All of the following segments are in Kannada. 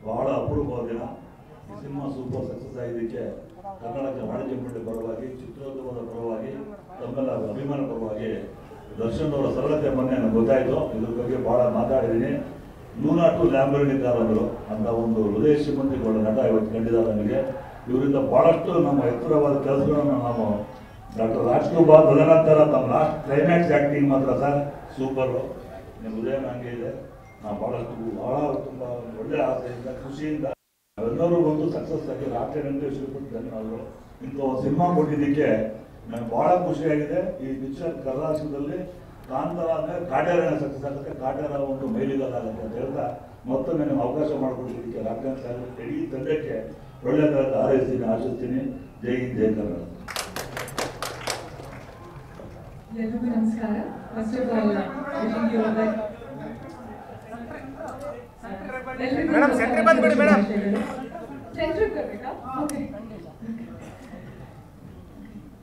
ಬಹಳ ಅಪರೂಪವಾದ ದಿನ. ಈ ಸಿನಿಮಾ ಸೂಪರ್ ಸಕ್ಸಸ್ ಆಗಿದ್ದಕ್ಕೆ ಕರ್ನಾಟಕ ವಾಣಿಜ್ಯ ಮಂಡಳಿ ಪರವಾಗಿ, ಚಿತ್ರೋದ್ಯಮದ ಪರವಾಗಿ, ತಮ್ಮೆಲ್ಲ ಅಭಿಮಾನ ಪರವಾಗಿ ದರ್ಶನ್ ಅವರ ಸರಳತೆ ಮೊನ್ನೆ ನನಗೆ ಗೊತ್ತಾಯಿತು. ಇದ್ರ ಬಗ್ಗೆ ಭಾಳ ಮಾತಾಡಿದ್ದೀನಿ. ಲೂನಾ ಟು ಲ್ಯಾಂಬರ್ಗಿನಿ ಕಾರಂದರು ಅಂತ ಒಂದು ಹೃದಯ ಶ್ರೀಮಂತಿಗಳ ನಟ ಇವತ್ತು ಕಂಡಿದ್ದಾರೆ ನನಗೆ. ಇವರಿಂದ ಭಾಳಷ್ಟು ನಮ್ಮ ಎತ್ತರವಾದ ಕೆಲಸಗಳನ್ನು ನಾವು ಡಾಕ್ಟರ್ ರಾಜ್ಕುಮಾರ್ ತದನಂತರ ತಮ್ಮ ಲಾಸ್ಟ್ ಕ್ಲೈಮ್ಯಾಕ್ಸ್ ಆ್ಯಕ್ಟಿಂಗ್ ಮಾತ್ರ ಸರ್ ಸೂಪರು. ನಿಮ್ಮ ಹೃದಯ ಹಂಗೆ ಇದೆ. ನಾವು ಭಾಳ ತುಂಬ ಒಳ್ಳೆಯ ಆಸೆಯಿಂದ ಖುಷಿಯಿಂದ ಎಲ್ಲರೂ ಬಂದು ಸಕ್ಸಸ್ ಆಗಿ ರಾತ್ರಿ ವೆಂಕಟೇಶ್ವರ ಧನ್ಯವಾದಗಳು. ಇಂಥ ಸಿನಿಮಾ ಕೊಟ್ಟಿದ್ದಕ್ಕೆ ನನಗೆ ಭಾಳ ಖುಷಿಯಾಗಿದೆ. ಈ ಪಿಕ್ಚರ್ ಕರ್ನಾಟಕದಲ್ಲಿ ಕಾಂತಾರ ಅಂದರೆ ಕಾಟೇರನ ಸಕ್ಸಸ್ ಆಗುತ್ತೆ, ಕಾಟೇರ ಒಂದು ಮೈಲಿಗಲ್ಲಾಗುತ್ತೆ ಅಂತ ಹೇಳ್ತಾ ಮತ್ತೊಮ್ಮೆ ನನಗೆ ಅವಕಾಶ ಮಾಡಿಕೊಟ್ಟಿದ್ದಕ್ಕೆ ರಾತ್ರಿ ಇಡೀ ತಂಡಕ್ಕೆ ಒಳ್ಳೆಯದಾದ ಹಾರೈಸ್ತೀನಿ, ಆಶಿಸ್ತೀನಿ. ಜೈ ಹಿಂದ್, ಜೈ ಕನ್ನಡ. ಎಲ್ಲರಿಗೂ ನಮಸ್ಕಾರ. ಫಸ್ಟ್ ಆಫ್ ಆಲ್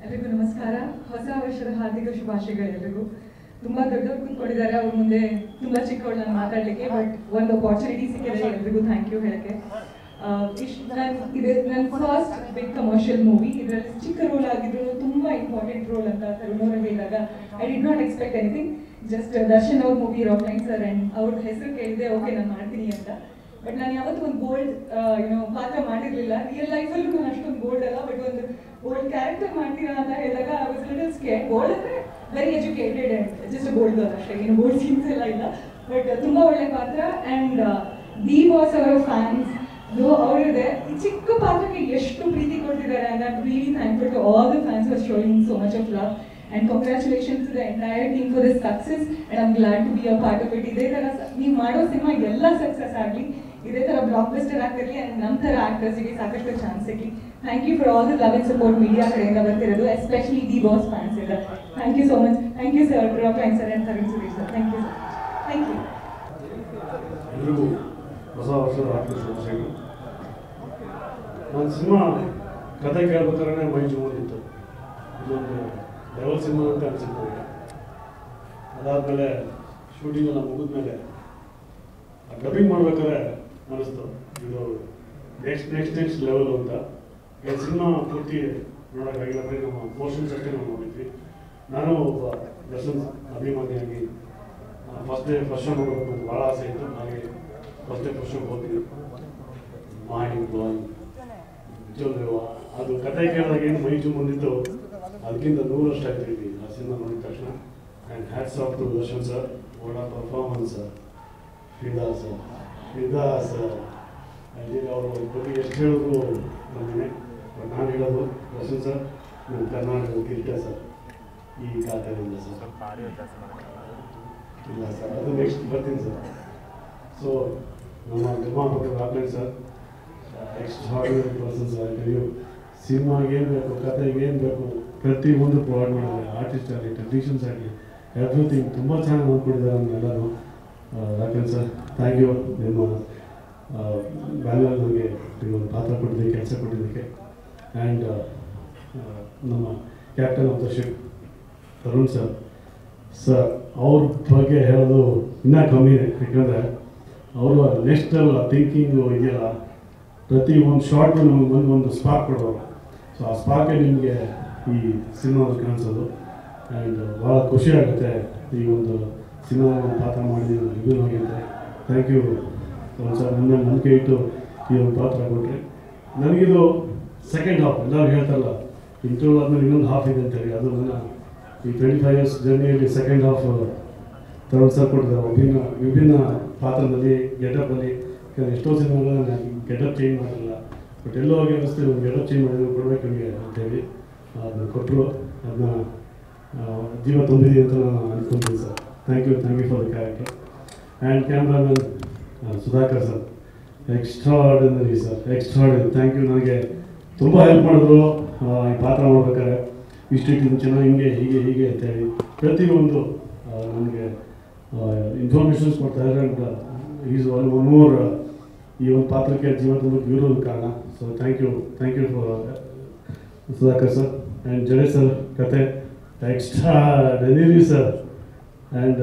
ಎಲ್ಲರಿಗೂ ನಮಸ್ಕಾರ. ಹೊಸ ವರ್ಷದ ಹಾರ್ದಿಕ ಶುಭಾಶಯಗಳು ಎಲ್ರಿಗೂ. ತುಂಬಾ ದೊಡ್ಡವ್ರು ಕೂತ್ಕೊಂಡಿದ್ದಾರೆ, ಅವ್ರ ಮುಂದೆ ತುಂಬಾ ಚಿಕ್ಕವಳು ನಾನು ಮಾತಾಡ್ಲಿಕ್ಕೆ. ಬಟ್ ಒಂದು ಅಪಾರ್ಚುನಿಟಿ ಸಿಕ್ಕಿದೆ, ಎಲ್ರಿಗೂ ಥ್ಯಾಂಕ್ ಯು ಹೇಳಕ್ಕೆ. ನನ್ನ ಫಸ್ಟ್ ಬಿಗ್ ಕಮರ್ಷಿಯಲ್ ಮೂವಿ. ಇದರಲ್ಲಿ ಚಿಕ್ಕ ರೋಲ್ ಆಗಿದ್ರು ತುಂಬಾ ಇಂಪಾರ್ಟೆಂಟ್ ರೋಲ್ ಅಂತ ತರುಣ್ ಅವರು ಹೇಳಿದಾಗ I did not expect anything. Just Darshan ಅವ್ರ ಮೂವಿ ರಾಕ್ಲೈನ್ ಸರ್ ಅಂಡ್ ಅವ್ರ ಹೆಸರು ಕೇಳಿದೆ, ಓಕೆ ನಾನು ಮಾಡ್ತೀನಿ ಅಂತ. ಬಟ್ ನಾನು ಯಾವತ್ತೂ ಒಂದು ಬೋಲ್ಡ್ ಪಾತ್ರ ಮಾಡಿರಲಿಲ್ಲ. ರಿಯಲ್ ಲೈಫಲ್ಲೂ ನಾನು ಅಷ್ಟೊಂದು ಬೋಲ್ಡ್ ಅಲ್ಲ, ಬಟ್ ಒಂದು ಬೋಲ್ಡ್ ಕ್ಯಾರೆಕ್ಟರ್ ಮಾಡ್ತೀರಾ ಅಂತ ಹೇಳಿದಾಗ I was little scared. Bold ಅಂದರೆ very educated and just bold ಅಷ್ಟೇ, ಏನು ಬೋಲ್ಡ್ ಸೀನ್ಸ್ ಎಲ್ಲ ಇಲ್ಲ. ಬಟ್ ತುಂಬ ಒಳ್ಳೆ ಪಾತ್ರ. ಆ್ಯಂಡ್ ದಿ ಬಾಸ್ ಅವರ ಫ್ಯಾನ್ಸ್ ಅವರಿದೆ ಈ ಚಿಕ್ಕ ಪಾತ್ರಕ್ಕೆ ಎಷ್ಟು ಪ್ರೀತಿ ಕೊಡ್ತಿದ್ದಾರೆ. And I am really thankful to all the fans for showing so much of love. And congratulations to the entire team for this success, and I'm glad to be a part of it. ಇದೇ ಥರ ನೀವು ಮಾಡೋ ಸಿನಿಮಾ ಎಲ್ಲ ಸಕ್ಸಸ್ ಆಗಲಿ, ಇದೇ ಥರ ಬ್ಲಾಕ್ ಬಸ್ಟರ್ ಆಗ್ತಿರಲಿ, ಆ್ಯಂಡ್ ನಮ್ಮ ಥರ ಆ್ಯಕ್ಟರ್ಸಿಗೆ ಸಾಕಷ್ಟು ಚಾನ್ಸ್ ಸಿಗಲಿ. Thank you for all the love and support media ಕಡೆಯಿಂದ ಬರ್ತಿರೋದು, ಎಸ್ಪೆಷಲಿ ದಿ ಬಾಸ್ ಫ್ಯಾನ್ಸ್ ಇಂದ. Thank you so much. Thank you sir, Rockline sir and Tarun Suresh sir. Thank you sir. Thank you. ಎಲ್ರಿಗೂ ಹೊಸ ವರ್ಷದ ಹಾರ್ದಿಕ ಶುಭಾಶಯಗಳು. ನಾನು ಸಿನಿಮಾ ಕಥೆ ಕೇಳ್ಬೇಕಾದ್ರೆ ಮೈ ಜುಮೋದಿತ್ತು. ಇದೊಂದು ಲೆವೆಲ್ ಸಿನಿಮಾ ಅಂತ ಅನಿಸಿತ್ತು. ಅದಾದಮೇಲೆ ಶೂಟಿಂಗ್ ಎಲ್ಲ ಮುಗಿದ್ಮೇಲೆ ಡಬ್ಬಿಂಗ್ ಮಾಡ್ಬೇಕಾದ್ರೆ ಅನಿಸ್ತು ಇದು ನೆಕ್ಸ್ಟ್ ಲೆವೆಲು ಅಂತ. ಈ ಸಿನಿಮಾ ಪೂರ್ತಿ ನೋಡೋಕ್ಕಾಗಿಲ್ಲ, ಬರೀ ನಮ್ಮ ಪೋರ್ಷನ್ಸ್ ಅಷ್ಟೇ ನಾವು ನೋಡಿದ್ವಿ. ನಾನು ಒಬ್ಬ ದರ್ಶನ್ ಅಭಿಮಾನಿಯಾಗಿ ಫಸ್ಟ್ ಶೋ ನೋಡಬೇಕು ಅಂತ ಭಾಳ ಆಸೆ ಇತ್ತು. ಹಾಗೆ ಫಸ್ಟ್ ಶೋಗೆ ಹೋಗ್ತೀನಿ. ಮಾಡಿ ನಿಜವಲ್ಲೂ ಅದು ಕಥೆ ಕೇಳಿದಾಗ ಏನು ಮೈ ಜುಮ್ ಬಂದಿತ್ತು, ಅದಕ್ಕಿಂತ 100% ಆಗ್ತಿದ್ವಿ ಆ ಸಿನಿಮಾ ನೋಡಿದ ತಕ್ಷಣ. And hats off to Darshan sir, ಒಳ್ಳ ಪರ್ಫಾರ್ಮೆನ್ಸ್. ಫಿದಾ ಸರ್ ಅಲ್ಲಿ ಅವರು ಬಗ್ಗೆ ಎಷ್ಟು ಹೇಳಿದ್ರು ನಮಗೆ. ಬಟ್ ನಾನು ಹೇಳೋದು ದರ್ಶನ್ ಸರ್ ನಮ್ಮ ಕರ್ನಾಟಕದ ಕಿರೀಟ ಸರ್ ಈ ಖಾತೆಯಿಂದ ಸರ್. ಇಲ್ಲ ಸರ್, ಅದು ನೆಕ್ಸ್ಟ್ ಬರ್ತೀನಿ ಸರ್. ಸೊ ನಮ್ಮ ನಿರ್ಮಾಪಕರು Rockline sir extraordinary person sir. ನೀವು ಸಿನಿಮಾಗೆ ಏನು ಬೇಕು, ಕಥೆಗೆ ಏನು ಬೇಕು, ಪ್ರತಿಯೊಂದು ಪ್ರೊವೈಡ್ ಮಾಡಿದ್ದಾರೆ. ಆರ್ಟಿಸ್ಟ್ ಆಗಲಿ, ಟೆಕ್ನಿಷಿಯನ್ಸ್ ಆಗಲಿ, ಎವ್ರಿಥಿಂಗ್ ತುಂಬ ಚೆನ್ನಾಗಿ ನೋಡ್ಕೊಂಡಿದ್ದಾರೆ ನಮ್ಮೆಲ್ಲರೂ. Rockline sir thank you. ನಿಮ್ಮ ಬ್ಯಾನರ್ ನನಗೆ ಒಂದು ಪಾತ್ರ ಕೊಟ್ಟಿದ್ದಕ್ಕೆ, ಕೆಲಸ ಕೊಟ್ಟಿದ್ದಕ್ಕೆ. ಆ್ಯಂಡ್ ನಮ್ಮ captain of the ship Tarun sir ಅವ್ರ ಬಗ್ಗೆ ಹೇಳೋದು ಇನ್ನೂ ಕಮ್ಮಿ. ಯಾಕಂದರೆ ಅವರು ನೆಕ್ಸ್ಟ್ ಲೆವೆಲ್ ಥಿಂಕಿಂಗು ಇದೆಯಲ್ಲ, ಪ್ರತಿ ಒಂದು ಶಾರ್ಟು ನಮಗೆ ಒಂದು ಸ್ಪಾರ್ಕ್ ಕೊಡೋರು. ಸೊ ಆ ಸ್ಪಾರ್ಕೇ ನಿಮಗೆ ಈ ಸಿನಿಮಾದಲ್ಲಿ ಕಾಣಿಸೋದು. ಆ್ಯಂಡ್ ಭಾಳ ಖುಷಿ ಆಗುತ್ತೆ ಈ ಒಂದು ಸಿನಿಮಾ ಪಾತ್ರ ಮಾಡಿದ್ದೀವಿ ರಿವ್ಯೂ ಹೋಗಿ ಅಂತ. ಥ್ಯಾಂಕ್ ಯು ಸರ್, ನನ್ನ ನಂಬಿಕೆ ಇಟ್ಟು ಈ ಒಂದು ಪಾತ್ರ ಕೊಟ್ಟರೆ. ನನಗಿದು ಸೆಕೆಂಡ್ ಹಾಫ್. ಎಲ್ಲರೂ ಹೇಳ್ತಾರಲ್ಲ ಇಂಟರ್ವ್ಯೂ ಆದಮೇಲೆ ಇನ್ನೊಂದು ಹಾಫ್ ಇದೆ ಅಂತೇಳಿ, ಅದು ನನ್ನ ಈ 25 years ಜರ್ನಿಯಲ್ಲಿ ಸೆಕೆಂಡ್ ಹಾಫ್ ತರುಣ್ ಸರ್ ಕೊಟ್ಟಿದ್ದಾರೆ. ವಿಭಿನ್ನ ಪಾತ್ರದಲ್ಲಿ, ಗೆಟಪ್ಪಲ್ಲಿ. ಯಾಕಂದರೆ ಎಷ್ಟೋ ಸಿನಿಮಾಗಳು ನಾನು ಗೆಟಪ್ ಚೇಂಜ್ ಮಾಡಿರಲಿಲ್ಲ, ಬಟ್ ಎಲ್ಲೋ ಹೋಗಿ ಅನ್ನಿಸ್ತೀವಿ ಒಂದು ಗೆಟಪ್ ಚೇಂಜ್ ಮಾಡಿದ್ರು ಕೊಡಬೇಕು ನಿಮಗೆ ಅಂತೇಳಿ ಅದನ್ನು ಕೊಟ್ಟರು. ಅದನ್ನ ಜೀವ ತುಂಬಿದೆ ಅಂತ ನಾನು ಅನ್ಕೊಂತೀನಿ sir. Thank you for the character. And cameraman Sudhakar sir extraordinary sir, extraordinary. Thank you. ನನಗೆ ತುಂಬ ಹೆಲ್ಪ್ ಮಾಡಿದ್ರು ಈ ಪಾತ್ರ ಮಾಡ್ಬೇಕಾದ್ರೆ. ಇಷ್ಟು ಚೆನ್ನಾಗಿ ಹೀಗೆ ಅಂತೇಳಿ ಪ್ರತಿಯೊಂದು ನನಗೆ ಇನ್ಫಾರ್ಮೇಷನ್ಸ್ ಕೊಡ್ತಾಯಿದ್ದಾರೆ. ಅಂತ ಈಸ್ ಒನ್ ಮೋರ್ ಈ ಒಂದು ಪಾತ್ರಕ್ಕೆ ಜೀವ ತುಂಬಕ್ಕೆ ಇರೋದು ಕಾರಣ. So thank you for Sudhakar sir. And Jadesh sir ಕತೆ extraordinary sir. And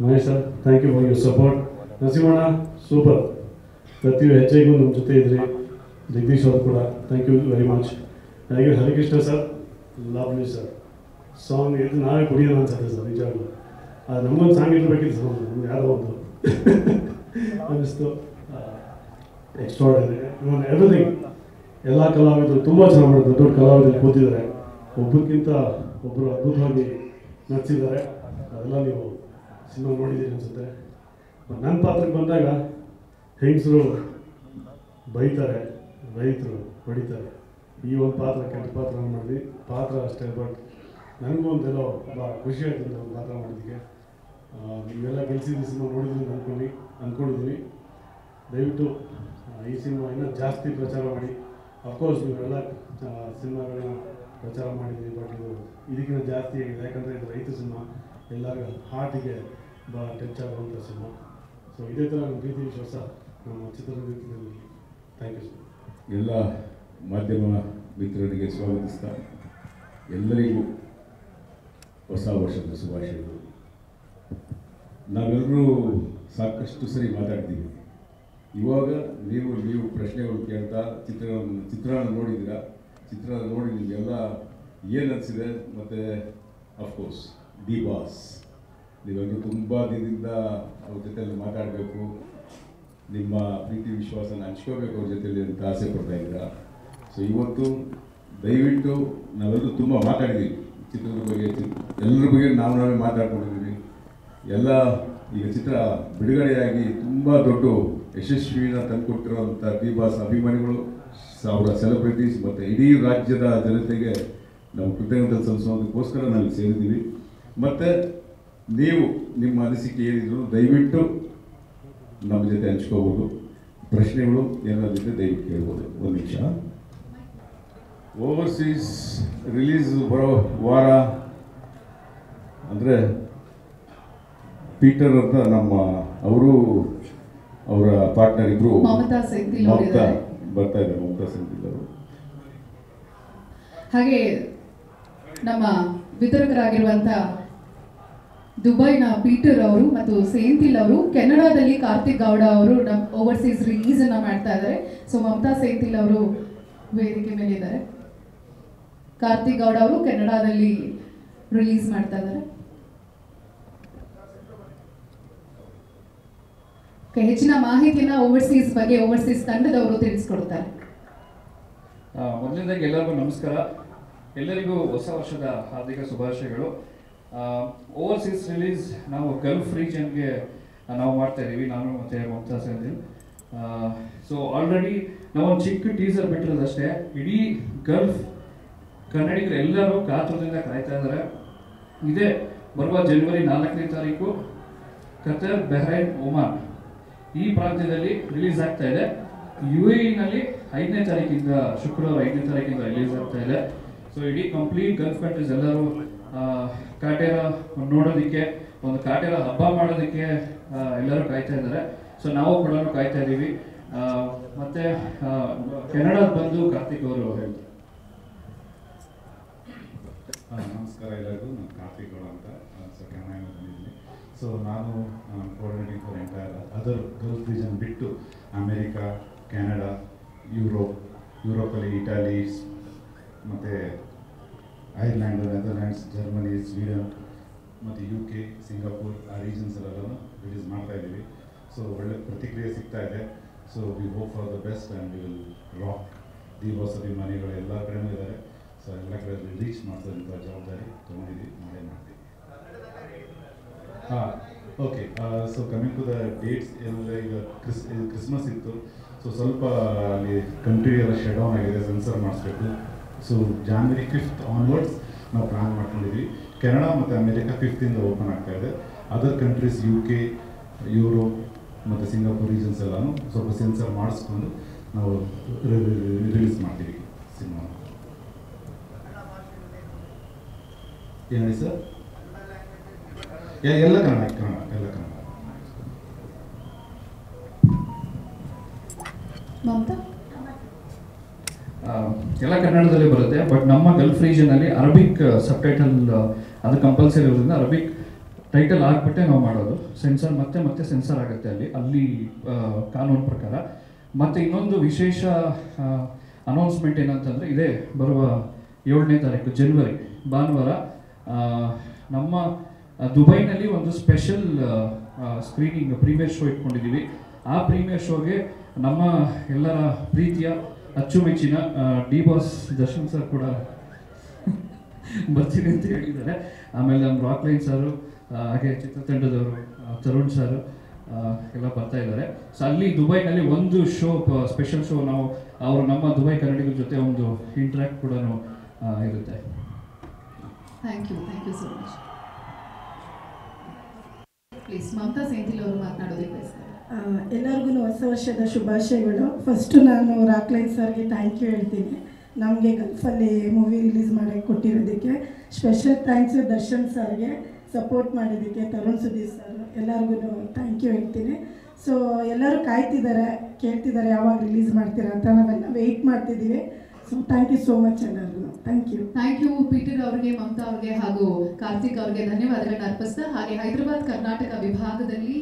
Mahesh sir thank you for your support. ನರಸಿಂಹಣ್ಣ ಸೂಪರ್. ಪ್ರತಿ ಹೆಜ್ಜೆಗೂ ನಮ್ಮ ಜೊತೆ ಇದ್ರಿ. ಜಗದೀಶ್ ಅವರು ಕೂಡ ಥ್ಯಾಂಕ್ ಯು ವೆರಿ ಮಚ್. ಹಾಗೆ Harikrishna sir, lovely sir. Song ಇದು ನಾವೇ ಕುಡಿಯೋಣ ಅನ್ಸುತ್ತೆ ಸರ್ ನಿಜವಾಗ್ಲೂ. ಅದು ನಮಗೊಂದು ಸಾಂಗ್ ಇರಬೇಕಿತ್ತು ಸರ್, ನಮ್ಗೆ ಯಾವುದೋ ಒಂದು ಅನ್ನಿಸ್ತು. Extraordinary everything. ಎಲ್ಲ ಕಲಾವಿದರು ತುಂಬ ಚೆನ್ನಾಗಿ ಮಾಡಿದ್ರು. ದೊಡ್ಡ ಕಲಾವಿದರು ಕೂತಿದ್ದಾರೆ, ಒಬ್ಬರಿಗಿಂತ ಒಬ್ಬರು ಅದ್ಭುತವಾಗಿ ನಟಿಸಿದ್ದಾರೆ. ಅದೆಲ್ಲ ನೀವು ಸಿನಿಮಾ ನೋಡಿದ್ದೀರಿ ಅನಿಸುತ್ತೆ. ನನ್ನ ಪಾತ್ರಕ್ಕೆ ಬಂದಾಗ ಹೆಂಗಸರು ಬೈತಾರೆ, ರೈತರು ಹೊಡಿತಾರೆ. ಈ ಒಂದು ಪಾತ್ರ ಕೆಟ್ಟ ಪಾತ್ರ ಮಾಡಿದ್ವಿ. ಪಾತ್ರ ಅಷ್ಟೇ, ಬಟ್ ನನಗೂ ಒಂದೆಲ್ಲೋ ಭಾಳ ಖುಷಿ ಆಗ್ತದೆ ಒಂದು ಪಾತ್ರ ಮಾಡಿದ್ದಕ್ಕೆ. ನೀವೆಲ್ಲ ಗೆಲ್ಸಿದ್ದು ಸಿನಿಮಾ ನೋಡಿದ್ರಿ ಅಂದ್ಕೊಂಡಿದ್ದೀನಿ. ದಯವಿಟ್ಟು ಈ ಸಿನಿಮಾ ಇನ್ನೂ ಜಾಸ್ತಿ ಪ್ರಚಾರ ಮಾಡಿ. ಅಫ್ಕೋರ್ಸ್ ನೀವೆಲ್ಲ ಸಿನಿಮಾಗಳನ್ನ ಪ್ರಚಾರ ಮಾಡಿದ್ವಿ, ಬಟ್ ಇದಕ್ಕಿಂತ ಜಾಸ್ತಿ ಆಗಿದೆ. ಯಾಕಂದರೆ ಇದು ರೈತ ಸಿನಿಮಾ, ಎಲ್ಲರಿಗೂ ಹಾರ್ಟಿಗೆ ಭಾಳ ಟಚ್ ಆಗುವಂಥ ಸಿನಿಮಾ. ಸೊ ಇದೇ ಥರ ನಮ್ಮ ಪ್ರೀತಿ ವಿಶ್ವಾಸ ನಮ್ಮ ಚಿತ್ರರಂಗದಲ್ಲಿ. Thank you sir. ಎಲ್ಲ ಮಾಧ್ಯಮ ಮಿತ್ರರಿಗೆ ಸ್ವಾಗತಿಸ್ತಾ ಎಲ್ಲರಿಗೂ ಹೊಸ ವರ್ಷದ ಶುಭಾಶಯಗಳು. ನಾವೆಲ್ಲರೂ ಸಾಕಷ್ಟು ಸರಿ ಮಾತಾಡ್ತೀವಿ. ಇವಾಗ ನೀವು ಪ್ರಶ್ನೆಗಳು ಕೇಳ್ತಾ ಚಿತ್ರಣ ನೋಡಿದ್ದೀರಾ. ಚಿತ್ರಣ ನೋಡಿ ನಿಮಗೆಲ್ಲ ಏನು ಅನಿಸಿದೆ, ಮತ್ತು ಅಫ್ಕೋರ್ಸ್ ದಿ ಬಾಸ್ ನೀವೆಲ್ಲರೂ ತುಂಬ ದಿನದಿಂದ ಅವ್ರ ಜೊತೆಯಲ್ಲಿ ಮಾತಾಡಬೇಕು, ನಿಮ್ಮ ಪ್ರೀತಿ ವಿಶ್ವಾಸನ ಹಂಚ್ಕೋಬೇಕು ಅವ್ರ ಜೊತೆಯಲ್ಲಿ ಅಂತ ಆಸೆ ಪಡ್ತಾ ಇದ್ದೀರಾ. ಸೊ ಇವತ್ತು ದಯವಿಟ್ಟು ನಾವೆಲ್ಲರೂ ತುಂಬ ಮಾತಾಡಿದ್ದೀವಿ ಚಿತ್ರದ ಬಗ್ಗೆ, ಎಲ್ಲರ ಬಗ್ಗೆ ನಾವೇ ಮಾತಾಡ್ಕೊಂಡಿದ್ದೀವಿ. ಎಲ್ಲ ಈಗ ಚಿತ್ರ ಬಿಡುಗಡೆಯಾಗಿ ತುಂಬ ದೊಡ್ಡ ಯಶಸ್ವಿನ ತಂದುಕೊಟ್ಟಿರುವಂಥ ಡಿ ಬಾಸ್ ಅಭಿಮಾನಿಗಳು, ಅವರ ಸೆಲೆಬ್ರಿಟೀಸ್ ಮತ್ತು ಇಡೀ ರಾಜ್ಯದ ಜನತೆಗೆ ನಾವು ಕೃತಜ್ಞತೆ ಸಲ್ಲಿಸೋದಕ್ಕೋಸ್ಕರ ನಾವು ಸೇರಿದ್ದೀವಿ. ಮತ್ತು ನೀವು ನಿಮ್ಮ ಅನಿಸಿಕೆ ಏನಿದ್ರು ದಯವಿಟ್ಟು ನಮ್ಮ ಜೊತೆ ಹಂಚ್ಕೋಬೋದು. ಪ್ರಶ್ನೆಗಳು ಏನಾದಿದ್ರೆ ದಯವಿಟ್ಟು ಕೇಳ್ಬೋದು. ಒಂದು ನಿಮಿಷ. ಓವರ್ಸೀಸ್ ರಿಲೀಸ್ ಬರೋ ವಾರ ಅಂದರೆ ಪೀಟರ್ ಅಂತ ನಮ್ಮ ಅವರು ಅವರ ಪಾರ್ಟ್ನರ್ ಇಬ್ಬರು ಮಮತಾ ಸೆಂಥಿಲ್ ಬರ್ತಾ ಇದ್ದಾರೆ. ಮಮತಾ ಸೆಂಥಿಲ್ ಅವರು. ಹಾಗೆ ನಮ್ಮ ವಿತರಕರಾಗಿರುವಂಥ ದುಬೈನ ಪೀಟರ್ ಅವರು ಮತ್ತು ಸೆಂಥಿಲ್ ಅವರು, ಕೆನಡಾದಲ್ಲಿ ಕಾರ್ತಿಕ್ ಗೌಡ ಅವರು ನಮ್ಮ ಓವರ್ಸೀಸ್ ರಿಲೀಸನ್ನು ಮಾಡ್ತಾ ಇದ್ದಾರೆ. ಸೊ ಮಮತಾ ಸೆಂಥಿಲ್ ಅವರು ವೇದಿಕೆ ಮೇಲೆ ಇದ್ದಾರೆ. ಕಾರ್ತಿಕ್ ಗೌಡ ಅವರು ಕೆನಡಾದಲ್ಲಿ ರಿಲೀಸ್ ಮಾಡ್ತಾ ಇದ್ದಾರೆ. ಹೆಚ್ಚಿನ ಮಾಹಿತಿಯನ್ನ ಓವರ್ಸೀಸ್ ಬಗ್ಗೆ ಓವರ್ಸೀಸ್ ತಂಡದವರು ತಿಳಿಸ್ಕೊಡ್ತಾರೆ. ಮೊದಲನೇದಾಗಿ ಎಲ್ಲರಿಗೂ ನಮಸ್ಕಾರ. ಎಲ್ಲರಿಗೂ ಹೊಸ ವರ್ಷದ ಹಾರ್ದಿಕ ಶುಭಾಶಯಗಳು. ಓವರ್ಸೀಸ್ ರಿಲೀಸ್ ನಾವು ಗಲ್ಫ್ ರೀಜನ್ಗೆ ನಾವು ಮಾಡ್ತಾ ಇದ್ದೀವಿ, ನಾನು ಮತ್ತು ಮಮತಾ ಸೆಂಥಿಲ್. ಸೊ ಆಲ್ರೆಡಿ ನಾವೊಂದು ಚಿಕ್ಕ ಟೀಸರ್ ಬಿಟ್ಟಿರೋದಷ್ಟೇ. ಇಡೀ ಗಲ್ಫ್ ಕನ್ನಡಿಗರು ಎಲ್ಲರೂ ಕಾತುರದಿಂದ ಕಾಯ್ತಾ ಇದ್ದಾರೆ. ಇದೇ ಬರುವ ಜನವರಿ 4ನೇ ತಾರೀಕು ಕತರ್, ಬಹ್ರೈನ್, ಒಮಾನ್ ಈ ಪ್ರಾಂತ್ಯದಲ್ಲಿ ರಿಲೀಸ್ ಆಗ್ತಾ ಇದೆ. UAE-ನಲ್ಲಿ 5ನೇ ತಾರೀಕಿಂದ, ಶುಕ್ರವಾರ 5ನೇ ತಾರೀಕಿಂದ ರಿಲೀಸ್ ಆಗ್ತಾ ಇದೆ. ಸೊ ಇಡೀ ಕಂಪ್ಲೀಟ್ ಗಲ್ಫ್ ಕಂಟ್ರೀಸ್ ಎಲ್ಲರೂ ಕಾಟೇರ ನೋಡೋದಕ್ಕೆ, ಒಂದು ಕಾಟೇರ ಹಬ್ಬ ಮಾಡೋದಕ್ಕೆ ಎಲ್ಲರೂ ಕಾಯ್ತಾ ಇದ್ದಾರೆ. ಸೊ ನಾವು ಕೂಡ ಕಾಯ್ತಾ ಇದ್ದೀವಿ. ಮತ್ತೆ ಕೆನಡಾದ ಬಂದು ಕಾರ್ತಿಕ್ ಅವರು ಹೇಳ್ತಾರೆ. ನಮಸ್ಕಾರ ಎಲ್ಲರಿಗೂ. ನಾನು ಕಾರ್ತಿಕ್ ಗೌಡ ಅಂತ. ಸೊ ಕೆನಡಾಯಿಂದ ಬಂದಿದ್ದೀನಿ. ಸೊ ನಾನು coordinating for entire other Gulf region ಬಿಟ್ಟು ಅಮೇರಿಕಾ, ಕೆನಡಾ, ಯುರೋಪಲ್ಲಿ ಇಟಾಲಿ ಮತ್ತು ಐರ್ಲ್ಯಾಂಡ್, ನೆದರ್ಲ್ಯಾಂಡ್ಸ್, ಜರ್ಮನಿ, ಸ್ವೀಡನ್ ಮತ್ತು UK, ಸಿಂಗಾಪುರ್ ಆ ರೀಜನ್ಸಲ್ಲೆಲ್ಲ ರಿಲೀಸ್ ಮಾಡ್ತಾ ಇದ್ದೀವಿ. ಸೊ ಒಳ್ಳೆ ಪ್ರತಿಕ್ರಿಯೆ ಸಿಗ್ತಾ ಇದೆ. So we hope for the best and we will rock. The boss ಅಭಿಮಾನಿಗಳು ಎಲ್ಲ ಕಡೆಯೂ ಇದ್ದಾರೆ. ಸೊ ಎಲ್ಲ ಕಡೆ ರೀಚ್ ಮಾಡಿಸೋಂಥ ಜವಾಬ್ದಾರಿ ತೊಗೊಂಡಿದ್ದೀವಿ, ಮಾಡೇ ಮಾಡ್ತೀವಿ. ಹಾಂ, okay. So coming to the dates, ಎಲ್ಲ ಈಗ ಕ್ರಿಸ್ಮಸ್ ಇತ್ತು. ಸೊ ಸ್ವಲ್ಪ ಅಲ್ಲಿ ಕಂಟ್ರಿ ಎಲ್ಲ ಶಟ್ ಡೌನ್ ಆಗಿದೆ, ಸೆನ್ಸರ್ ಮಾಡಿಸ್ಬೇಕು. ಸೊ ಜಾನ್ವರಿ 5th ಆನ್ವರ್ಡ್ಸ್ ನಾವು ಪ್ಲ್ಯಾನ್ ಮಾಡ್ಕೊಂಡಿದ್ವಿ. ಕೆನಡಾ ಮತ್ತು ಅಮೇರಿಕಾ 5th ಓಪನ್ ಆಗ್ತಾ ಇದೆ. ಅದರ್ ಕಂಟ್ರೀಸ್ UK, ಯುರೋಪ್ ಮತ್ತು ಸಿಂಗಾಪುರ್ ರೀಜನ್ಸ್ ಎಲ್ಲನೂ ಸ್ವಲ್ಪ ಸೆನ್ಸರ್ ಮಾಡಿಸ್ಕೊಂಡು ನಾವು ರಿಲೀಸ್ ಮಾಡ್ತೀವಿ ಸಿನಿಮಾ. ಏನು ಹೇಳಿ ಸರ್? ಎಲ್ಲ ಕನ್ನಡ. ಮಮತಾ ಎಲ್ಲ ಕನ್ನಡದಲ್ಲಿ ಬರುತ್ತೆ. ಬಟ್ ನಮ್ಮ ಗಲ್ಫ್ ರೀಜನಲ್ಲಿ ಅರಬಿಕ್ ಸಬ್ಟೈಟಲ್ ಅದು ಕಂಪಲ್ಸರಿ ಇರೋದ್ರಿಂದ ಅರಬಿಕ್ ಟೈಟಲ್ ಆಗಿಬಿಟ್ಟೆ ನಾವು ಮಾಡೋದು. ಸೆನ್ಸರ್ ಮತ್ತೆ ಸೆನ್ಸರ್ ಆಗುತ್ತೆ ಅಲ್ಲಿ ಕಾನೂನು ಪ್ರಕಾರ. ಮತ್ತು ಇನ್ನೊಂದು ವಿಶೇಷ ಅನೌನ್ಸ್ಮೆಂಟ್ ಏನಂತಂದರೆ ಇದೇ ಬರುವ 7ನೇ ತಾರೀಕು ಜನವರಿ ಭಾನುವಾರ ನಮ್ಮ ದುಬೈನಲ್ಲಿ ಒಂದು ಸ್ಪೆಷಲ್ ಸ್ಕ್ರೀನಿಂಗ್ ಪ್ರೀಮಿಯರ್ ಶೋ ಇಟ್ಕೊಂಡಿದ್ದೀವಿ. ಆ ಪ್ರೀಮಿಯರ್ ಶೋಗೆ ನಮ್ಮ ಎಲ್ಲರ ಪ್ರೀತಿಯ ಅಚ್ಚುಮೆಚ್ಚಿನ ಡಿ ಬಾಸ್ ದರ್ಶನ್ ಸರ್ ಕೂಡ ಬರ್ತೀನಿ ಅಂತ ಹೇಳಿದ್ದಾರೆ. ಆಮೇಲೆ ನಮ್ಮ ರಾಕ್ಲೈನ್ ಸರು, ಹಾಗೆ ಚಿತ್ರತಂಡದವರು ತರುಣ್ ಸರ್ ಎಲ್ಲ ಬರ್ತಾ ಇದ್ದಾರೆ. ಸೊ ಅಲ್ಲಿ ದುಬೈನಲ್ಲಿ ಒಂದು ಶೋ, ಸ್ಪೆಷಲ್ ಶೋ, ನಾವು ಅವರು ನಮ್ಮ ದುಬೈ ಕನ್ನಡಿಗರ ಜೊತೆ ಒಂದು ಇಂಟ್ರ್ಯಾಕ್ಟ್ ಕೂಡ ಇರುತ್ತೆ. Thank you so much. Please Mamata Senthil ಅವರು ಮಾತನಾಡೋದಕ್ಕೆ ಬಯಸ್ತಾರೆ. ಎಲ್ಲರಿಗೂ ಹೊಸ ವರ್ಷದ ಶುಭಾಶಯಗಳು. ಫಸ್ಟು ನಾನು ರಾಕ್ಲೈನ್ ಸರ್ಗೆ ಥ್ಯಾಂಕ್ ಯು ಹೇಳ್ತೀನಿ, ನಮಗೆ ಗಲ್ಫಲ್ಲಿ ಮೂವಿ ರಿಲೀಸ್ ಮಾಡೋಕ್ಕೆ ಕೊಟ್ಟಿರೋದಕ್ಕೆ. ಸ್ಪೆಷಲ್ ಥ್ಯಾಂಕ್ಸು ದರ್ಶನ್ ಸರ್ಗೆ, ಸಪೋರ್ಟ್ ಮಾಡಿದ್ದಕ್ಕೆ ತರುಣ್ ಸುಧೀರ್ ಸರ್, ಎಲ್ಲರಿಗೂ ಥ್ಯಾಂಕ್ ಯು ಹೇಳ್ತೀನಿ. ಸೊ ಎಲ್ಲರೂ ಕಾಯ್ತಿದ್ದಾರೆ, ಕೇಳ್ತಿದ್ದಾರೆ ಯಾವಾಗ ರಿಲೀಸ್ ಮಾಡ್ತೀರಾ ಅಂತ. ನಾವೆಲ್ಲ ವೆಯ್ಟ್ ಮಾಡ್ತಿದ್ದೀವಿ. So thank you so much ಎಲ್ಲರಿಗೂ. ಥ್ಯಾಂಕ್ ಯು ಪೀಟರ್ ಅವ್ರಿಗೆ, ಮಮತಾ ಅವ್ರಿಗೆ ಹಾಗೂ ಕಾರ್ತಿಕ್ ಅವ್ರಿಗೆ ಧನ್ಯವಾದಗಳನ್ನ ಅರ್ಪಿಸ್ತಾ, ಹಾಗೆ ಹೈದರಾಬಾದ್ ಕರ್ನಾಟಕ ವಿಭಾಗದಲ್ಲಿ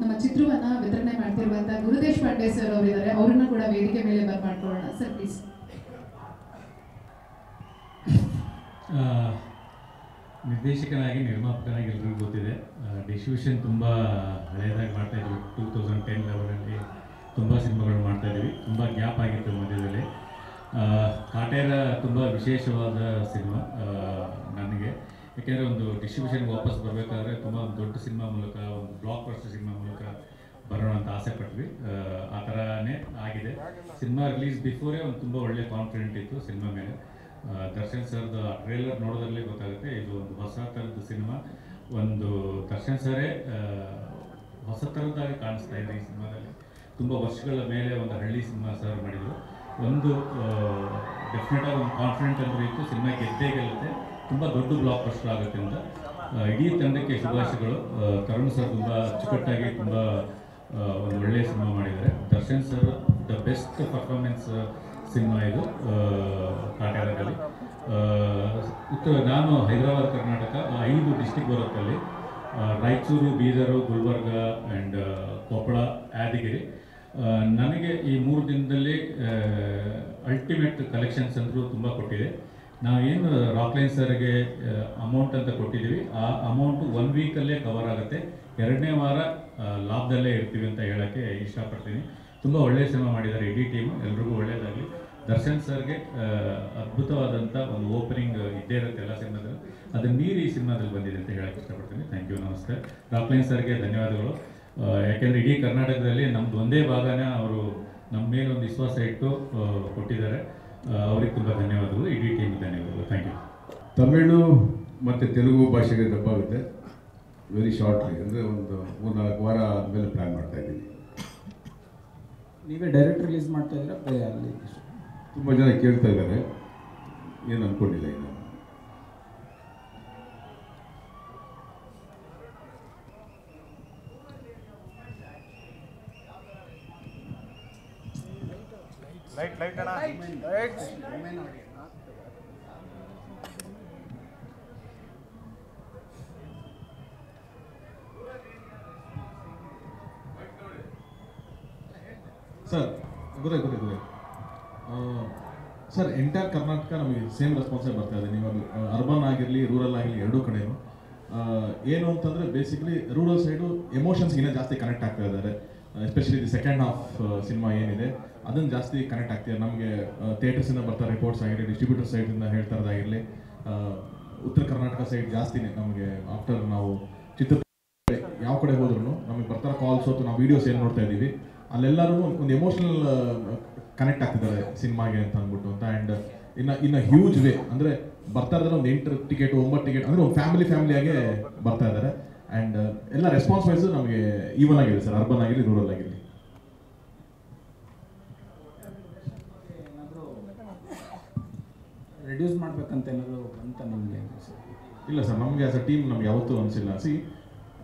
ನಮ್ಮ ಚಿತ್ರವನ್ನ ವಿತರಣೆ ಮಾಡ್ತಿರುವಂಥ ಗುರುದೇಶ್ ಪಾಂಡೆ ಸರ್ ಅವರಿದ್ದಾರೆ, ಅವರನ್ನ ಕೂಡ ವೇದಿಕೆ ಮೇಲೆ ಬರ್ಮಾಡ್ಕೊಳ್ಳೋಣ ಸರ್, ಪ್ಲೀಸ್. ನಿರ್ದೇಶಕನಾಗಿ ನಿರ್ಮಾಪಕನಾಗಿ ಎಲ್ರಿಗೂ ಗೊತ್ತಿದೆ. ಡಿಸ್ಟ್ರಿಬ್ಯೂಷನ್ ತುಂಬ ಹಳೆಯದಾಗಿ ಮಾಡ್ತಾಯಿದ್ವಿ. 2010-11 ತುಂಬ ಸಿನಿಮಾಗಳು ಮಾಡ್ತಾಯಿದ್ವಿ. ತುಂಬ ಗ್ಯಾಪ್ ಆಗಿತ್ತು ಮಧ್ಯದಲ್ಲಿ. ಕಾಟೇರ ತುಂಬ ವಿಶೇಷವಾದ ಸಿನಿಮಾ ನನಗೆ, ಯಾಕೆಂದರೆ ಒಂದು ಡಿಸ್ಟ್ರಿಬ್ಯೂಷನ್ಗೆ ವಾಪಸ್ ಬರಬೇಕಾದ್ರೆ ತುಂಬ ಒಂದು ದೊಡ್ಡ ಸಿನಿಮಾ ಮೂಲಕ, ಒಂದು ಬ್ಲಾಕ್ ಬಸ್ಟರ್ ಸಿನಿಮಾ ಮೂಲಕ ಬರೋಣ ಅಂತ ಆಸೆ ಪಟ್ವಿ. ಆ ಥರನೇ ಆಗಿದೆ. ಸಿನಿಮಾ ರಿಲೀಸ್ ಬಿಫೋರೇ ಒಂದು ತುಂಬ ಒಳ್ಳೆ ಕಾನ್ಫಿಡೆಂಟ್ ಇತ್ತು ಸಿನಿಮಾ ಮೇಲೆ. ದರ್ಶನ್ ಸರ್ದು ಟ್ರೇಲರ್ ನೋಡೋದ್ರಲ್ಲೇ ಗೊತ್ತಾಗುತ್ತೆ ಇದು ಒಂದು ಹೊಸ ಥರದ ಸಿನಿಮಾ. ಒಂದು ದರ್ಶನ್ ಸರೇ ಹೊಸ ಥರದ್ದಾಗಿ ಕಾಣಿಸ್ತಾ ಇದೆ ಈ ಸಿನಿಮಾದಲ್ಲಿ. ತುಂಬ ವರ್ಷಗಳ ಮೇಲೆ ಒಂದು ಹಳ್ಳಿ ಸಿನಿಮಾ ಸರ್ ಮಾಡಿದರು. ಒಂದು ಡೆಫಿನೆಟಾಗಿ ಒಂದು ಕಾನ್ಫಿಡೆಂಟ್ ಅಂದ್ರೆ ಇತ್ತು, ಸಿನಿಮಾ ಗೆದ್ದೇ ಗೆಲ್ಲುತ್ತೆ, ತುಂಬ ದೊಡ್ಡ ಬ್ಲಾಕ್ ಬಸ್ಟರ್ ಆಗುತ್ತೆ ಅಂತ. ಇಡೀ ತಂಡಕ್ಕೆ ಶುಭಾಶಯಗಳು. ತರುಣ್ ಸರ್ ತುಂಬ ಅಚ್ಚುಕಟ್ಟಾಗಿ ತುಂಬ ಒಂದು ಒಳ್ಳೆಯ ಸಿನಿಮಾ ಮಾಡಿದ್ದಾರೆ. Darshan sir the best performance cinema ಇದು ಕಾಟೇರದಲ್ಲಿ. ನಾನು ಹೈದರಾಬಾದ್ ಕರ್ನಾಟಕ 5 ಡಿಸ್ಟಿಕ್ ಬರೋತ್ತಲ್ಲಿ, ರಾಯಚೂರು, ಬೀದರು, ಗುಲ್ಬರ್ಗ ಆ್ಯಂಡ್ ಕೊಪ್ಪಳ, ಯಾದಗಿರಿ. ನನಗೆ ಈ 3 ದಿನದಲ್ಲಿ ಅಲ್ಟಿಮೇಟ್ ಕಲೆಕ್ಷನ್ಸ್ ಅಂದರೂ ತುಂಬ ಕೊಟ್ಟಿದೆ. ನಾವೇನು ರಾಕ್ಲೈನ್ ಸರ್ಗೆ ಅಮೌಂಟ್ ಅಂತ ಕೊಟ್ಟಿದ್ದೀವಿ, ಆ ಅಮೌಂಟು 1 ವೀಕಲ್ಲೇ ಕವರ್ ಆಗುತ್ತೆ. 2ನೇ ವಾರ ಲಾಭದಲ್ಲೇ ಇರ್ತೀವಿ ಅಂತ ಹೇಳೋಕ್ಕೆ ಇಷ್ಟಪಡ್ತೀನಿ. ತುಂಬ ಒಳ್ಳೆಯ ಸಿನಿಮಾ ಮಾಡಿದ್ದಾರೆ ಇಡೀ ಟೀಮು, ಎಲ್ರಿಗೂ ಒಳ್ಳೆಯದಾಗಲಿ. ದರ್ಶನ್ ಸರ್ಗೆ ಅದ್ಭುತವಾದಂಥ ಒಂದು ಓಪನಿಂಗ್ ಇದ್ದೇ ಇರುತ್ತೆ ಎಲ್ಲ ಸಿನಿಮಾದಲ್ಲಿ, ಅದನ್ನು ಮೀರಿ ಈ ಸಿನಿಮಾದಲ್ಲಿ ಬಂದಿದೆ ಅಂತ ಹೇಳೋಕ್ಕೆ ಇಷ್ಟಪಡ್ತೀನಿ. ಥ್ಯಾಂಕ್ ಯು, ನಮಸ್ತೆ. ರಾಕ್ಲೈನ್ ಸರ್ಗೆ ಧನ್ಯವಾದಗಳು. ಯಾಕೆಂದರೆ ಇಡೀ ಕರ್ನಾಟಕದಲ್ಲಿ ನಮ್ಮದು ಒಂದೇ ಭಾಗನ ಅವರು ನಮ್ಮ ಮೇಲೆ ಒಂದು ವಿಶ್ವಾಸ ಇಟ್ಟು ಕೊಟ್ಟಿದ್ದಾರೆ. ಅವ್ರಿಗೆ ತುಂಬ ಧನ್ಯವಾದಗಳು, ಇಡೀ ಟೀಮ್ ಧನ್ಯವಾದಗಳು. Thank you. ತಮಿಳು ಮತ್ತು ತೆಲುಗು ಭಾಷೆಗೆ ಡಬ್ಬ ಆಗುತ್ತೆ ವೆರಿ ಶಾರ್ಟ್ಲಿ, ಅಂದರೆ ಒಂದು 3-4 ವಾರ ಮೇಲೆ ಪ್ಲ್ಯಾನ್ ಮಾಡ್ತಾ ಇದ್ದೀನಿ. ನೀವೇ ಡೈರೆಕ್ಟ್ ರಿಲೀಸ್ ಮಾಡ್ತಾ ಇದ್ದೀರಾ ಬೇರೆ ಅಲ್ಲಿ? ತುಂಬ ಜನ ಕೇಳ್ತಾ ಇದ್ದಾರೆ, ಏನು ಅಂದ್ಕೊಂಡಿಲ್ಲ ಇನ್ನು. ಲೈಟ್ ಅಣ್ಣ, ಲೈಟ್. ಸರ್ ಗೊತ್ತಾಯ್ತು ಸರ್, ಎಂಟೈರ್ ಕರ್ನಾಟಕ ನಮಗೆ ಸೇಮ್ ರೆಸ್ಪಾನ್ಸೇ ಬರ್ತಾ ಇದೆ. ನೀವು ಅರ್ಬನ್ ಆಗಿರಲಿ, ರೂರಲ್ ಆಗಿರಲಿ, ಎರಡೂ ಕಡೆಯೂ ಏನು ಅಂತಂದರೆ ಬೇಸಿಕಲಿ ರೂರಲ್ ಸೈಡು ಎಮೋಷನ್ಸ್ಗಿನ್ನ ಜಾಸ್ತಿ ಕನೆಕ್ಟ್ ಆಗ್ತಾ ಇದ್ದಾರೆ. Especially the second half cinema ಏನಿದೆ ಅದನ್ನು ಜಾಸ್ತಿ ಕನೆಕ್ಟ್ ಆಗ್ತಿದೆ. ನಮಗೆ ಥಿಯೇಟರ್ಸಿಂದ ಬರ್ತಾ ರಿಪೋರ್ಟ್ಸ್ ಆಗಿರಲಿ, ಡಿಸ್ಟ್ರಿಬ್ಯೂಟರ್ ಸೈಡಿಂದ ಹೇಳ್ತಾ ಇರೋದಾಗಿರಲಿ, ಉತ್ತರ ಕರ್ನಾಟಕ ಸೈಡ್ ಜಾಸ್ತಿನೇ ನಮಗೆ ಆಫ್ಟರ್ ನಾವು ಚಿತ್ರ ಯಾವ ಕಡೆ ಹೋದ್ರೂ ನಮಗೆ ಬರ್ತಾರ ಕಾಲ್ಸ್ ಹೊತ್ತು ನಾವು ವೀಡಿಯೋಸ್ ಏನು ನೋಡ್ತಾ ಇದ್ದೀವಿ ಅಲ್ಲೆಲ್ಲರೂ ಒಂದು ಎಮೋಷ್ನಲ್ ಕನೆಕ್ಟ್ ಆಗ್ತಿದ್ದಾರೆ ಸಿನಿಮಾಗೆ ಅಂತ ಅಂದ್ಬಿಟ್ಟು ಅಂತ. ಆ್ಯಂಡ್ ಇನ್ನು ಹ್ಯೂಜ್ ವೇ ಅಂದರೆ ಬರ್ತಾ ಇದ್ದಾರೆ ಒಂದು 8 ಟಿಕೆಟ್ 9 ಟಿಕೆಟ್ ಅಂದರೆ ಒಂದು ಫ್ಯಾಮಿಲಿಯಾಗೆ ಬರ್ತಾ ಇದ್ದಾರೆ. ಆ್ಯಂಡ್ ಎಲ್ಲ ರೆಸ್ಪಾನ್ಸ್ ವೈಸು ನಮಗೆ ಈವನ್ ಆಗಿದೆ ಸರ್, ಅರ್ಬನ್ ಆಗಿರಲಿ, ರೂರಲ್ ಆಗಿರಲಿ. ರಿಡ್ಯೂಸ್ ಮಾಡ್ಬೇಕಂತ ಏನಾದರೂ ಅಂತ ನಿಮಗೆ? ಇಲ್ಲ ಸರ್, ನಮಗೆ ಆಸ್ ಅ ಟೀಮ್ ನಮ್ಗೆ ಯಾವತ್ತೂ ಅನಿಸಿಲ್ಲ.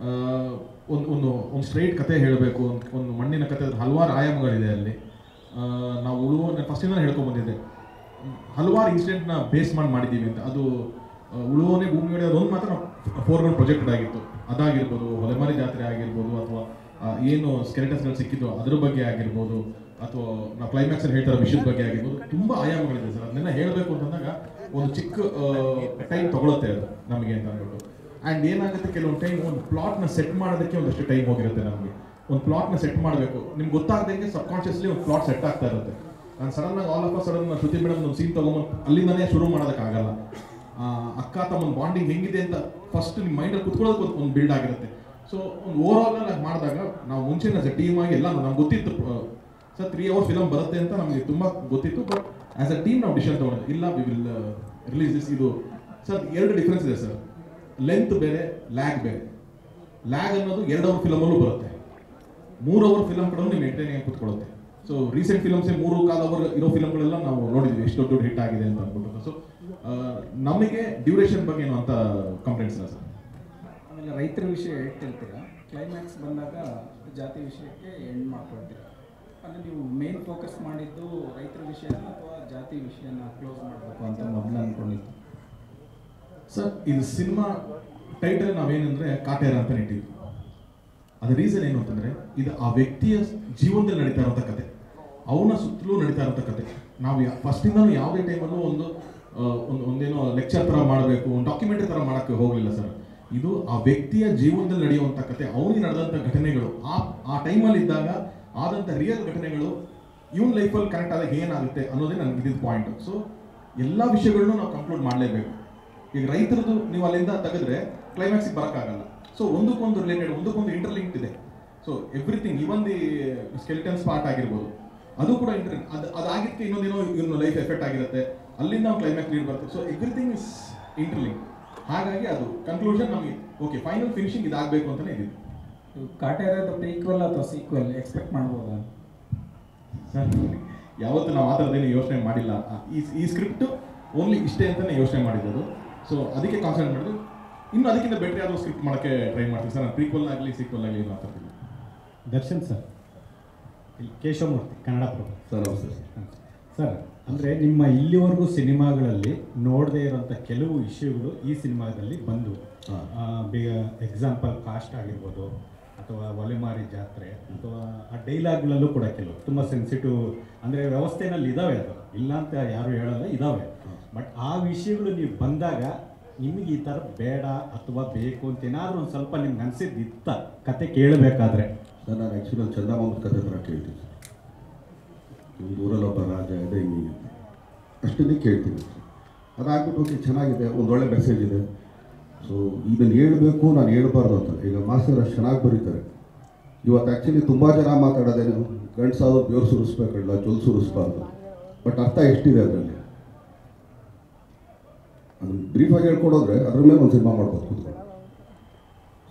ಒಂದು ಸ್ಟ್ರೈಟ್ ಕತೆ ಹೇಳಬೇಕು, ಒಂದು ಮಣ್ಣಿನ ಕತೆ, ಹಲವಾರು ಆಯಾಮಗಳಿದೆ ಅಲ್ಲಿ. ನಾವು ನಾನು ಫಸ್ಟಿಂದ ಹೇಳ್ಕೊಂಬಂದಿದ್ದೆ, ಹಲವಾರು ಇನ್ಸಿಡೆಂಟ್ನ ಬೇಸ್ ಮಾಡಿದ್ದೀವಿ ಅಂತ. ಅದು ಉಳುವನೆ ಭೂಮಿ ಹೊಡೆಯೋದು ಒಂದು ಮಾತ್ರ ಫೋರ್ಗ್ರೌಂಡ್ ಪ್ರೊಜೆಕ್ಟೆಡ್ ಆಗಿತ್ತು. ಅದಾಗಿರ್ಬೋದು, ಹೊಲೆಮಾರಿ ಜಾತ್ರೆ ಆಗಿರ್ಬೋದು, ಅಥವಾ ಏನು ಸ್ಕೆಲೆಟನ್ಸ್ಗಳು ಸಿಕ್ಕಿದ್ದು ಅದ್ರ ಬಗ್ಗೆ ಆಗಿರ್ಬೋದು, ಅಥವಾ ನಾವು ಕ್ಲೈಮ್ಯಾಕ್ಸಲ್ಲಿ ಹೇಳ್ತಾರೋ ವಿಷಯದ ಬಗ್ಗೆ ಆಗಿರ್ಬೋದು, ತುಂಬ ಆಯಾಮಗಳಿದೆ ಸರ್. ಅದನ್ನೆಲ್ಲ ಹೇಳಬೇಕು ಅಂತಂದಾಗ ಒಂದು ಚಿಕ್ಕ ಟೈಮ್ ತೊಗೊಳುತ್ತೆ ಅದು ನಮಗೆ ಅಂತ ಅಂದ್ಬಿಟ್ಟು. ಆ್ಯಂಡ್ ಏನಾಗುತ್ತೆ, ಕೆಲವೊಂದು ಟೈಮ್ ಒಂದು ಪ್ಲಾಟ್ನ ಸೆಟ್ ಮಾಡೋದಕ್ಕೆ ಒಂದಷ್ಟು ಟೈಮ್ ಹೋಗಿರುತ್ತೆ ನಮಗೆ. ಒಂದು ಪ್ಲಾಟ್ನ ಸೆಟ್ ಮಾಡಬೇಕು, ನಿಮ್ಗೆ ಗೊತ್ತಾಗದಂಗೆ ಸಬ್ಕಾನ್ಷಿಯಸ್ಲಿ ಒಂದು ಪ್ಲಾಟ್ ಸೆಟ್ ಆಗ್ತಾ ಇರುತ್ತೆ. ನಾನು ಸಡನ್ನಾಗಿ all of a sudden Shruti madam ಒಂದು ಸೀನ್ ತೊಗೊಂಬಂದು ಅಲ್ಲಿಂದನೇ ಶುರು ಮಾಡೋದಕ್ಕಾಗಲ್ಲ. ಅಕ್ಕ ತಮ್ಮನ ಬಾಂಡಿಂಗ್ ಹೆಂಗಿದೆ ಅಂತ ಫಸ್ಟ್ ನಿಮ್ಮ ಮೈಂಡಲ್ಲಿ ಕುತ್ಕೊಳ್ಳೋದಕ್ಕೆ ಒಂದು ಬಿಲ್ಡ್ ಆಗಿರುತ್ತೆ. ಸೊ ಒಂದು ಓವರ್ ಆಲ್ ಆಗಿ ಮಾಡಿದಾಗ ನಾವು ಮುಂಚೆನ ಟೀಮ್ ಆಗಿ ಎಲ್ಲ ನಮ್ಗೆ ಗೊತ್ತಿತ್ತು ಸರ್ 3 hours ಫಿಲಮ್ ಬರುತ್ತೆ ಅಂತ ನಮಗೆ ತುಂಬ ಗೊತ್ತಿತ್ತು. ಬಟ್ ಆ್ಯಸ್ ಅ ಟೀಮ್ ನಾವು ಡಿಸಿಷನ್ ತೊಗೊಂಡು ಇಲ್ಲ ವಿ ವಿಲ್ ರಿಲೀಸ್ ದಿಸ್. ಇದು ಸರ್ 2 ಡಿಫ್ರೆನ್ಸ್ ಇದೆ ಸರ್. ಲೆಂತ್ ಬೇರೆ, ಲ್ಯಾಗ್ ಬೇರೆ. ಲ್ಯಾಗ್ ಅನ್ನೋದು 2 hour ಫಿಲಮಲ್ಲೂ ಬರುತ್ತೆ, 3 hour ಫಿಲಮ್ ಕಡೆ ನೀವು ಎಂಟರ್ಟೈನಿಂಗ್ ಕೂತ್ಕೊಳ್ಳುತ್ತೆ. ಸೊ ರೀಸೆಂಟ್ ಫಿಲಮ್ಸೇ 3-4 hour ಇರೋ ಫಿಲಮ್ಗಳೆಲ್ಲ ನಾವು ನೋಡಿದ್ವಿ ಎಷ್ಟು ದೊಡ್ಡ ಹಿಟ್ ಆಗಿದೆ ಅಂತ ಅಂದ್ಬಿಟ್ಟು. ಸೊ ನಮಗೆ ಡ್ಯೂರೇಷನ್ ಬಗ್ಗೆ ಏನು ಅಂತ ಕಂಪ್ಲೇಂಟ್ಸ್ ಇಲ್ಲ ಸರ್. ಆಮೇಲೆ ರೈತರ ವಿಷಯ ಹೇಳ್ತಿರ್ತೀರಾ, ಕ್ಲೈಮ್ಯಾಕ್ಸ್ ಬಂದಾಗ ಜಾತಿ ವಿಷಯಕ್ಕೆ ಎಂಡ್ ಮಾಡ್ಕೊಳ್ತೀರಾ. ಅಂದರೆ ನೀವು ಮೇನ್ ಫೋಕಸ್ ಮಾಡಿದ್ದು ರೈತರ ವಿಷಯ ಅಥವಾ ಜಾತಿ ವಿಷಯನ ಕ್ಲೋಸ್ ಮಾಡಬೇಕು ಅಂತ ಮೊದಲು ಅಂದ್ಕೊಂಡಿದ್ದು ಸರ್? ಇದು ಸಿನಿಮಾ ಟೈಟಲ್ ನಾವೇನಂದ್ರೆ ಕಾಟೇರ ಅಂತ ಇಟ್ಟಿದ್ವಿ. ಅದ್ರ ರೀಸನ್ ಏನು ಅಂತಂದ್ರೆ, ಇದು ಆ ವ್ಯಕ್ತಿಯ ಜೀವನದಲ್ಲಿ ನಡೀತಾ ಇರೋಂಥ ಕತೆ, ಅವನ ಸುತ್ತಲೂ ನಡೀತಾ ಇರೋಂಥ ಕತೆ. ನಾವು ಫಸ್ಟಿಂದನೂ ಯಾವುದೇ ಟೈಮಲ್ಲೂ ಒಂದೇನೋ ಲೆಕ್ಚರ್ ಥರ ಮಾಡಬೇಕು, ಒಂದು ಡಾಕ್ಯುಮೆಂಟ್ರಿ ಥರ ಮಾಡೋಕ್ಕೆ ಹೋಗಲಿಲ್ಲ ಸರ್. ಇದು ಆ ವ್ಯಕ್ತಿಯ ಜೀವನದಲ್ಲಿ ನಡೆಯುವಂಥ ಕತೆ, ಅವನಿಗೆ ನಡೆದಂಥ ಘಟನೆಗಳು, ಆ ಟೈಮಲ್ಲಿ ಇದ್ದಾಗ ಆದಂಥ ರಿಯಲ್ ಘಟನೆಗಳು ಇವನ್ ಲೈಫಲ್ಲಿ ಕನೆಕ್ಟ್ ಆದಾಗ ಏನಾಗುತ್ತೆ ಅನ್ನೋದೇ ನನಗೆ ಇದ್ದಿದ್ದು ಪಾಯಿಂಟ್. ಸೊ ಎಲ್ಲ ವಿಷಯಗಳನ್ನೂ ನಾವು ಕಂಕ್ಲೂಡ್ ಮಾಡಲೇಬೇಕು. ಈಗ ರೈತರದ್ದು ನೀವು ಅಲ್ಲಿಂದ ತೆಗೆದ್ರೆ ಕ್ಲೈಮ್ಯಾಕ್ಸಿಗೆ ಬರೋಕ್ಕಾಗಲ್ಲ. ಸೊ ಒಂದಕ್ಕೊಂದು ರಿಲೇಟೆಡ್, ಒಂದಕ್ಕೊಂದು ಇಂಟರ್ಲಿಂಕ್ಡ್ ಇದೆ. So everything, even the skeleton spot ಆಗಿರ್ಬೋದು, ಅದು ಕೂಡ ಅದಾಗಿದ್ದಕ್ಕೆ ಇನ್ನೊಂದೇನೋ ಲೈಫ್ ಎಫೆಕ್ಟ್ ಆಗಿರುತ್ತೆ, ಅಲ್ಲಿಂದ ನಾವು ಕ್ಲೈಮ್ಯಾಕ್ಸ್ ಲೀಡ್ ಬರ್ತದೆ. So everything is interlink. ಹಾಗಾಗಿ ಅದು ಕನ್ಕ್ಲೂಷನ್ ನಮಗೆ ಓಕೆ, ಫೈನಲ್ ಫಿನಿಶಿಂಗ್ ಇದಾಗಬೇಕು ಅಂತಲೇ ಇದೆ. ಕಾಟೇರದ ಪ್ರೀಕ್ವೆಲ್ ಅಥವಾ ಸೀಕ್ವೆಲ್ ಎಕ್ಸ್ಪೆಕ್ಟ್ ಮಾಡ್ಬೋದಾ ಸರ್? ಯಾವತ್ತೂ ನಾವು ಆ ಥರದ್ದೇನು ಯೋಚನೆ ಮಾಡಿಲ್ಲ. ಈ ಸ್ಕ್ರಿಪ್ಟು ಓನ್ಲಿ ಇಷ್ಟೇ ಅಂತಲೇ ಯೋಚನೆ ಮಾಡಿದ್ದು. ಸೊ ಅದಕ್ಕೆ ಕಾನ್ಸಂಟ್ರೇಟ್ ಮಾಡಿದ್ದು. ಇನ್ನು ಅದಕ್ಕಿಂತ ಬೆಟ್ರ್ ಯಾವುದೋ ಸ್ಕ್ರಿಪ್ಟ್ ಮಾಡೋಕ್ಕೆ ಟ್ರೈ ಮಾಡ್ತೀವಿ ಸರ್. ನಾನು ಪ್ರೀಕ್ವೆಲ್ ಆಗಲಿ ಸೀಕ್ವೆಲ್ ಆಗಲಿ ಮಾತಾಡ್ತೀನಿ. Darshan sir, Keshavamurthy, Kannada Prabha sir. ನಮಸ್ತೆ ಸರ್. ಅಂದರೆ ನಿಮ್ಮ ಇಲ್ಲಿವರೆಗೂ ಸಿನಿಮಾಗಳಲ್ಲಿ ನೋಡದೇ ಇರೋಂಥ ಕೆಲವು ಇಶ್ಯೂಗಳು ಈ ಸಿನಿಮಾದಲ್ಲಿ ಬಂದು, ಎಕ್ಸಾಂಪಲ್ ಕಾಸ್ಟ್ ಆಗಿರ್ಬೋದು, ಅಥವಾ ಒಲೆಮಾರಿ ಜಾತ್ರೆ, ಅಥವಾ ಆ ಡೈಲಾಗ್ಗಳಲ್ಲೂ ಕೂಡ ಕೆಲವು ತುಂಬ ಸೆನ್ಸಿಟಿವ್, ಅಂದರೆ ವ್ಯವಸ್ಥೆನಲ್ಲಿ ಇದ್ದಾವೆ, ಅದು ಇಲ್ಲ ಅಂತ ಯಾರು ಹೇಳಲ್ಲ, ಇದ್ದಾವೆ. ಬಟ್ ಆ ವಿಷಯಗಳು ನೀವು ಬಂದಾಗ ನಿಮಗೆ ಈ ಥರ ಬೇಡ ಅಥವಾ ಬೇಕು ಅಂತ ಏನಾದರೂ ಒಂದು ಸ್ವಲ್ಪ ನಿಮ್ಗೆ ಅನಿಸಿದ್ದು ಇತ್ತ ಕತೆ ಕೇಳಬೇಕಾದ್ರೆ? ಸರ್, ನಾನು ಆ್ಯಕ್ಚುಲಿ ಚಂದ್ರಮಾಮದ ಕತೆ ಥರ ಕೇಳ್ತೀನಿ ಸರ್. ಒಂದು ಊರಲ್ಲಿ ಒಬ್ಬ ರಾಜ ಇದೆ, ಹಿಂಗೆ ಅಷ್ಟನ್ನೇ ಕೇಳ್ತೀನಿ. ಅದಾಗ್ಬಿಟ್ಟು ಓಕೆ, ಚೆನ್ನಾಗಿದೆ, ಒಂದೊಳ್ಳೆ ಮೆಸೇಜ್ ಇದೆ. ಸೊ ಇದನ್ನು ಹೇಳಬೇಕು, ನಾನು ಹೇಳ್ಬಾರ್ದು ಅಂತ. ಈಗ ಮಾಸ್ಟರ್ ಅಷ್ಟು ಚೆನ್ನಾಗಿ ಬರೀತಾರೆ. ಇವತ್ತು ಆ್ಯಕ್ಚುಲಿ ತುಂಬ ಜನ ಮಾತಾಡೋದೇನು, ಗಂಡಸಾದ್ರು ಬೆವರು ಸುರಿಸ್ಬೇಕಲ್ಲ, ಜೊಲ್ ಸುರಿಸ್ಬಾರ್ದು. ಬಟ್ ಅರ್ಥ ಎಷ್ಟಿದೆ ಅದರಲ್ಲಿ, ಅದನ್ನು ಬ್ರೀಫಾಗಿ ಹೇಳ್ಕೊಡೋದ್ರೆ ಅದ್ರ ಮೇಲೆ ಒಂದು ಸಿನಿಮಾ ಮಾಡ್ಬೋದು ಕೂತ್ಕೊಂಡು.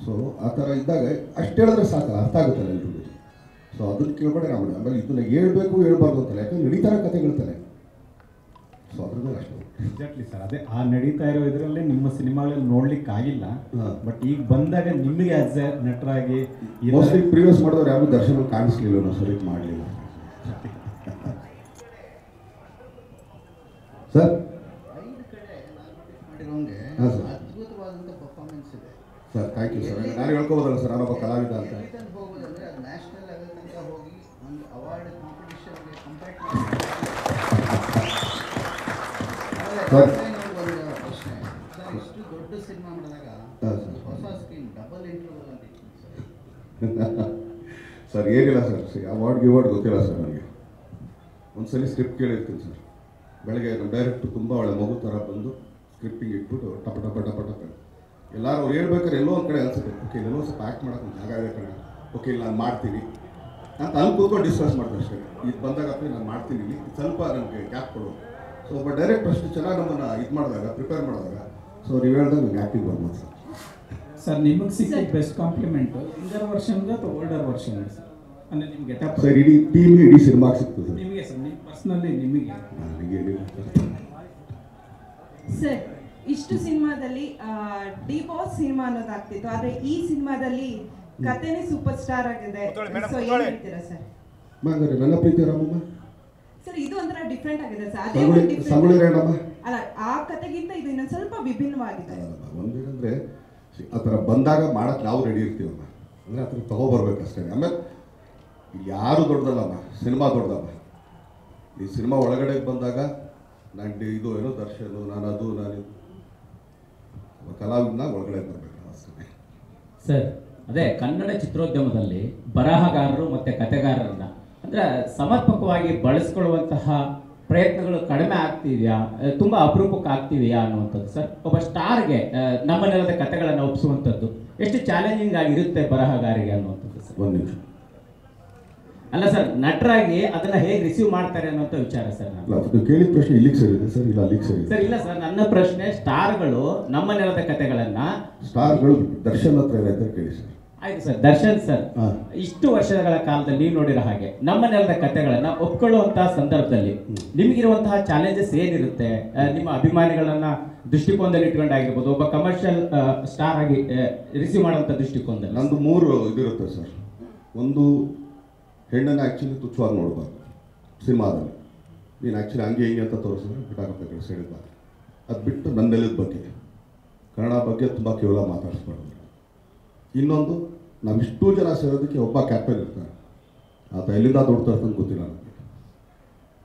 ಸೊ ಆ ಥರ ಇದ್ದಾಗ ಅಷ್ಟು ಹೇಳಿದ್ರೆ ಸಾಕಲ್ಲ, ಅರ್ಥ ಆಗುತ್ತಲ್ಲ ಎಲ್ರಿಗೂ. ಸೊ ಅದನ್ನು ಕೇಳ್ಕೊಂಡೆ ನಾವು. ಆಮೇಲೆ ಇದನ್ನು ಹೇಳ್ಬೇಕು ಹೇಳ್ಬಾರ್ದು ಅಂತಲ್ಲ, ಯಾಕಂದ್ರೆ ನಡೀತಾರ ಕಥೆಗಳ್ತಾನೆ. ಸೊ ಅದ್ರ ಮೇಲೆ ಅಷ್ಟು ಎಕ್ಸಾಕ್ಟ್ಲಿ ಸರ್. ಅದೇ ಆ ನಡೀತಾ ಇರೋ ಇದರಲ್ಲೇ ನಿಮ್ಮ ಸಿನಿಮಾಗಳಲ್ಲಿ ನೋಡ್ಲಿಕ್ಕೆ ಆಗಿಲ್ಲ. ಬಟ್ ಈಗ ಬಂದಾಗ ನಿಮಗೆ ಆಸ್ ಎ ನಟರಾಗಿ ಮೋಸ್ಟ್ಲಿ ಪ್ರೀವಿಯಸ್ ಮಾಡಿದವ್ರು ಯಾರು ದರ್ಶನ ಕಾಣಿಸ್ಲಿಲ್ಲ, ನಾವು ಸರಿ ಮಾಡಲಿಲ್ಲ ಸರ್. ಹಾಂ ಸರ್. ಅದ್ಭುತವಾದಂಥ ಪರ್ಫಾರ್ಮೆನ್ಸ್ ಇದೆ ಸರ್. Thank you sir. ನಾನು ಹೇಳ್ಕೋಬೋದಲ್ಲ ಸರ್, ನಾನೊಬ್ಬ ಕಲಾವಿದ ಅಂತ. ಹೋಗೋದಂದ್ರೆ ಅದು ನ್ಯಾಷನಲ್ ಲೆವೆಲ್ ತನಕ ಹೋಗಿ ಒಂದು ಅವಾರ್ಡ್ ಕಾಂಪಿಟೇಷನ್ಗೆ ಕಂಪೇರ್ ಒಂದು ಪ್ರಶ್ನೆ ಸರ್, ಇಷ್ಟು ದೊಡ್ಡ ಸಿನಿಮಾ ಮಾಡಿದಾಗ ಹೊಸ ಸ್ಕ್ರೀನ್ ಡಬಲ್ ಇಂಟರ್ವಲ್ ಅಂತ ಸರ್ ಏನಿಲ್ಲ ಸರ್, ಅವಾರ್ಡ್ ಗಿವಾರ್ಡ್ ಗೊತ್ತಿಲ್ಲ ಸರ್ ನನಗೆ. ಒಂದ್ಸಲಿ ಸ್ಕ್ರಿಪ್ಟ್ ಕೇಳಿರ್ತೀನಿ ಸರ್. ಬೆಳಗ್ಗೆ ನಮ್ಮ ಡೈರೆಕ್ಟ್ರು ತುಂಬ ಒಳ್ಳೆ ಮಗು ಥರ ಬಂದು ಸ್ಕ್ರಿಪ್ಟಿಂಗ್ ಇಟ್ಬಿಟ್ಟು ಟಪ ಟಪ ಟಪ ಟಪ ಎಲ್ಲರೂ ಅವ್ರು ಹೇಳ್ಬೇಕಾದ್ರೆ ಎಲ್ಲೋ ಒಂದು ಕಡೆ ಅನ್ಸುತ್ತೆ, ಓಕೆ ಎಲ್ಲೋ ಸ್ವಲ್ಪ ಆ್ಯಕ್ಟ್ ಮಾಡೋಕ್ಕೆ ಜಾಗ ಇದೆ ಕಡೆ, ಓಕೆ ಇಲ್ಲಿ ನಾನು ಮಾಡ್ತೀನಿ ಅಂತ ಅಲ್ಲಿ ಕೂತ್ಕೊಂಡು ಡಿಸ್ಕಸ್ ಮಾಡ್ತೀನಿ ಅಷ್ಟೇ. ಇದು ಬಂದಾಗ ನಾನು ಮಾಡ್ತೀನಿ, ಇಲ್ಲಿ ಸ್ವಲ್ಪ ನನಗೆ ಗ್ಯಾಪ್ ಕೊಡು. ಸೊ ಒಬ್ಬ ಡೈರೆಕ್ಟ್ ಅಷ್ಟು ಚೆನ್ನಾಗಿ ನಮ್ಮನ್ನು ಇದು ಮಾಡಿದಾಗ, ಪ್ರಿಪೇರ್ ಮಾಡಿದಾಗ, ಸೊ ನೀವು ಹೇಳ್ದಾಗ ನನಗೆ ಆ್ಯಕ್ಟಿಂಗ್ ಬರ್ಬೋದು ಸರ್. ಸರ್, ನಿಮಗೆ ಸಿಕ್ಕಿದ ಬೆಸ್ಟ್ ಕಾಂಪ್ಲಿಮೆಂಟು ಇಂದರ್ ವರ್ಷನ್ ಅಥವಾ ಓಲ್ಡರ್ ವರ್ಷನ್ ಸರ್? ಅಂದರೆ ನಿಮಗೆ ಸರ್ ಇಡೀ ಟೀಮ್ಗೆ ಇಡೀ ಸಿನಿಮಾಗೆ ಸಿಗ್ತದೆ ನಿಮಗೆ ಸರ್, ನಿಮ್ಮ ಪರ್ಸ್ನಲಿ ನಿಮಗೆ ನನಗೇನಿಲ್ಲ ಸರ್. ಇಷ್ಟು ಸಿನಿಮಾದಲ್ಲಿ ಡಿ ಬಾಸ್ ಸಿನಿಮಾ ಅನ್ನೋದಾಗ್ತಿತ್ತು, ಆದರೆ ಈ ಸಿನಿಮಾದಲ್ಲಿ ಕಥೆನೇ ಸೂಪರ್ ಸ್ಟಾರ್ ಆಗಿದೆ. ಸೊ ಏನು ಹೇಳ್ತೀರಾ ಸರ್? ನನ್ನ ಪ್ರೀತಿ ರಾಮಮ್ಮ ಸರ್, ಇದು ಒಂಥರ ಡಿಫ್ರೆಂಟ್ ಆಗಿದೆ ಸರ್. ಅದೇ ಅಲ್ಲ, ಆ ಕಥೆಗಿಂತ ಇದು ಇನ್ನೊಂದು ಸ್ವಲ್ಪ ವಿಭಿನ್ನವಾಗಿದೆ. ಒಂದೇನಂದ್ರೆ ಆ ಥರ ಬಂದಾಗ ಮಾಡಕ್ಕೆ ನಾವು ರೆಡಿ ಇರ್ತೀವಮ್ಮ, ಅಂದರೆ ಆ ಥರ ತೊಗೊಬರ್ಬೇಕಷ್ಟೇ. ಆಮೇಲೆ ಇಲ್ಲಿ ಯಾರು ದೊಡ್ಡದಲ್ಲಮ್ಮ, ಸಿನಿಮಾ ದೊಡ್ಡದಮ್ಮ. ಈ ಸಿನಿಮಾ ಒಳಗಡೆ ಬಂದಾಗ ನಾನು ಇದು ಏನೋ ದರ್ಶನ್, ನಾನು ಕಲಾವಿದನ ಒಳಗಡೆ ಬರಬೇಕು ಅಷ್ಟೇ ಸರ್. ಅದೇ ಕನ್ನಡ ಚಿತ್ರೋದ್ಯಮದಲ್ಲಿ ಬರಹಗಾರರು ಮತ್ತು ಕಥೆಗಾರರನ್ನ ಅಂದರೆ ಸಮರ್ಪಕವಾಗಿ ಬಳಸ್ಕೊಳ್ಳುವಂತಹ ಪ್ರಯತ್ನಗಳು ಕಡಿಮೆ ಆಗ್ತಿದೆಯಾ, ತುಂಬ ಅಪರೂಪಕ್ಕೆ ಆಗ್ತಿದೆಯಾ ಅನ್ನುವಂಥದ್ದು ಸರ್. ಒಬ್ಬ ಸ್ಟಾರ್ಗೆ ನಮ್ಮ ನೆಲದ ಕಥೆಗಳನ್ನು ಒಪ್ಪಿಸುವಂಥದ್ದು ಎಷ್ಟು ಚಾಲೆಂಜಿಂಗ್ ಆಗಿರುತ್ತೆ ಬರಹಗಾರಿಗೆ ಅನ್ನುವಂಥದ್ದು ಸರ್. ಒಂದು ನಿಮಿಷ ಅಲ್ಲ ಸರ್, ನಟರಾಗಿ ಅದನ್ನ ಹೇಗೆ ರಿಸೀವ್ ಮಾಡ್ತಾರೆ ಅನ್ನೋಂಥ ವಿಚಾರ ಸರ್. ನಾನು ಕೇಳಿದ ಪ್ರಶ್ನೆ ಇಲ್ಲಿಗೆ ಸರಿ ಇದೆ ಸರ್, ಇಲ್ಲ ಅಲ್ಲಿಗೆ ಸರಿ ಸರ್ ಇಲ್ಲ ಸರ್, ನನ್ನ ಪ್ರಶ್ನೆ ಸ್ಟಾರ್ಗಳು ನಮ್ಮ ನೆಲದ ಕಥೆಗಳನ್ನ ಸ್ಟಾರ್ಗಳು ದರ್ಶನ್ ಹತ್ರ ಏನಾಯ್ತು ಕೇಳಿ ಸರ್. ಆಯ್ತು ಸರ್. ದರ್ಶನ್ ಸರ್, ಇಷ್ಟು ವರ್ಷಗಳ ಕಾಲದಲ್ಲಿ ನೀವು ನೋಡಿರೋ ಹಾಗೆ ನಮ್ಮ ನೆಲದ ಕಥೆಗಳನ್ನ ಒಪ್ಕೊಳ್ಳುವಂತಹ ಸಂದರ್ಭದಲ್ಲಿ ನಿಮಗಿರುವಂತಹ ಚಾಲೆಂಜಸ್ ಏನಿರುತ್ತೆ? ನಿಮ್ಮ ಅಭಿಮಾನಿಗಳನ್ನ ದೃಷ್ಟಿಕೋನದಲ್ಲಿ ಇಟ್ಕೊಂಡಾಗಿರ್ಬೋದು, ಒಬ್ಬ ಕಮರ್ಷಿಯಲ್ ಸ್ಟಾರ್ ಆಗಿ ರಿಸೀವ್ ಮಾಡುವಂಥ ದೃಷ್ಟಿಕೋನದಲ್ಲಿ. ನಂದು 3 ಇದಿರುತ್ತೆ ಸರ್. ಒಂದು, ಹೆಣ್ಣನ್ನು ಆ್ಯಕ್ಚುಲಿ ತುಚ್ಛವಾಗಿ ನೋಡಬಾರ್ದು ಸಿನಿಮಾದಲ್ಲಿ. ನೀನು ಆ್ಯಕ್ಚುಲಿ ಹಂಗೆ ಹಿಂಗೆ ಅಂತ ತೋರಿಸಿದ್ರೆ ಬಿಟ್ಟಾಗಬೇಕು ಸೈಡಿಗೆ. ಅದು ಬಿಟ್ಟು ನನ್ನ ನೆಲದ ಬಗ್ಗೆ, ಕನ್ನಡ ಬಗ್ಗೆ ತುಂಬ ಕೇವಲ ಮಾತಾಡಿಸ್ಬಾರ್ದು. ಇನ್ನೊಂದು, ನಾವಿಷ್ಟೂ ಜನ ಸೇರೋದಕ್ಕೆ ಒಬ್ಬ ಕ್ಯಾಪ್ಟನ್ ಇರ್ತಾನೆ. ಆತ ಎಲ್ಲಿಂದ ದುಡ್ಡು ತರ್ತಾನೆ ಗೊತ್ತಿಲ್ಲ ನನಗೆ.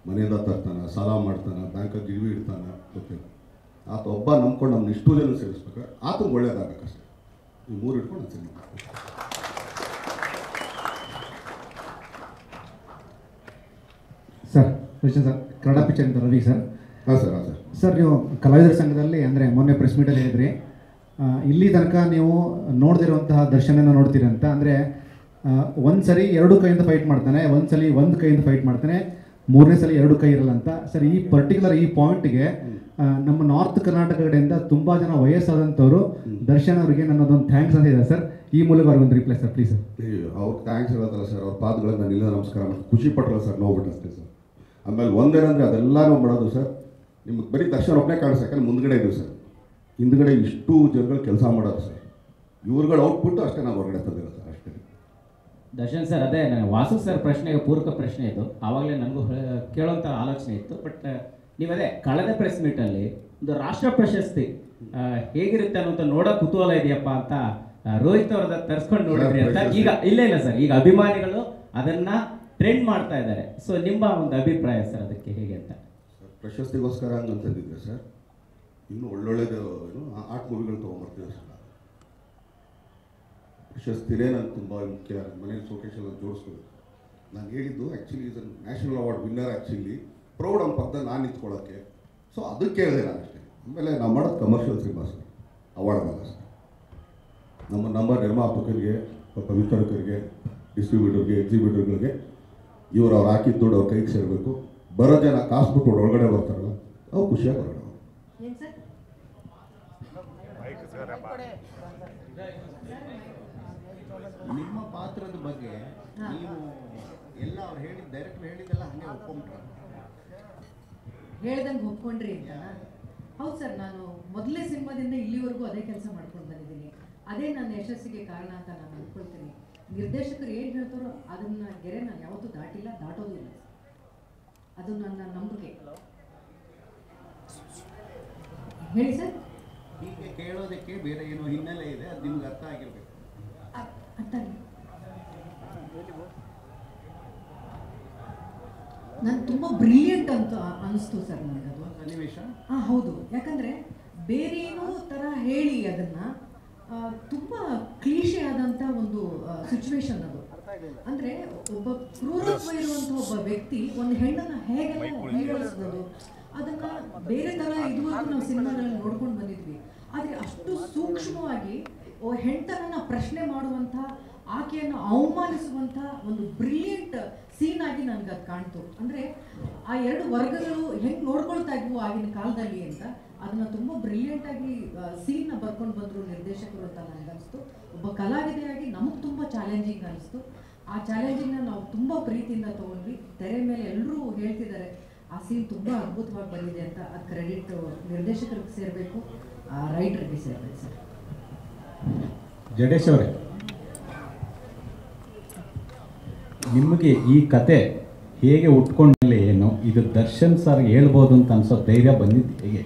ಮನೆಯಿಂದ ತರ್ತಾನೆ, ಸಾಲ ಮಾಡ್ತಾನೆ, ಬ್ಯಾಂಕಾಗಿ ಗಿರ್ವಿ ಇಡ್ತಾನೆ ಗೊತ್ತಿಲ್ಲ. ಆತ ಒಬ್ಬ ನಂಬ್ಕೊಂಡು ನಮ್ಮನ್ನ ಇಷ್ಟೂ ಜನ ಸೇರಿಸ್ಬೇಕಾದ್ರೆ ಆತಂಗೆ ಒಳ್ಳೇದಾಗಬೇಕಷ್ಟೇ. ಈ 3 ಇಟ್ಕೊಂಡು ನಾನು ಸಿನಿಮಾ ಮಾಡ್ತೀನಿ. Sir Darshan sir, Kannada picture ಅಂತ ರವಿ ಸರ್. ಹಾಂ ಸರ್. ಹಾಂ ಸರ್. ಸರ್, ನೀವು ಕಲಾವಿದರ ಸಂಘದಲ್ಲಿ ಅಂದರೆ ಮೊನ್ನೆ ಪ್ರೆಸ್ ಮೀಟಲ್ಲಿ ಹೇಳಿದ್ರಿ ಇಲ್ಲಿ ತನಕ ನೀವು ನೋಡ್ದಿರುವಂತಹ ದರ್ಶನನ ನೋಡ್ತೀರಿ ಅಂತ. ಅಂದರೆ ಒಂದು ಸರಿ 2 ಕೈಯಿಂದ ಫೈಟ್ ಮಾಡ್ತಾನೆ, ಒಂದು ಸಲ 1 ಕೈಯಿಂದ ಫೈಟ್ ಮಾಡ್ತಾನೆ, 3ನೇ ಸಲ 2 ಕೈ ಇರಲ್ಲ ಅಂತ. ಸರ್, ಈ ಪರ್ಟಿಕ್ಯುಲರ್ ಈ ಪಾಯಿಂಟ್ಗೆ ನಮ್ಮ ನಾರ್ತ್ ಕರ್ನಾಟಕ ಕಡೆಯಿಂದ ತುಂಬ ಜನ ವಯಸ್ಸಾದಂಥವ್ರು ದರ್ಶನ್ ಅವರಿಗೆ ನನ್ನದೊಂದು ಥ್ಯಾಂಕ್ಸ್ ಅಂತ ಇದೆ ಸರ್. ಈ ಮೂಲಕ ಅವ್ರಿಗೊಂದು ರಿಪ್ಲೈ ಸರ್ ಪ್ಲೀಸ್ ಸರ್. ಅವ್ರು ಥ್ಯಾಂಕ್ಸ್ ಹೇಳತ್ತಲ್ಲ ಸರ್, ಅವ್ರ ಪಾದಗಳನ್ನು ನಾನು ಇಲ್ಲ ನಮಸ್ಕಾರ ಮಾಡಿ ಖುಷಿ ಪಟ್ಟಲ್ಲ ಸರ್, ನೋಡ್ಬಿಟ್ಟು ಅಷ್ಟೇ ಸರ್. ಆಮೇಲೆ ಒಂದೇನಂದರೆ ಅದೆಲ್ಲ ನಾವು ಮಾಡೋದು ಸರ್, ನಿಮ್ಗೆ ಬರೀ ದರ್ಶನ್ ಒಬ್ಬನೇ ಕಾಣಿಸ್, ಯಾಕಂದ್ರೆ ಮುಂದ್ಗಡೆ ಇದ್ದೀವಿ ಸರ್. ಹಿಂದ್ಗಡೆ ಇಷ್ಟು ಜನಗಳು ಕೆಲಸ ಮಾಡೋದು ಸರ್. ಇವ್ರುಗಳು ಔಟ್ಪುಟ್ಟು ಅಷ್ಟೇ ನಾವು ಹೊರಗಡೆ ತಂದಿಲ್ಲ ಸರ್, ಅಷ್ಟೇ. ದರ್ಶನ್ ಸರ್, ಅದೇ ನನಗೆ ವಾಸು ಸರ್ ಪ್ರಶ್ನೆಗೆ ಪೂರಕ ಪ್ರಶ್ನೆ ಇದು. ಆವಾಗಲೇ ನನಗೂ ಕೇಳೋಂಥ ಆಲೋಚನೆ ಇತ್ತು. ಬಟ್ ನೀವದೇ ಕಳೆದ ಪ್ರೆಸ್ ಮೀಟಲ್ಲಿ ಒಂದು ರಾಷ್ಟ್ರ ಪ್ರಶಸ್ತಿ ಹೇಗಿರುತ್ತೆ ಅನ್ನೋಂಥ ನೋಡೋ ಕುತೂಹಲ ಇದೆಯಪ್ಪ ಅಂತ ರೋಹಿತ್ ಅವ್ರದ ತರಿಸ್ಕೊಂಡು ನೋಡಿದ್ರಿ ಅಂತ. ಈಗ ಇಲ್ಲ ಸರ್, ಈಗ ಅಭಿಮಾನಿಗಳು ಅದನ್ನ ಟ್ರೆಂಡ್ ಮಾಡ್ತಾ ಇದ್ದಾರೆ. ಸೊ ನಿಮ್ಮ ಒಂದು ಅಭಿಪ್ರಾಯ ಸರ್ ಅದಕ್ಕೆ ಹೇಗೆ ಅಂತ? ಪ್ರಶಸ್ತಿಗೋಸ್ಕರ ಹಂಗಂತಂದಿದ್ರೆ ಸರ್, ಇನ್ನೂ ಒಳ್ಳೊಳ್ಳೆದು ಏನು ಆರ್ಟ್ ಮೂವಿಗಳು ತೊಗೊಂಬರ್ತೀವಿ ಸರ್. ಪ್ರಶಸ್ತಿನೇ ನನಗೆ ತುಂಬ ಮುಖ್ಯ. ಮನೇಲಿ ಶೋಕೇಶಲ್ಲಿ ಜೋಡಿಸ್ಕೋಬೇಕು. ನಾನು ಹೇಳಿದ್ದು ಆ್ಯಕ್ಚುಲಿ ಇದು national award winner actually proud ಅನ್ನೋ ಪಕ್ಕದಲ್ಲಿ ನಾನು ನಿಂತ್ಕೊಳ್ಳೋಕ್ಕೆ. ಸೊ ಅದಕ್ಕೆ ಹೇಳಿದೆ ನಾನು ಅಷ್ಟೇ. ಆಮೇಲೆ ನಾವು ಮಾಡೋದು ಕಮರ್ಷಿಯಲ್ ಸಿನಿಮಾ ಸರ್, ಅವಾರ್ಡ್ ಅಲ್ಲ ಸರ್. ನಮ್ಮ ನಿರ್ಮಾಪಕರಿಗೆ, ವಿತರಕರಿಗೆ, ಡಿಸ್ಟ್ರಿಬ್ಯೂಟರ್ಗೆ, ಎಕ್ಸಿಬ್ಯೂಟರ್ಗಳಿಗೆ ಅವ್ರು ಹಾಕಿದ ದುಡ್ಡು ಅವ್ರ ಕೈಗೆ ಸೇರಬೇಕು. ಬರೋ ಜನ ಕಾಸು ಬಿಟ್ಟು ಒಳಗಡೆ ಬರ್ತಾರಲ್ಲ, ಅವು ಖುಷಿಯಾಗಿ ಬರೋಣ. ನಿಮ್ಮ ಪಾತ್ರದ ಬಗ್ಗೆ ನೀವು ಎಲ್ಲ ಅವ್ರು ಹೇಳಿದ ಡೈರೆಕ್ಟರ್ ಹೇಳಿದ್ದೆಲ್ಲ ಹಾಗೆ ಒಪ್ಕೊಂಡ್ರೆ ಹೇಳ್ದಂಗೆ ಒಪ್ಕೊಂಡ್ರಿ ಅಂತ? ಹೌದು ಸರ್, ನಾನು ಮೊದಲನೇ ಸಿನಿಮಾದಿಂದ ಇಲ್ಲಿವರೆಗೂ ಅದೇ ಕೆಲಸ ಮಾಡ್ಕೊಂಡು ಬಂದಿದ್ದೀನಿ. ಅದೇ ನನ್ನ ಯಶಸ್ಸಿಗೆ ಕಾರಣ ಅಂತ ನಾನು ಅಂದ್ಕೊಳ್ತೀನಿ. ನಿರ್ದೇಶಕರು ಏನು ಹೇಳ್ತಾರೋ ಅದನ್ನ ಗೆರೆ ನಾನು ಯಾವತ್ತೂ ದಾಟಿಲ್ಲ, ದಾಟೋದು ಇಲ್ಲ. ಅದು ನನ್ನ ನಂಬಿಕೆ. ಹೇಳಿ ಸರ್. ಹೀಗೆ ಕೇಳೋದಕ್ಕೆ ಬೇರೆ ಏನೋ ಹಿನ್ನೆಲೆ ಇದೆ, ಅದು ನಿಮ್ಗೆ ಅರ್ಥ ಆಗಿರ್ಬೇಕು. ಅರ್ಥ ಆಗಿ ನಾನು ತುಂಬ ಬ್ರಿಲಿಯಂಟ್ ಅಂತ ಅನಿಸ್ತು ಸರ್ ನನಗದು ಸನ್ನಿವೇಶ. ಹಾಂ ಹೌದು, ಯಾಕಂದರೆ ಬೇರೇನೋ ಥರ ಹೇಳಿ ಅದನ್ನು ತುಂಬ ಕ್ಲೀಶೆ ಆದಂಥ ಒಂದು ಸಿಚುವೇಶನ್ ಅದು. ಅಂದರೆ ಒಬ್ಬ ಕ್ರೂರತ್ವ ಇರುವಂಥ ಒಬ್ಬ ವ್ಯಕ್ತಿ ಒಂದು ಹೆಣ್ಣನ್ನು ಹೇಗೆಲ್ಲ ಹೀಯಾಳಿಸ್ಬೋದು ಅದನ್ನು ಬೇರೆ ಥರ ಇದುವರೆಗೂ ನಾವು ಸಿನಿಮಾಗಳಲ್ಲಿ ನೋಡ್ಕೊಂಡು ಬಂದಿದ್ವಿ. ಆದರೆ ಅಷ್ಟು ಸೂಕ್ಷ್ಮವಾಗಿ ಹೆಣ್ತನನ್ನ ಪ್ರಶ್ನೆ ಮಾಡುವಂಥ, ಆಕೆಯನ್ನು ಅವಮಾನಿಸುವಂಥ ಒಂದು ಬ್ರಿಲಿಯಂಟ್ ಸೀನ್ ಆಗಿ ನನಗೆ ಅದು ಕಾಣ್ತು. ಅಂದರೆ ಆ 2 ವರ್ಗಗಳು ಹೆಂಗೆ ನೋಡ್ಕೊಳ್ತಾ ಇದ್ವು ಆಗಿನ ಕಾಲದಲ್ಲಿ ಅಂತ ಅದನ್ನು ತುಂಬ ಬ್ರಿಲಿಯಂಟಾಗಿ ಸೀನ್ನ ಬರ್ಕೊಂಡು ಬಂದರು ನಿರ್ದೇಶಕರು ಅಂತ ನನಗನ್ನಿಸ್ತು. ಒಬ್ಬ ಕಲಾವಿದೆಯಾಗಿ ನಮಗೆ ತುಂಬ ಚಾಲೆಂಜಿಂಗ್ ಅನಿಸ್ತು. ಆ ಚಾಲೆಂಜಿಂಗ್ನ ನಾವು ತುಂಬ ಪ್ರೀತಿಯಿಂದ ತೊಗೊಂಡ್ವಿ. ತೆರೆ ಮೇಲೆ ಎಲ್ಲರೂ ಹೇಳ್ತಿದ್ದಾರೆ ಆ ಸೀನ್ ತುಂಬ ಅದ್ಭುತವಾಗಿ ಬಂದಿದೆ ಅಂತ. ಅದು ಕ್ರೆಡಿಟ್ ನಿರ್ದೇಶಕರಿಗೆ ಸೇರಬೇಕು, ರೈಟರ್ಗೆ ಸೇರಬೇಕು ಸರ್. ಜಡೇಶ್ ಅವರೇ, ನಿಮಗೆ ಈ ಕತೆ ಹೇಗೆ ಉಟ್ಕೊಂಡಲ್ಲಿ ಏನು ಇದು ದರ್ಶನ್ ಸರ್ ಹೇಳ್ಬೋದು ಅಂತ ಅನ್ಸೋ ಧೈರ್ಯ ಬಂದಿದ್ದು ಹೇಗೆ?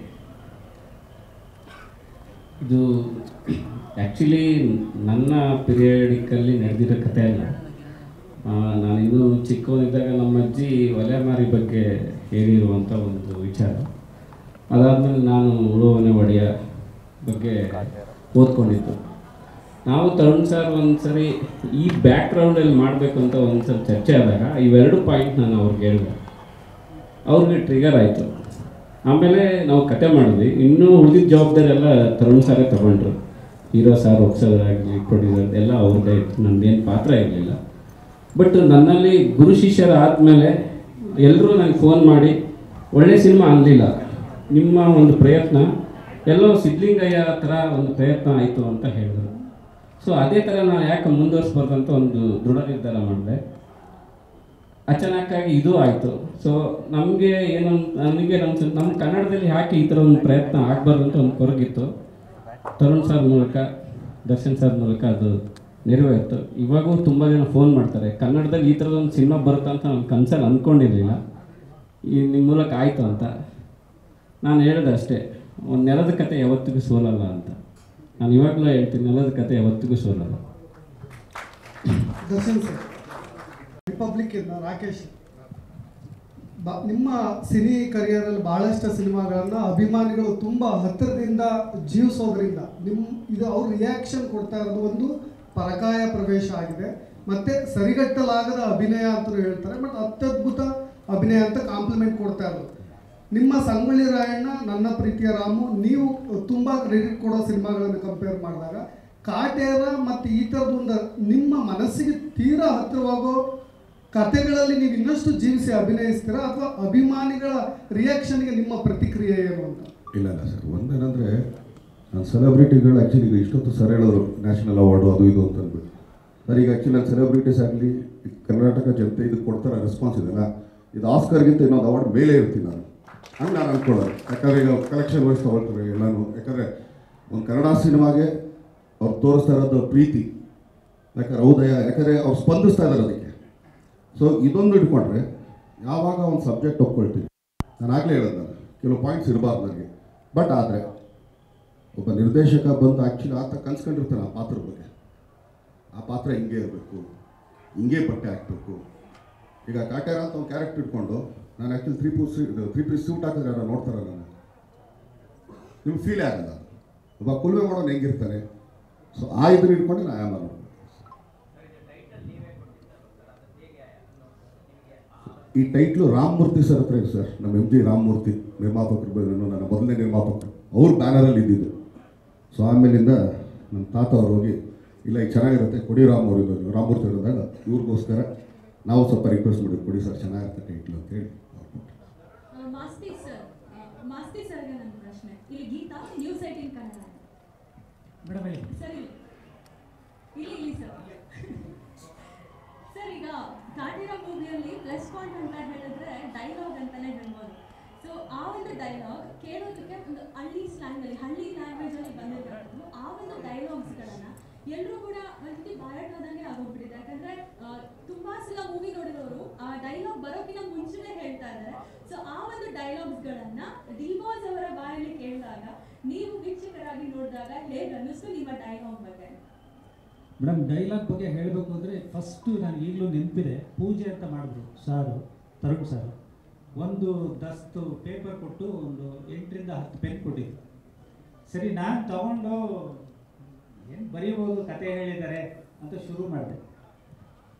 ಇದು ಆ್ಯಕ್ಚುಲಿ ನನ್ನ ಪೀರಿಯಡಿಕಲ್ಲಿ ನಡೆದಿರೋ ಕಥೆ ಅಲ್ಲ. ನಾನಿನ್ನೂ ಚಿಕ್ಕವನಿದ್ದಾಗ ನಮ್ಮ ಅಜ್ಜಿ ಒಲೆಮಾರಿ ಬಗ್ಗೆ ಹೇಳಿರುವಂಥ ಒಂದು ವಿಚಾರ. ಅದಾದಮೇಲೆ ನಾನು ಉಳುವನೆ ಒಡೆಯ ಬಗ್ಗೆ ಓದ್ಕೊಂಡಿದ್ದು. ನಾವು ತರುಣ್ ಸರ್ ಒಂದು ಸರಿ ಈ ಬ್ಯಾಕ್ಗ್ರೌಂಡಲ್ಲಿ ಮಾಡಬೇಕು ಅಂತ ಒಂದು ಸಲ ಚರ್ಚೆ ಆದಾಗ ಇವೆರಡು ಪಾಯಿಂಟ್ ನಾನು ಅವ್ರಿಗೆ ಹೇಳಿದೆ. ಅವ್ರಿಗೆ ಟ್ರಿಗರ್ ಆಯಿತು. ಆಮೇಲೆ ನಾವು ಕತೆ ಮಾಡಿದ್ವಿ. ಇನ್ನೂ ಉಳಿದಿದ್ದ ಜವಾಬ್ದಾರಿ ಎಲ್ಲ ತರುಣ್ ಸಾರೇ ತಗೊಂಡ್ರು. ಹೀರೋ ಸಾರ್ ಒಪ್ಸೋದಾಗಲಿ ಪ್ರೊಡ್ಯೂಸರ್ ಎಲ್ಲ ಅವ್ರದ್ದೇ ಇತ್ತು, ನನ್ನದೇನು ಪಾತ್ರ ಇರಲಿಲ್ಲ. ಬಟ್ ನನ್ನಲ್ಲಿ ಗುರು ಶಿಷ್ಯರ ಆದಮೇಲೆ ಎಲ್ಲರೂ ನನಗೆ ಫೋನ್ ಮಾಡಿ ಒಳ್ಳೆ ಸಿನಿಮಾ ಅನ್ನಲಿಲ್ಲ, ನಿಮ್ಮ ಒಂದು ಪ್ರಯತ್ನ ಎಲ್ಲೋ ಸಿದ್ಲಿಂಗಯ್ಯ ಥರ ಒಂದು ಪ್ರಯತ್ನ ಆಯಿತು ಅಂತ ಹೇಳಿದ್ರು. ಸೊ ಅದೇ ಥರ ನಾನು ಯಾಕೆ ಮುಂದುವರಿಸ್ಬಾರ್ದು ಅಂತ ಒಂದು ದೃಢ ನಿರ್ಧಾರ ಮಾಡಿದೆ. ಅಚಾನಕ್ಕಾಗಿ ಇದು ಆಯಿತು. ಸೊ ನಮಗೆ ನನಗೆ ನಮ್ಮ ಕನ್ನಡದಲ್ಲಿ ಯಾಕೆ ಈ ಥರ ಒಂದು ಪ್ರಯತ್ನ ಆಗಬಾರ್ದು ಅಂತ ಒಂದು ಕೊರಗಿತ್ತು. ತರುಣ್ ಸರ್ ಮೂಲಕ, ದರ್ಶನ್ ಸರ್ ಮೂಲಕ ಅದು ನೆರವೇರಿತು. ಇವಾಗೂ ತುಂಬ ಜನ ಫೋನ್ ಮಾಡ್ತಾರೆ, ಕನ್ನಡದಲ್ಲಿ ಈ ಥರದೊಂದು ಸಿನಿಮಾ ಬರುತ್ತೆ ಅಂತ ನಾನು ಕನಸಲ್ಲಿ ಅಂದ್ಕೊಂಡಿರಲಿಲ್ಲ, ಈ ನಿಮ್ಮ ಮೂಲಕ ಆಯಿತು ಅಂತ. ನಾನು ಹೇಳಿದೆ ಅಷ್ಟೇ, ಒಂದು ನೆಲದ ಕತೆ ಯಾವತ್ತಿಗೂ ಸೋಲಲ್ಲ ಅಂತ. ನಾನು ಇವಾಗಲೂ ಹೇಳ್ತೀನಿ, ನೆಲದ ಕತೆ ಯಾವತ್ತಿಗೂ ಸೋಲಲ್ಲ. ದರ್ಶನ್ ಸರ್, ರಿಪಬ್ಲಿಕ್ ಇಂದ ರಾಕೇಶ್, ನಿಮ್ಮ ಸಿನಿ ಕರಿಯರಲ್ಲಿ ಭಾಳಷ್ಟು ಸಿನಿಮಾಗಳನ್ನು ಅಭಿಮಾನಿಗಳು ತುಂಬ ಹತ್ತಿರದಿಂದ ಜೀವಿಸೋದ್ರಿಂದ ಇದು ಅವ್ರ ರಿಯಾಕ್ಷನ್ ಕೊಡ್ತಾ ಇರೋದು ಒಂದು ಪರಕಾಯ ಪ್ರವೇಶ ಆಗಿದೆ. ಮತ್ತು ಸರಿಗಟ್ಟಲಾಗದ ಅಭಿನಯ ಅಂತಲೂ ಹೇಳ್ತಾರೆ, ಬಟ್ ಅತ್ಯದ್ಭುತ ಅಭಿನಯ ಅಂತ ಕಾಂಪ್ಲಿಮೆಂಟ್ ಕೊಡ್ತಾ ಇರೋದು. ನಿಮ್ಮ ಸಂಗೊಳ್ಳಿ ರಾಯಣ್ಣ, ನನ್ನ ಪ್ರೀತಿಯ ರಾಮು, ನೀವು ತುಂಬ ಕ್ರೆಡಿಟ್ ಕೊಡೋ ಸಿನಿಮಾಗಳನ್ನು ಕಂಪೇರ್ ಮಾಡಿದಾಗ ಕಾಟೇರ ಮತ್ತು ಈ ಥರದೊಂದು ನಿಮ್ಮ ಮನಸ್ಸಿಗೆ ತೀರಾ ಹತ್ತಿರವಾಗೋ ಕಥೆಗಳಲ್ಲಿ ನೀವು ಇನ್ನಷ್ಟು ಜೀವಿಸಿ ಅಭಿನಯಿಸ್ತೀರಾ, ಅಥವಾ ಅಭಿಮಾನಿಗಳ ರಿಯಾಕ್ಷನ್ಗೆ ನಿಮ್ಮ ಪ್ರತಿಕ್ರಿಯೆ ಏನು ಅಂತ? ಇಲ್ಲ ಸರ್, ಒಂದೇನಂದರೆ ನಾನು ಸೆಲೆಬ್ರಿಟಿಗಳು ಆ್ಯಕ್ಚುಲಿ ಈಗ ಇಷ್ಟೊತ್ತು ಸರ್ ಹೇಳಿದ್ರು ನ್ಯಾಷನಲ್ ಅವಾರ್ಡು ಅದು ಇದು ಅಂತ ಅಂದ್ಬಿಟ್ಟು. ಸರ್ ಈಗ ಆ್ಯಕ್ಚುಲಿ ನಾನು ಸೆಲೆಬ್ರಿಟೀಸ್ ಆಗಲಿ ಕರ್ನಾಟಕ ಜನತೆ ಇದಕ್ಕೆ ಕೊಡ್ತಾರ ರೆಸ್ಪಾನ್ಸ್ ಇದೆಯಲ್ಲ, ಇದು ಆಸ್ಕರ್ಗಿಂತ ಇನ್ನೊಂದು ಅವಾರ್ಡ್ ಮೇಲೆ ಇರ್ತೀನಿ ನಾನು, ಹಂಗೆ ನಾನು ಅಂದ್ಕೊಳ್ಳೋದು. ಯಾಕಂದರೆ ಈಗ ಕಲೆಕ್ಷನ್ ವೈಸ್ ತಗೊಳ್ತಾರೆ ಎಲ್ಲನೂ. ಯಾಕಂದರೆ ಒಂದು ಕನ್ನಡ ಸಿನಿಮಾಗೆ ಅವ್ರು ತೋರಿಸ್ತಾ ಇರೋದು ಪ್ರೀತಿ, ಯಾಕಂದ್ರೆ ಹೌದಯ, ಯಾಕಂದರೆ ಅವ್ರು ಸ್ಪಂದಿಸ್ತಾ ಇದ್ದಾರೆ ಅದಕ್ಕೆ. ಸೊ ಇದೊಂದು ಇಟ್ಕೊಂಡ್ರೆ ಯಾವಾಗ ಒಂದು ಸಬ್ಜೆಕ್ಟ್ ಒಪ್ಕೊಳ್ತೀನಿ, ನಾನು ಆಗಲೇ ಹೇಳೋದು, ಕೆಲವು ಪಾಯಿಂಟ್ಸ್ ಇರಬಾರ್ದು ನನಗೆ. ಬಟ್ ಆದರೆ ಒಬ್ಬ ನಿರ್ದೇಶಕ ಬಂದು ಆ್ಯಕ್ಚುಲಿ ಆತ ಕನ್ಸ್ಕೊಂಡಿರ್ತಾನೆ ಆ ಪಾತ್ರದ ಬಗ್ಗೆ, ಆ ಪಾತ್ರ ಹಿಂಗೆ ಇರಬೇಕು, ಹಿಂಗೆ ಬಟ್ಟೆ ಹಾಕಬೇಕು. ಈಗ ಕಾಟೇರ ಅಂತ ಒಂದು ಕ್ಯಾರೆಕ್ಟರ್ ಇಟ್ಕೊಂಡು ನಾನು ಆ್ಯಕ್ಚುಲಿ ತ್ರೀ ಪೀಸ್ ಸೂಟ್ ಹಾಕಿದ್ರೆ ಯಾರು ನೋಡ್ತಾರೆ, ನಾನು ನಿಮ್ಗೆ ಫೀಲೇ ಆಗಲ್ಲ. ಒಬ್ಬ ಕುಲ್ವೆ ಮಾಡೋನು ಹೆಂಗಿರ್ತಾನೆ, ಸೊ ಆ ಇದನ್ನ ಇಟ್ಕೊಂಡು ನಾನು ಆಯಾಮ ನೋಡ್ತೀನಿ. ಈ ಟೈಟ್ಲು ರಾಮಮೂರ್ತಿ ಸರ್ ಹತ್ರ ಇದೆ ಸರ್, ನಮ್ಮ MG ರಾಮಮೂರ್ತಿ ನಿರ್ಮಾಪಕರು ಬಂದು ನನ್ನ ಮೊದಲನೇ ನಿರ್ಮಾಪಕರು, ಅವ್ರ ಬ್ಯಾನರಲ್ಲಿ ಇದ್ದಿದ್ದು. ಸೊ ಆಮೇಲಿಂದ ನಮ್ಮ ತಾತ ಅವ್ರು ಹೋಗಿ ಇಲ್ಲ ಈಗ ಚೆನ್ನಾಗಿರುತ್ತೆ ಕೊಡಿ ರಾಮಮೂರ್ತಿ ಇರೋದಾಗ ಇವ್ರಿಗೋಸ್ಕರ ನಾವು ಸ್ವಲ್ಪ ರಿಕ್ವೆಸ್ಟ್ ಮಾಡಿದ್ವಿ, ಕೊಡಿ ಸರ್ ಚೆನ್ನಾಗಿರುತ್ತೆ ಟೈಟ್ಲು ಅಂತೇಳಿ. ಮಾಸ್ತಿ ಸರ್ಗೆ ನನ್ನ ಪ್ರಶ್ನೆ. ಇಲ್ಲಿ ಗೀತಾ ನ್ಯೂಸ್ 18 ಕನ್ನಡ ಸರ್, ಇಲ್ಲಿ ಸರ್ ಸರ್, ಈಗ ಕಾಟೇರ ಮೂವಿಯಲ್ಲಿ ಪ್ಲಸ್ ಪಾಯಿಂಟ್ ಅಂತ ಹೇಳಿದ್ರೆ ಡೈಲಾಗ್ ಅಂತಾನೆ ಹೇಳ್ಬೋದು. ಸೊ ಆ ಒಂದು ಡೈಲಾಗ್ ಕೇಳೋದಕ್ಕೆ ಒಂದು ಹಳ್ಳಿ ಸ್ಲ್ಯಾಂಗಲ್ಲಿ, ಹಳ್ಳಿ ಲ್ಯಾಂಗ್ವೇಜಲ್ಲಿ ಬಂದಿರೋದು. ಆ ಒಂದು ಡೈಲಾಗ್ಸ್ಗಳನ್ನು ಎಲ್ಲರೂ ಕೂಡ ಒಂದು ಬಾರಾಟದಂಗೆ ಆಗೋಗ್ಬಿಟ್ಟಿದೆ. ಯಾಕಂದರೆ ತುಂಬ ಸಲ ಮೂವಿ ನೋಡಿರೋರು ಆ ಡೈಲಾಗ್ ಬರೋಕ್ಕಿಂತ ಮುಂಚೆನೇ ಹೇಳ್ತಾ ಇದ್ದಾರೆ. ಸೊ ಆ ಒಂದು ಡೈಲಾಗ್ಸ್ಗಳನ್ನು ಡಿವಾಸ್ ಅವರ ಬಾಯಲ್ಲಿ ಕೇಳಿದಾಗ ನೀವು ವೀಕ್ಷಕರಾಗಿ ನೋಡಿದಾಗ ಹೇಗೆ ಅನ್ನಿಸ್ತು ನಿಮ್ಮ ಡೈಲಾಗ್ ಬಗ್ಗೆ? ಮೇಡಮ್, ಡೈಲಾಗ್ ಬಗ್ಗೆ ಹೇಳಬೇಕು ಅಂದರೆ ಫಸ್ಟು ನಾನು ಈಗಲೂ ನೆನಪಿದೆ, ಪೂಜೆ ಅಂತ ಮಾಡಿದ್ರು ಸಾರು, ತರುಣ್ ಸಾರು. ಒಂದು 10 ಪೇಪರ್ ಕೊಟ್ಟು ಒಂದು 8 ರಿಂದ 10 ಪೆನ್ ಕೊಟ್ಟಿದ್ದು. ಸರಿ, ನಾನು ತಗೊಂಡು ಏನು ಬರೀಬೋದು, ಕತೆ ಹೇಳಿದ್ದಾರೆ ಅಂತ ಶುರು ಮಾಡಿದೆ.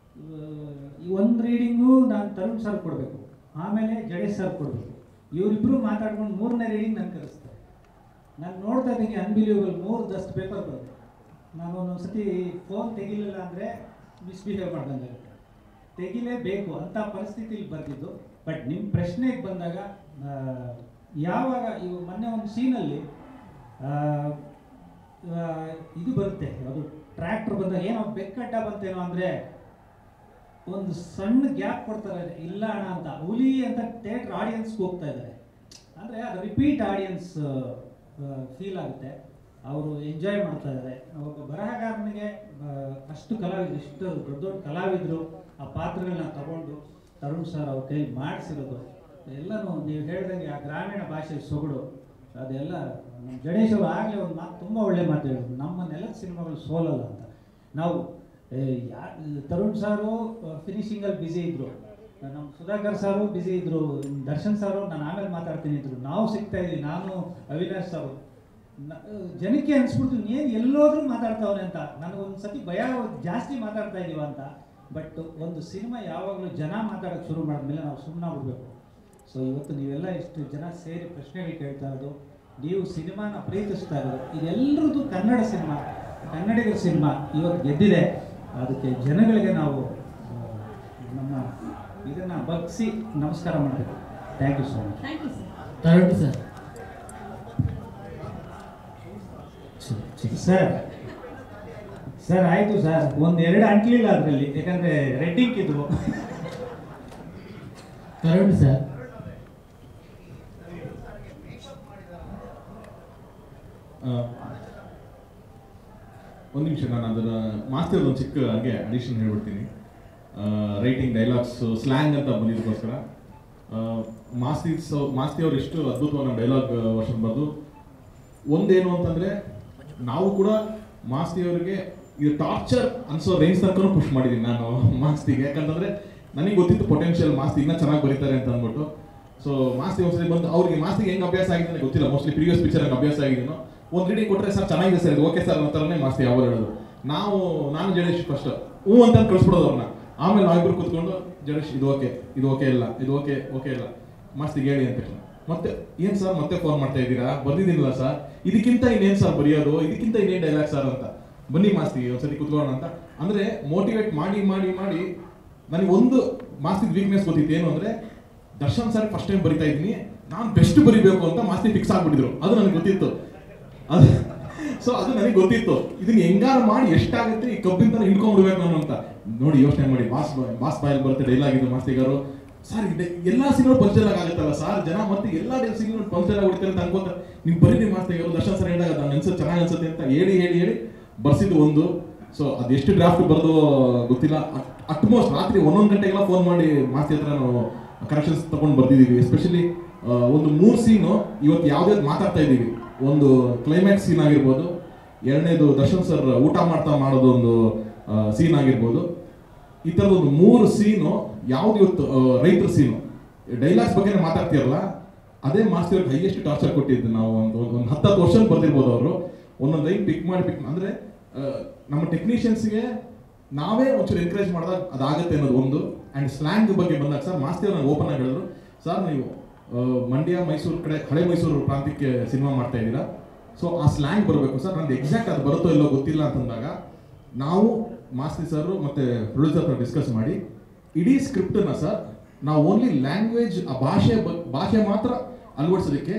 ಈ ಒಂದು ರೀಡಿಂಗು ನಾನು ತರುಣ್ ಸರ್ ಕೊಡಬೇಕು, ಆಮೇಲೆ ಜಡೇಶ್ ಸರ್ ಕೊಡಬೇಕು. ಇವರಿಬ್ಬರು ಮಾತಾಡ್ಕೊಂಡು 3ನೇ ರೀಡಿಂಗ್ ನಾನು ಕರೆಸ್ತಾರೆ. ನಾನು ನೋಡ್ತಾ ಇದ್ದೀನಿ, ಅನ್ಬಿಲೀವಬಲ್, 10 ಪೇಪರ್ ಬರುತ್ತೆ. ನಾನು ಒಂದೊಂದು ಸತಿ ಫೋನ್ ತೆಗಿಲಿಲ್ಲ ಅಂದರೆ ಮಿಸ್ಬಿಹೇವ್ ಮಾಡ್ದಂಗೆ, ತೆಗಿಲೇಬೇಕು ಅಂತ ಪರಿಸ್ಥಿತಿಲಿ ಬರ್ತಿದ್ದು. ಬಟ್ ನಿಮ್ಮ ಪ್ರಶ್ನೆಗೆ ಬಂದಾಗ ಯಾವಾಗ ಇವು ಮೊನ್ನೆ ಒಂದು ಸೀನಲ್ಲಿ ಇದು ಬರುತ್ತೆ, ಅದು ಟ್ರ್ಯಾಕ್ಟರ್ ಬಂದಾಗ ಏನೋ ಬೆಕ್ಕಡ್ಡ ಬಂತೇನೋ ಅಂದರೆ ಒಂದು ಸಣ್ಣ ಗ್ಯಾಪ್ ಕೊಡ್ತಾರೆ, ಇಲ್ಲ ಅಣ್ಣ ಅಂತ, ಹುಲಿ ಅಂತ ಥಿಯೇಟ್ರ್ ಆಡಿಯನ್ಸ್ಗೆ ಹೋಗ್ತಾ ಇದ್ದಾರೆ. ಅಂದರೆ ಅದು ರಿಪೀಟ್ ಆಡಿಯನ್ಸ್ ಫೀಲ್ ಆಗುತ್ತೆ, ಅವರು ಎಂಜಾಯ್ ಮಾಡ್ತಾ ಇದ್ದಾರೆ. ಒಬ್ಬ ಬರಹಗಾರನಿಗೆ ಅಷ್ಟು ಕಲಾವಿದರು, ಇಷ್ಟು ದೊಡ್ಡ ದೊಡ್ಡ ಕಲಾವಿದರು ಆ ಪಾತ್ರಗಳನ್ನ ತಗೊಂಡು ತರುಣ್ ಸರ್ ಅವ್ರ ಕೈಲಿ ಮಾಡಿಸಿರೋದು ಎಲ್ಲನೂ ನೀವು ಹೇಳ್ದಂಗೆ ಆ ಗ್ರಾಮೀಣ ಭಾಷೆ ಸೊಗಡು ಅದೆಲ್ಲ. ಜಡೇಶ್ ಅವರು ಆಗಲೇ ಒಂದು ಮಾತು ತುಂಬ ಒಳ್ಳೆ ಮಾತು ಹೇಳಿದ್ರು, ನಮ್ಮ ನೆಲದ ಸಿನಿಮಾಗಳು ಸೋಲಲ್ಲ ಅಂತ. ನಾವು ತರುಣ್ ಸಾರು ಫಿನಿಶಿಂಗಲ್ಲಿ ಬ್ಯುಸಿ ಇದ್ದರು, ನಮ್ಮ ಸುಧಾಕರ್ ಸಾರು ಬ್ಯುಸಿ ಇದ್ದರು, ದರ್ಶನ್ ಸಾರು ನಾನು ಆಮೇಲೆ ಮಾತಾಡ್ತೀನಿ ಇದ್ರು, ನಾವು ಸಿಗ್ತಾ ಇದ್ವಿ, ನಾನು ಅವಿನಾಶ್ ಸಾರು. ಜನಕ್ಕೆ ಅನಿಸ್ಬಿಡ್ತು ಏನು ಎಲ್ಲೋದ್ರೂ ಮಾತಾಡ್ತಾವ್ರೆ ಅಂತ. ನನಗೊಂದು ಸತಿ ಭಯ ಜಾಸ್ತಿ ಮಾತಾಡ್ತಾ ಇದೀವ ಅಂತ. ಬಟ್ ಒಂದು ಸಿನಿಮಾ ಯಾವಾಗಲೂ ಜನ ಮಾತಾಡೋಕ್ಕೆ ಶುರು ಮಾಡಿದ್ಮೇಲೆ ನಾವು ಸುಮ್ಮನಾಗ್ಬಿಡ್ಬೇಕು. ಸೊ ಇವತ್ತು ನೀವೆಲ್ಲ ಎಷ್ಟು ಜನ ಸೇರಿ ಪ್ರಶ್ನೆಗಳು ಕೇಳ್ತಾ ಇರೋದು, ನೀವು ಸಿನಿಮಾನ ಪ್ರೀತಿಸ್ತಾ ಇರೋದು, ಇದೆಲ್ಲರದ್ದು ಕನ್ನಡ ಸಿನಿಮಾ, ಕನ್ನಡಿಗರ ಸಿನಿಮಾ ಇವತ್ತು ಗೆದ್ದಿದೆ. ಅದಕ್ಕೆ ಜನಗಳಿಗೆ ನಾವು ನಮ್ಮ ಇದನ್ನು ಬಗ್ಸಿ ನಮಸ್ಕಾರ ಮಾಡಬೇಕು. Thank you so much. Tarun sir. Sir ಆಯಿತು ಸರ್, ಒಂದೆರಡು ಅಂಟ್ಲಿಲ್ಲ ಅದರಲ್ಲಿ, ಯಾಕಂದರೆ ರೆಡ್ಡಿಂಗ್ ಇದ್ವು. ತರುಣ್ ಸರ್. ಒಂದು ನಿಮಿಷ, ನಾನು ಅದನ್ನು ಮಾಸ್ತಿ ಒಂದು ಚಿಕ್ಕ ಹಾಗೆ ಅಡಿಷನ್ ಹೇಳ್ಬಿಡ್ತೀನಿ. ರೈಟಿಂಗ್, ಡೈಲಾಗ್ಸ್, ಸ್ಲ್ಯಾಂಗ್ ಅಂತ ಬಂದಿದ್ದಕ್ಕೋಸ್ಕರ ಮಾಸ್ತಿ ಅವರು ಎಷ್ಟು ಅದ್ಭುತವಾದ ಡೈಲಾಗ್ ವರ್ಷನ್ ಬರೆದು, ಒಂದೇನು ಅಂತಂದರೆ ನಾವು ಕೂಡ ಮಾಸ್ತಿಯವರಿಗೆ ಇದು ಟಾರ್ಚರ್ ಅನ್ಸೋ ರೇಂಜ್ ತನಕ ಪುಷ್ ಮಾಡಿದ್ದೀನಿ ನಾನು ಮಾಸ್ತಿಗೆ. ಯಾಕಂತಂದರೆ ನನಗೆ ಗೊತ್ತಿತ್ತು ಪೊಟೆನ್ಷಿಯಲ್ ಮಾಸ್ತಿ ಇನ್ನೂ ಚೆನ್ನಾಗಿ ಬರೀತಾರೆ ಅಂತ ಅಂದ್ಬಿಟ್ಟು. ಸೊ ಮಾಸ್ತಿ ಒಂದ್ಸರಿ ಬಂದು ಅವ್ರಿಗೆ ಮಾಸ್ತಿಗೆ ಹೆಂಗೆ ಅಭ್ಯಾಸ ಆಗಿದೆ ನನಗೆ ಗೊತ್ತಿಲ್ಲ, ಮೋಸ್ಟ್ಲಿ ಪ್ರೀವಿಯಸ್ ಪಿಕ್ಚರ್ ಹಂಗೆ ಅಭ್ಯಾಸ ಆಗಿದ್ದೀನೋ. ಒಂದು ರೀಡಿಂಗ್ ಕೊಟ್ಟರೆ ಸರ್ ಚೆನ್ನಾಗಿದೆ ಸರ್, ಇದು ಓಕೆ ಸರ್ ಅನ್ನೋ ಥರನೇ ಮಾಸ್ತಿ ಯಾವಾಗ ಹೇಳೋದು. ನಾನು ಜಡೇಶ್ ಫಸ್ಟ್ ಹ್ಞೂ ಅಂತ ಕಳಿಸ್ಬಿಡೋದು ಅವ್ರನ್ನ. ಆಮೇಲೆ ನಾವಿಬ್ಬರು ಕೂತ್ಕೊಂಡು ಜಡೇಶ್ ಇದು ಓಕೆ ಇಲ್ಲ, ಇದು ಓಕೆ ಇಲ್ಲ, ಮಾಸ್ತಿಗೆ ಹೇಳಿ ಅಂತ. ಮತ್ತೆ ಏನು ಸರ್ ಮತ್ತೆ ಫೋನ್ ಮಾಡ್ತಾ ಇದ್ದೀರಾ, ಬರ್ದಿದ್ದೀನಿಲ್ಲ ಸರ್, ಇದಕ್ಕಿಂತ ಇನ್ನೇನು ಸರ್ ಬರೆಯೋದು, ಇದಕ್ಕಿಂತ ಇನ್ನೇನು ಡೈಲಾಗ್ ಸರ್ ಅಂತ, ಬನ್ನಿ ಮಾಸ್ತಿ ಒಂದ್ಸತಿ ಕುತ್ಕೊಳ್ಳೋಣ ಅಂತ. ಅಂದರೆ ಮೋಟಿವೇಟ್ ಮಾಡಿ ಮಾಡಿ ಮಾಡಿ ನನಗೆ ಒಂದು ಮಾಸ್ತಿದ ವೀಕ್ನೆಸ್ ಗೊತ್ತಿತ್ತು. ಏನು ಅಂದರೆ ದರ್ಶನ್ ಸರ್ ಫಸ್ಟ್ ಟೈಮ್ ಬರಿತಾ ಇದ್ದೀನಿ, ನಾನು ಬೆಸ್ಟ್ ಬರಿಬೇಕು ಅಂತ ಮಾಸ್ತಿ ಫಿಕ್ಸ್ ಆಗ್ಬಿಟ್ಟಿದ್ರು. ಅದು ನನಗೆ ಗೊತ್ತಿತ್ತು. ಅದು ನನಗೆ ಗೊತ್ತಿತ್ತು, ಇದನ್ನ ಹೆಂಗಾರು ಮಾಡಿ ಎಷ್ಟಾಗುತ್ತೆ ಈ ಕಬ್ಬಿನ ಹಿಡ್ಕೊಂಡ್ಬಿಡ್ಬೇಕು ನಾನು ಅಂತ. ನೋಡಿ ಯೋಚನೆ ಮಾಡಿ, ಬಾಸ್ ಬಾಯಲ್ಲಿ ಬರುತ್ತೆ ಡೈಲಾಗ್ ಇದು ಮಾಸ್ತಿಗಾರು ಸರ್, ಎಲ್ಲ ಸಿನಿಮಾ ಪಂಚರ್ ಆಗುತ್ತಲ್ಲ ಸರ್, ಜನ ಮತ್ತೆ ಎಲ್ಲ ಸಿನಿಮಾ ಪಂಚರ್ ಹೊಡಿತಾರೆ ಅಂತ ಅನ್ಕೋತಾರೆ. ನೀವು ಬರೀ ಮಾಸ್ತಿಗಾರು ದರ್ಶನ್ ಸರ್ ಹೇಳಿದಾಗ ನಾನು ಅನ್ಸುತ್ತೆ ಚೆನ್ನಾಗಿ ಅನ್ಸುತ್ತೆ ಅಂತ ಹೇಳಿ ಬರ್ಸಿದ್ದು ಒಂದು. ಸೊ ಅದೆಷ್ಟು ಡ್ರಾಫ್ಟ್ ಬರೆದು ಗೊತ್ತಿಲ್ಲ. ಅಟ್ಮೋಸ್ಟ್ ರಾತ್ರಿ 11 ಗಂಟೆಗೆಲ್ಲ ಫೋನ್ ಮಾಡಿ ಮಾಸ್ತಿ ಹತ್ರ ನಾವು ಕರೆಕ್ಷನ್ಸ್ ತಗೊಂಡು ಬರ್ದಿದ್ದೀವಿ. ಎಸ್ಪೆಷಲಿ ಒಂದು 3 ಸೀನು ಇವತ್ತು ಯಾವ್ದು ಮಾತಾಡ್ತಾ ಇದ್ದೀವಿ. ಒಂದು ಕ್ಲೈಮ್ಯಾಕ್ಸ್ ಸೀನ್ ಆಗಿರ್ಬೋದು, ಎರಡನೇದು ದರ್ಶನ್ ಸರ್ ಊಟ ಮಾಡೋದು ಒಂದು ಸೀನ್ ಆಗಿರ್ಬೋದು. ಈ ಥರದ್ದು ಒಂದು 3 ಸೀನು ಯಾವ್ದು ಇವತ್ತು ರೈತರ ಸೀನು ಡೈಲಾಗ್ಸ್ ಬಗ್ಗೆ ಮಾತಾಡ್ತೀರಲ್ಲ, ಅದೇ ಮಾಸ್ತಿ ಅವ್ರಿಗೆ ಹೈಯೆಸ್ಟ್ ಟಾರ್ಚರ್ ಕೊಟ್ಟಿದ್ದು. ನಾವು ಒಂದು 10 ವರ್ಷ ಬರ್ದಿರ್ಬೋದು. ಅವರು ಒಂದೊಂದು ಲೈನ್ ಪಿಕ್ ಮಾಡಿ ಅಂದರೆ ನಮ್ಮ ಟೆಕ್ನಿಷಿಯನ್ಸ್ಗೆ ನಾವೇ ಒಂಚೂರು ಎನ್ಕರೇಜ್ ಮಾಡಿದಾಗ ಅದಾಗುತ್ತೆ ಅನ್ನೋದು ಒಂದು. ಆ್ಯಂಡ್ ಸ್ಲ್ಯಾಂಗ್ ಬಗ್ಗೆ ಬಂದಾಗ ಸರ್ ಮಾಸ್ತಿ ಅವ್ರು ನನಗೆ ಓಪನ್ ಆಗಿ ಹೇಳಿದ್ರು, ಸರ್ ನೀವು ಮಂಡ್ಯ ಮೈಸೂರು ಕಡೆ ಹಳೆ ಮೈಸೂರು ಪ್ರಾಂತ್ಯಕ್ಕೆ ಸಿನಿಮಾ ಮಾಡ್ತಾ ಇದ್ದೀರಾ, ಸೊ ಆ ಸ್ಲ್ಯಾಂಗ್ ಬರಬೇಕು ಸರ್, ನಂದು ಎಕ್ಸಾಕ್ಟ್ ಅದು ಬರುತ್ತೋ ಇಲ್ಲೋ ಗೊತ್ತಿಲ್ಲ ಅಂತಂದಾಗ ನಾವು ಮಾಸ್ತಿ ಸರ್ ಮತ್ತು ಪ್ರೊಡ್ಯೂಸರ್ ಹತ್ರ ಡಿಸ್ಕಸ್ ಮಾಡಿ ಇಡೀ ಸ್ಕ್ರಿಪ್ಟನ್ನು ಸರ್ ನಾವು ಓನ್ಲಿ ಲ್ಯಾಂಗ್ವೇಜ್ ಆ ಭಾಷೆ ಮಾತ್ರ ಅಳವಡಿಸೋದಕ್ಕೆ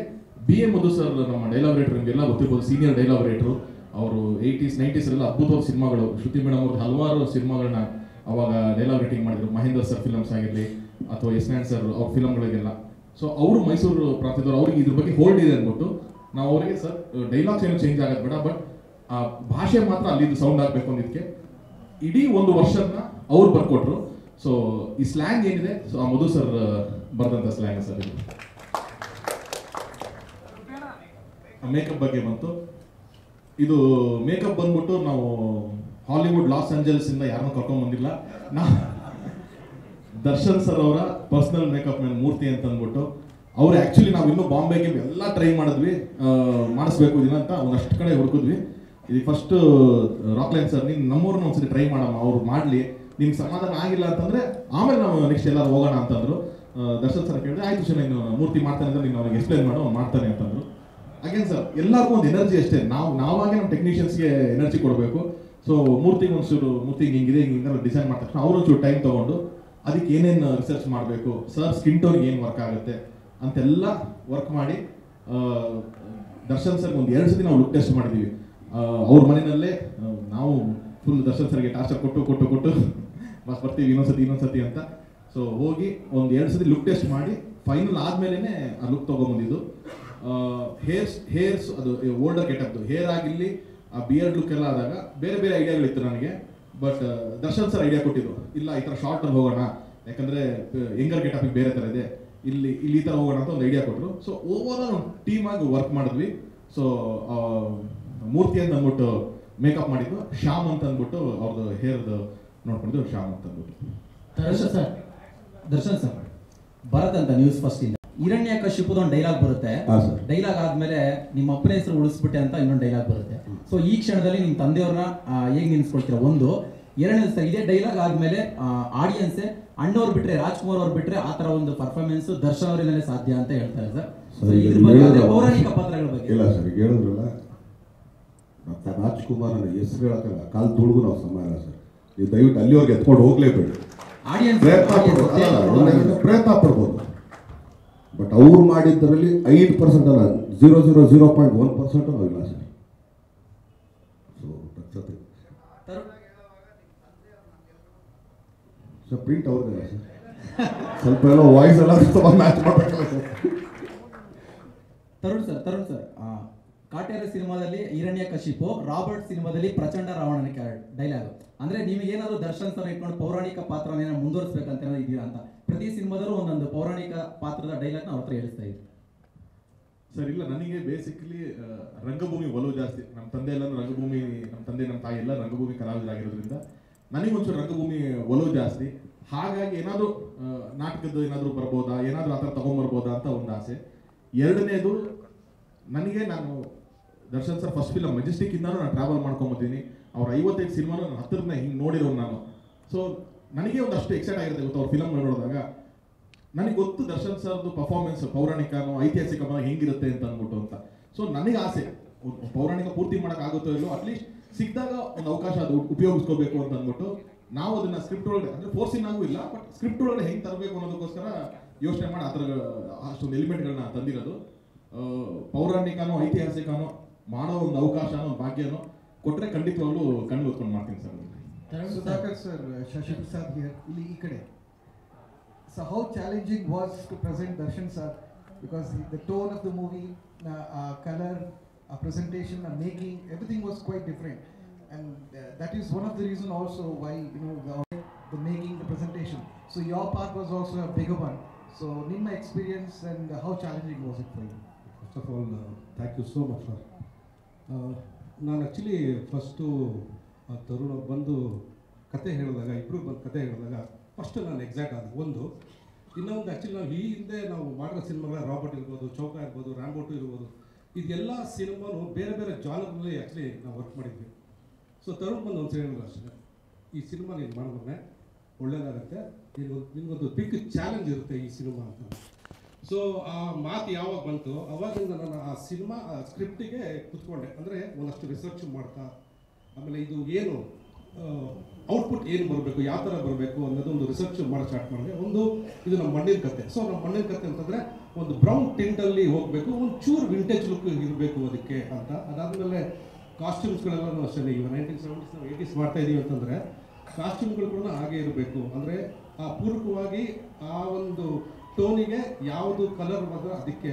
BA ಮಧು ಸರ್ ನಮ್ಮ ಡೈಲಾಗ್ ರೈಟರ್, ನಿಮಗೆಲ್ಲ ಗೊತ್ತಿರ್ಬೋದು, ಸೀನಿಯರ್ ಡೈಲಾಗ್ ರೈಟರು. ಅವರು 80s 90s ಅದ್ಭುತವಾದ ಸಿನಿಮಾಗಳು, ಶ್ರುತಿ ಮೇಡಮ್ ಅವ್ರದ್ದು ಹಲವಾರು ಸಿನಿಮಾಗಳನ್ನ ಅವಾಗ ಡೈಲಾಗ್ ರೈಟಿಂಗ್ ಮಾಡಿದ್ರು. ಮಹೇಂದ್ರ ಸರ್ ಫಿಲಮ್ಸ್ ಆಗಿರಲಿ ಅಥವಾ S9 ಸರ್ ಅವ್ರ ಫಿಲಮ್ಗಳಿಗೆಲ್ಲ. ಸೊ ಅವರು ಮೈಸೂರು ಪ್ರಾಂತ್ಯದವರು, ಅವ್ರಿಗೆ ಇದ್ರ ಬಗ್ಗೆ ಹೋಲ್ಡ್ ಇದೆ ಅಂದ್ಬಿಟ್ಟು ನಾವು ಅವರಿಗೆ ಸರ್ ಡೈಲಾಗ್ಸ್ ಏನು ಚೇಂಜ್ ಆಗೋದು ಬೇಡ, ಬಟ್ ಆ ಭಾಷೆ ಮಾತ್ರ ಅಲ್ಲಿದ್ದು ಸೌಂಡ್ ಆಗಬೇಕು ಅಂದಿದ್ದಕ್ಕೆ ಇಡೀ 1 ವರ್ಷನ ಅವ್ರು ಬರ್ಕೊಟ್ರು. ಸೊ ಈ ಸ್ಲ್ಯಾಂಗ್ ಏನಿದೆ, ಸೊ ಆ ಮಧು ಸರ್ ಬರೆದಂಥ ಸ್ಲ್ಯಾಂಗ್ ಸರ್. ಇದು ಮೇಕಪ್ ಬಗ್ಗೆ ಬಂತು. ಇದು ಮೇಕಪ್ ಬಂದ್ಬಿಟ್ಟು ನಾವು ಹಾಲಿವುಡ್ ಲಾಸ್ ಏಂಜಲ್ಸ್ ಇಂದ ಯಾರನ್ನೂ ಕರ್ಕೊಂಡ್ ಬಂದಿಲ್ಲ. ದರ್ಶನ್ ಸರ್ ಅವರ ಪರ್ಸನಲ್ ಮೇಕಪ್ ಮ್ಯಾನ್ ಮೂರ್ತಿ ಅಂತ ಅಂದ್ಬಿಟ್ಟು ಅವ್ರು ಆ್ಯಕ್ಚುಲಿ ನಾವು ಇನ್ನೂ ಬಾಂಬೆಗೆ ಎಲ್ಲ ಟ್ರೈ ಮಾಡಿದ್ವಿ, ಮಾಡಿಸ್ಬೇಕು ಇದನ್ನ ಅಂತ ಒಂದಷ್ಟು ಕಡೆ ಹುಡುಕಿದ್ವಿ. ಇದು ಫಸ್ಟ್ ರಾಕ್ಲೈನ್ ಸರ್ ನೀನು ನಮ್ಮೂರನ್ನ ಒಂದ್ಸರಿ ಟ್ರೈ ಮಾಡಮ್ಮ, ಅವ್ರು ಮಾಡಲಿ, ನಿಮ್ಗೆ ಸಮಾಧಾನ ಆಗಿಲ್ಲ ಅಂತಂದರೆ ಆಮೇಲೆ ನಾವು ನೆಕ್ಸ್ಟ್ ಎಲ್ಲರೂ ಹೋಗೋಣ ಅಂತಂದರು. ದರ್ಶನ್ ಸರ್ ಕೇಳಿದ್ರೆ ಆಯಿತು ಸರ್ ನೀನು ಮೂರ್ತಿ ಮಾಡ್ತಾನೆ ಅಂದರೆ ನೀನು ಅವ್ರಿಗೆ ಎಕ್ಸ್ಪ್ಲೈನ್ ಮಾಡು, ಅವ್ನು ಮಾಡ್ತಾನೆ ಅಂತಂದರು. ಅಗೇನ್ ಸರ್ ಎಲ್ಲರಿಗೂ ಒಂದು ಎನರ್ಜಿ ಅಷ್ಟೇ, ನಾವಾಗೆ ನಮ್ಮ ಟೆಕ್ನಿಷಿಯನ್ಸ್ಗೆ ಎನರ್ಜಿ ಕೊಡಬೇಕು. ಸೊ ಮೂರ್ತಿಗೆ ಮೂರ್ತಿಗೆ ಹಿಂಗಿದೆ ಹಿಂಗೆ ಡಿಸೈನ್ ಮಾಡಿದ ತಕ್ಷಣ ಅವರೊಂಚೂರು ಟೈಮ್ ತೊಗೊಂಡು ಅದಕ್ಕೆ ಏನೇನು ರಿಸರ್ಚ್ ಮಾಡಬೇಕು, ಸರ್ ಸ್ಕಿನ್ ಟೋನ್ಗೆ ಏನು ವರ್ಕ್ ಆಗುತ್ತೆ ಅಂತೆಲ್ಲ ವರ್ಕ್ ಮಾಡಿ ದರ್ಶನ್ ಸರ್ಗೆ ಒಂದು 2 ಸತಿ ನಾವು ಲುಕ್ ಟೆಸ್ಟ್ ಮಾಡಿದ್ದೀವಿ. ಅವ್ರ ಮನೆಯಲ್ಲೇ ನಾವು ಫುಲ್ ದರ್ಶನ್ ಸರ್ಗೆ ಟಾರ್ಚರ್ ಕೊಟ್ಟು ಬಸ್ ಬರ್ತೀವಿ ಇನ್ನೊಂದ್ಸತಿ ಅಂತ. ಸೊ ಹೋಗಿ ಒಂದು 2 ಸತಿ ಲುಕ್ ಟೆಸ್ಟ್ ಮಾಡಿ ಫೈನಲ್ ಆದಮೇಲೆ ಆ ಲುಕ್ ತೊಗೊಂಬಂದಿದ್ದು. ಹೇರ್ಸ್ ಅದು ಓಲ್ಡರ್ ಗೆಟಪ್ದು ಹೇರ್ ಆಗಿರಲಿ, ಆ ಬಿಯರ್ಡ್ ಲುಕ್ ಎಲ್ಲ ಆದಾಗ ಬೇರೆ ಬೇರೆ ಐಡಿಯಾಗಳಿತ್ತು ನನಗೆ. ಬಟ್ ದರ್ಶನ್ ಸರ್ ಐಡಿಯಾ ಕೊಟ್ಟಿದ್ದು, ಇಲ್ಲ ಈ ಥರ ಶಾರ್ಟಲ್ಲಿ ಹೋಗೋಣ, ಯಾಕಂದರೆ ಯಂಗರ್ ಗೆಟಪಿಗೆ ಬೇರೆ ಥರ ಇದೆ, ಇಲ್ಲಿ ಈ ಥರ ಹೋಗೋಣ ಅಂತ ಒಂದು ಐಡಿಯಾ ಕೊಟ್ಟರು. ಸೊ ಓವರ್ ಆಲ್ ಟೀಮಾಗಿ ವರ್ಕ್ ಮಾಡಿದ್ವಿ. ಸೊ ಮೂರ್ತಿ ಅಂತ ಅಂದ್ಬಿಟ್ಟು ಮೇಕಪ್ ಮಾಡಿದ್ದು ಶ್ಯಾಮ್ ಅಂತ ಅಂದ್ಬಿಟ್ಟು ಅವ್ರದ್ದು ಹೇರ್ದು ನೋಡ್ಕೊಂಡಿದ್ದು ಶ್ಯಾಮ್ ಅಂತ ಅಂದ್ಬಿಟ್ಟು. ದರ್ಶನ್ ಸರ್ ಭರತ್ ಅಂತ ನ್ಯೂಸ್ ಫಸ್ಟ್ ಇಂದ ಹಿರಣ್ಯಕಶಿಪುದ ಒಂದು ಡೈಲಾಗ್ ಬರುತ್ತೆ. ಡೈಲಾಗ್ ಆದ್ಮೇಲೆ ನಿಮ್ಮ ಅಪ್ಪನ ಹೆಸರು ಉಳಿಸ್ಬಿಟ್ಟೆ ಅಂತ ಇನ್ನೊಂದು ಡೈಲಾಗ್ ಬರುತ್ತೆ. ಸೊ ಈ ಕ್ಷಣದಲ್ಲಿ ನಿಮ್ಮ ತಂದೆಯವ್ರನ್ನ ಹೇಗೆ ನಿಲ್ಸ್ಕೊಳ್ತೀರಾ? ಒಂದು. ಎರಡನೇದು ಸರ್, ಇದೇ ಡೈಲಾಗ್ ಆದ್ಮೇಲೆ ಆಡಿಯನ್ಸೇ ಅಣ್ಣವ್ರು ಬಿಟ್ರೆ, ರಾಜ್ಕುಮಾರ್ ಅವ್ರು ಬಿಟ್ರೆ ಆ ತರ ಒಂದು ಪರ್ಫಾರ್ಮೆನ್ಸ್ ದರ್ಶನ್ ಅವರಿಂದಲೇ ಸಾಧ್ಯ ಅಂತ ಹೇಳ್ತಾರೆ ಸರ್. ಪೌರಾಣಿಕ ಪಾತ್ರಗಳ ಬಗ್ಗೆ ಇಲ್ಲ ಸರ್, ಈಗ ಹೇಳಿದ್ರಲ್ಲ, ಮತ್ತೆ ರಾಜ್ಕುಮಾರ್ ಹೆಸರು ಹೇಳಕ್ಕಲ್ಲ, ಕಾಲು ತುಳುಗು ನಾವು ಸಮಯ ಇಲ್ಲ ಸರ್. ನೀವು ದಯವಿಟ್ಟು ಅಲ್ಲಿವರೆಗೆ ಎತ್ಕೊಂಡು ಹೋಗ್ಲೇಬೇಡಿ. ಪ್ರಯತ್ನ ಪಡ್ಬೋದು, ಬಟ್ ಅವ್ರು ಮಾಡಿದ್ದರಲ್ಲಿ 5% ಅಲ್ಲ, 0.1% ನಾವು ಇಲ್ಲ ಸರ್. ಸೊ ಪ್ರಿಂಟ್ ಅವ್ರದ್ದಿಲ್ಲ ಸರ್, ಸ್ವಲ್ಪ ಏನೋ ವಾಯ್ಸ್ ಎಲ್ಲ ಮ್ಯಾಚ್ ಮಾಡಬೇಕಲ್ಲ ಸರ್. ತರುಣ್ ಸರ್ ಕಾಟೇರ ಸಿನಿಮಾದಲ್ಲಿ ಹಿರಣ್ಯಕಶಿಪು, ರಾಬರ್ಟ್ ಸಿನಿಮಾದಲ್ಲಿ ಪ್ರಚಂಡ ರಾವಣನ ಡೈಲಾಗ್. ಅಂದ್ರೆ ನಿಮಗೆ ಏನಾದ್ರು ದರ್ಶನ್ ಸರ್ ಇಟ್ಕೊಂಡು ಪೌರಾಣಿಕ ಪಾತ್ರನ ಮುಂದುವರಿಸಬೇಕಂತ ಇದೀರಾ ಅಂತ? ಪ್ರತಿ ಸಿನಿಮಾದಲ್ಲೂ ಒಂದೊಂದು ಪೌರಾಣಿಕ ಪಾತ್ರದ ಡೈಲಾಗ್ ನ ಅವ್ರ ಹತ್ರ ಹೇಳಿಸ್ತಾ ಇದ್ರು ಸರ್. ಇಲ್ಲ, ನನಗೆ ಬೇಸಿಕಲಿ ರಂಗಭೂಮಿ ಒಲವು ಜಾಸ್ತಿ. ನಮ್ಮ ತಂದೆ ಎಲ್ಲ ರಂಗಭೂಮಿ, ನಮ್ಮ ತಂದೆ ನಮ್ಮ ತಾಯಿ ಎಲ್ಲ ರಂಗಭೂಮಿ ಕಲಾವಿದರಾಗಿರೋದ್ರಿಂದ ನನಗೊಂಚೂರು ರಂಗಭೂಮಿ ಒಲವು ಜಾಸ್ತಿ. ಹಾಗಾಗಿ ಏನಾದರೂ ನಾಟಕದ್ದು ಏನಾದರೂ ಬರ್ಬೋದಾ, ಏನಾದರೂ ಆ ಥರ ತೊಗೊಂಬರ್ಬೋದಾ ಅಂತ ಒಂದು ಆಸೆ. ಎರಡನೇದು, ನಾನು Darshan sir first film Majestic ಇಂದಾನು ನಾನು ಟ್ರಾವೆಲ್ ಮಾಡ್ಕೊಂಬತ್ತೀನಿ. ಅವ್ರ 55 ಸಿನಿಮಾನು ನಾನು ಹತ್ತಿರದಿಂದ ಹಿಂಗೆ ನೋಡಿರೋನು ನಾನು. ಸೊ ನನಗೆ ಒಂದಷ್ಟು ಎಕ್ಸೈಟ್ ಆಗಿರುತ್ತೆ ಗೊತ್ತು ಅವ್ರ ಫಿಲಮ್ ನೋಡಿದಾಗ. ನನಗೆ ಗೊತ್ತು ದರ್ಶನ್ ಸರ್ದು ಪರ್ಫಾರ್ಮೆನ್ಸ್ ಪೌರಾಣಿಕನೋ ಐತಿಹಾಸಿಕನೋ ಹೆಂಗಿರುತ್ತೆ ಅಂತ ಅಂದ್ಬಿಟ್ಟು ಅಂತ. ಸೊ ನನಗೆ ಆಸೆ ಪೌರಾಣಿಕ ಪೂರ್ತಿ ಮಾಡೋಕ್ಕಾಗುತ್ತೋ ಇಲ್ಲೋ, ಅಟ್ಲೀಸ್ಟ್ ಸಿಕ್ಕಿದಾಗ ಒಂದು ಅವಕಾಶ ಅದು ಉಪಯೋಗಿಸ್ಕೋಬೇಕು ಅಂತ ಅಂದ್ಬಿಟ್ಟು ನಾವು ಅದನ್ನ ಸ್ಕ್ರಿಪ್ಟ್ ಒಳಗಡೆ, ಅಂದರೆ ಫೋರ್ಸಿಂಗ್ ಆಗೂ ಇಲ್ಲ, ಬಟ್ ಸ್ಕ್ರಿಪ್ಟ್ ಒಳಗಡೆ ಹೆಂಗೆ ತರಬೇಕು ಅನ್ನೋದಕ್ಕೋಸ್ಕರ ಯೋಚನೆ ಮಾಡಿ ಆ ಥರ ಅಷ್ಟೊಂದು ಎಲಿಮೆಂಟ್ಗಳನ್ನ ತಂದಿರೋದು. ಪೌರಾಣಿಕನೋ ಐತಿಹಾಸಿಕನೋ ಮಾಡೋ ಒಂದು ಅವಕಾಶನೋ ಒಂದು ಭಾಗ್ಯನೋ ಕೊಟ್ಟರೆ ಖಂಡಿತವಾಗ್ಲೂ ಕಣ್ಣು ಹೊತ್ಕೊಂಡು ಮಾಡ್ತೀನಿ sir. Sudhakar sir, Shashi Prasad here, ಇಲ್ಲಿ ಈ ಕಡೆ. So how challenging was to present Darshan sir, because the tone of the movie, color, presentation, making, everything was quite different, and that is one of the reason also why the making, the presentation. So your part was also a bigger one. So ನಿಮ್ಮ experience and how challenging was it for you? First of all, thank you so much sir. ನಾನು ಆ್ಯಕ್ಚುಲಿ ಫಸ್ಟು ತರುಣ ಬಂದು ಕತೆ ಹೇಳಿದಾಗ, ಇಬ್ಬರು ಬಂದು ಕತೆ ಹೇಳಿದಾಗ ಫಸ್ಟ್ ನಾನು ಎಕ್ಸೈಟ್ ಆದ. ಇನ್ನೊಂದು ಆ್ಯಕ್ಚುಲಿ ನಾವು ಈ ಹಿಂದೆ ನಾವು ಮಾಡಿರೋ ಸಿನಿಮಾಗಳ ರಾಬರ್ಟ್ ಇರ್ಬೋದು, ಚೌಕ ಇರ್ಬೋದು, ರ್ಯಾಂಬೋಟು ಇರ್ಬೋದು, ಇದೆಲ್ಲ ಸಿನಿಮಾನು ಬೇರೆ ಬೇರೆ ಜಾನರ್ನಲ್ಲಿ ಆ್ಯಕ್ಚುಲಿ ನಾವು ವರ್ಕ್ ಮಾಡಿದ್ವಿ. ಸೊ ತರುಣ್ ಬಂದು ಒಂದು ಹೇಳಿದ್ರು ಅಷ್ಟೇ, ಈ ಸಿನಿಮಾ ನೀನು ಮಾಡಿದ್ರೆ ಒಳ್ಳೇದಾಗುತ್ತೆ, ನಿನಗೊಂದು ಬಿಗ್ ಚಾಲೆಂಜ್ ಇರುತ್ತೆ ಈ ಸಿನಿಮಾ ಅಂತ. ಸೊ ಆ ಮಾತು ಯಾವಾಗ ಬಂತು ಅವಾಗಿಂದ ನಾನು ಆ ಸಿನಿಮಾ ಸ್ಕ್ರಿಪ್ಟಿಗೆ ಕೂತ್ಕೊಂಡೆ. ಅಂದರೆ ಒಂದಷ್ಟು ರಿಸರ್ಚ್ ಮಾಡ್ತಾ, ಆಮೇಲೆ ಇದು ಏನು ಔಟ್ಪುಟ್ ಏನು ಬರಬೇಕು, ಯಾವ ಥರ ಬರಬೇಕು ಅನ್ನೋದೊಂದು ರಿಸರ್ಚ್ ಮಾಡಿ ಸ್ಟಾರ್ಟ್ ಮಾಡಿದೆ. ಇದು ನಮ್ಮ ಮಣ್ಣಿನ ಕತೆ. ಸೊ ನಮ್ಮ ಮಣ್ಣಿನ ಕತೆ ಅಂತಂದರೆ ಒಂದು ಬ್ರೌನ್ ಟಿಂಟಲ್ಲಿ ಹೋಗಬೇಕು, ಒಂದು ಚೂರು ವಿಂಟೇಜ್ ಲುಕ್ ಇರಬೇಕು ಅದಕ್ಕೆ ಅಂತ. ಅದಾದಮೇಲೆ ಕಾಸ್ಟ್ಯೂಮ್ಸ್ಗಳೆಲ್ಲನೂ ಅಷ್ಟೇ. ಈಗ 1970s ನಾವು 80s ಮಾಡ್ತಾ ಇದ್ದೀವಿ ಅಂತಂದರೆ ಕಾಸ್ಟ್ಯೂಮ್ಗಳು ಕೂಡ ಹಾಗೆ ಇರಬೇಕು. ಅಂದರೆ ಆ ಪೂರಕವಾಗಿ ಆ ಒಂದು ಟೋನಿಗೆ ಯಾವುದು ಕಲರ್ ಮಾತ್ರ ಅದಕ್ಕೆ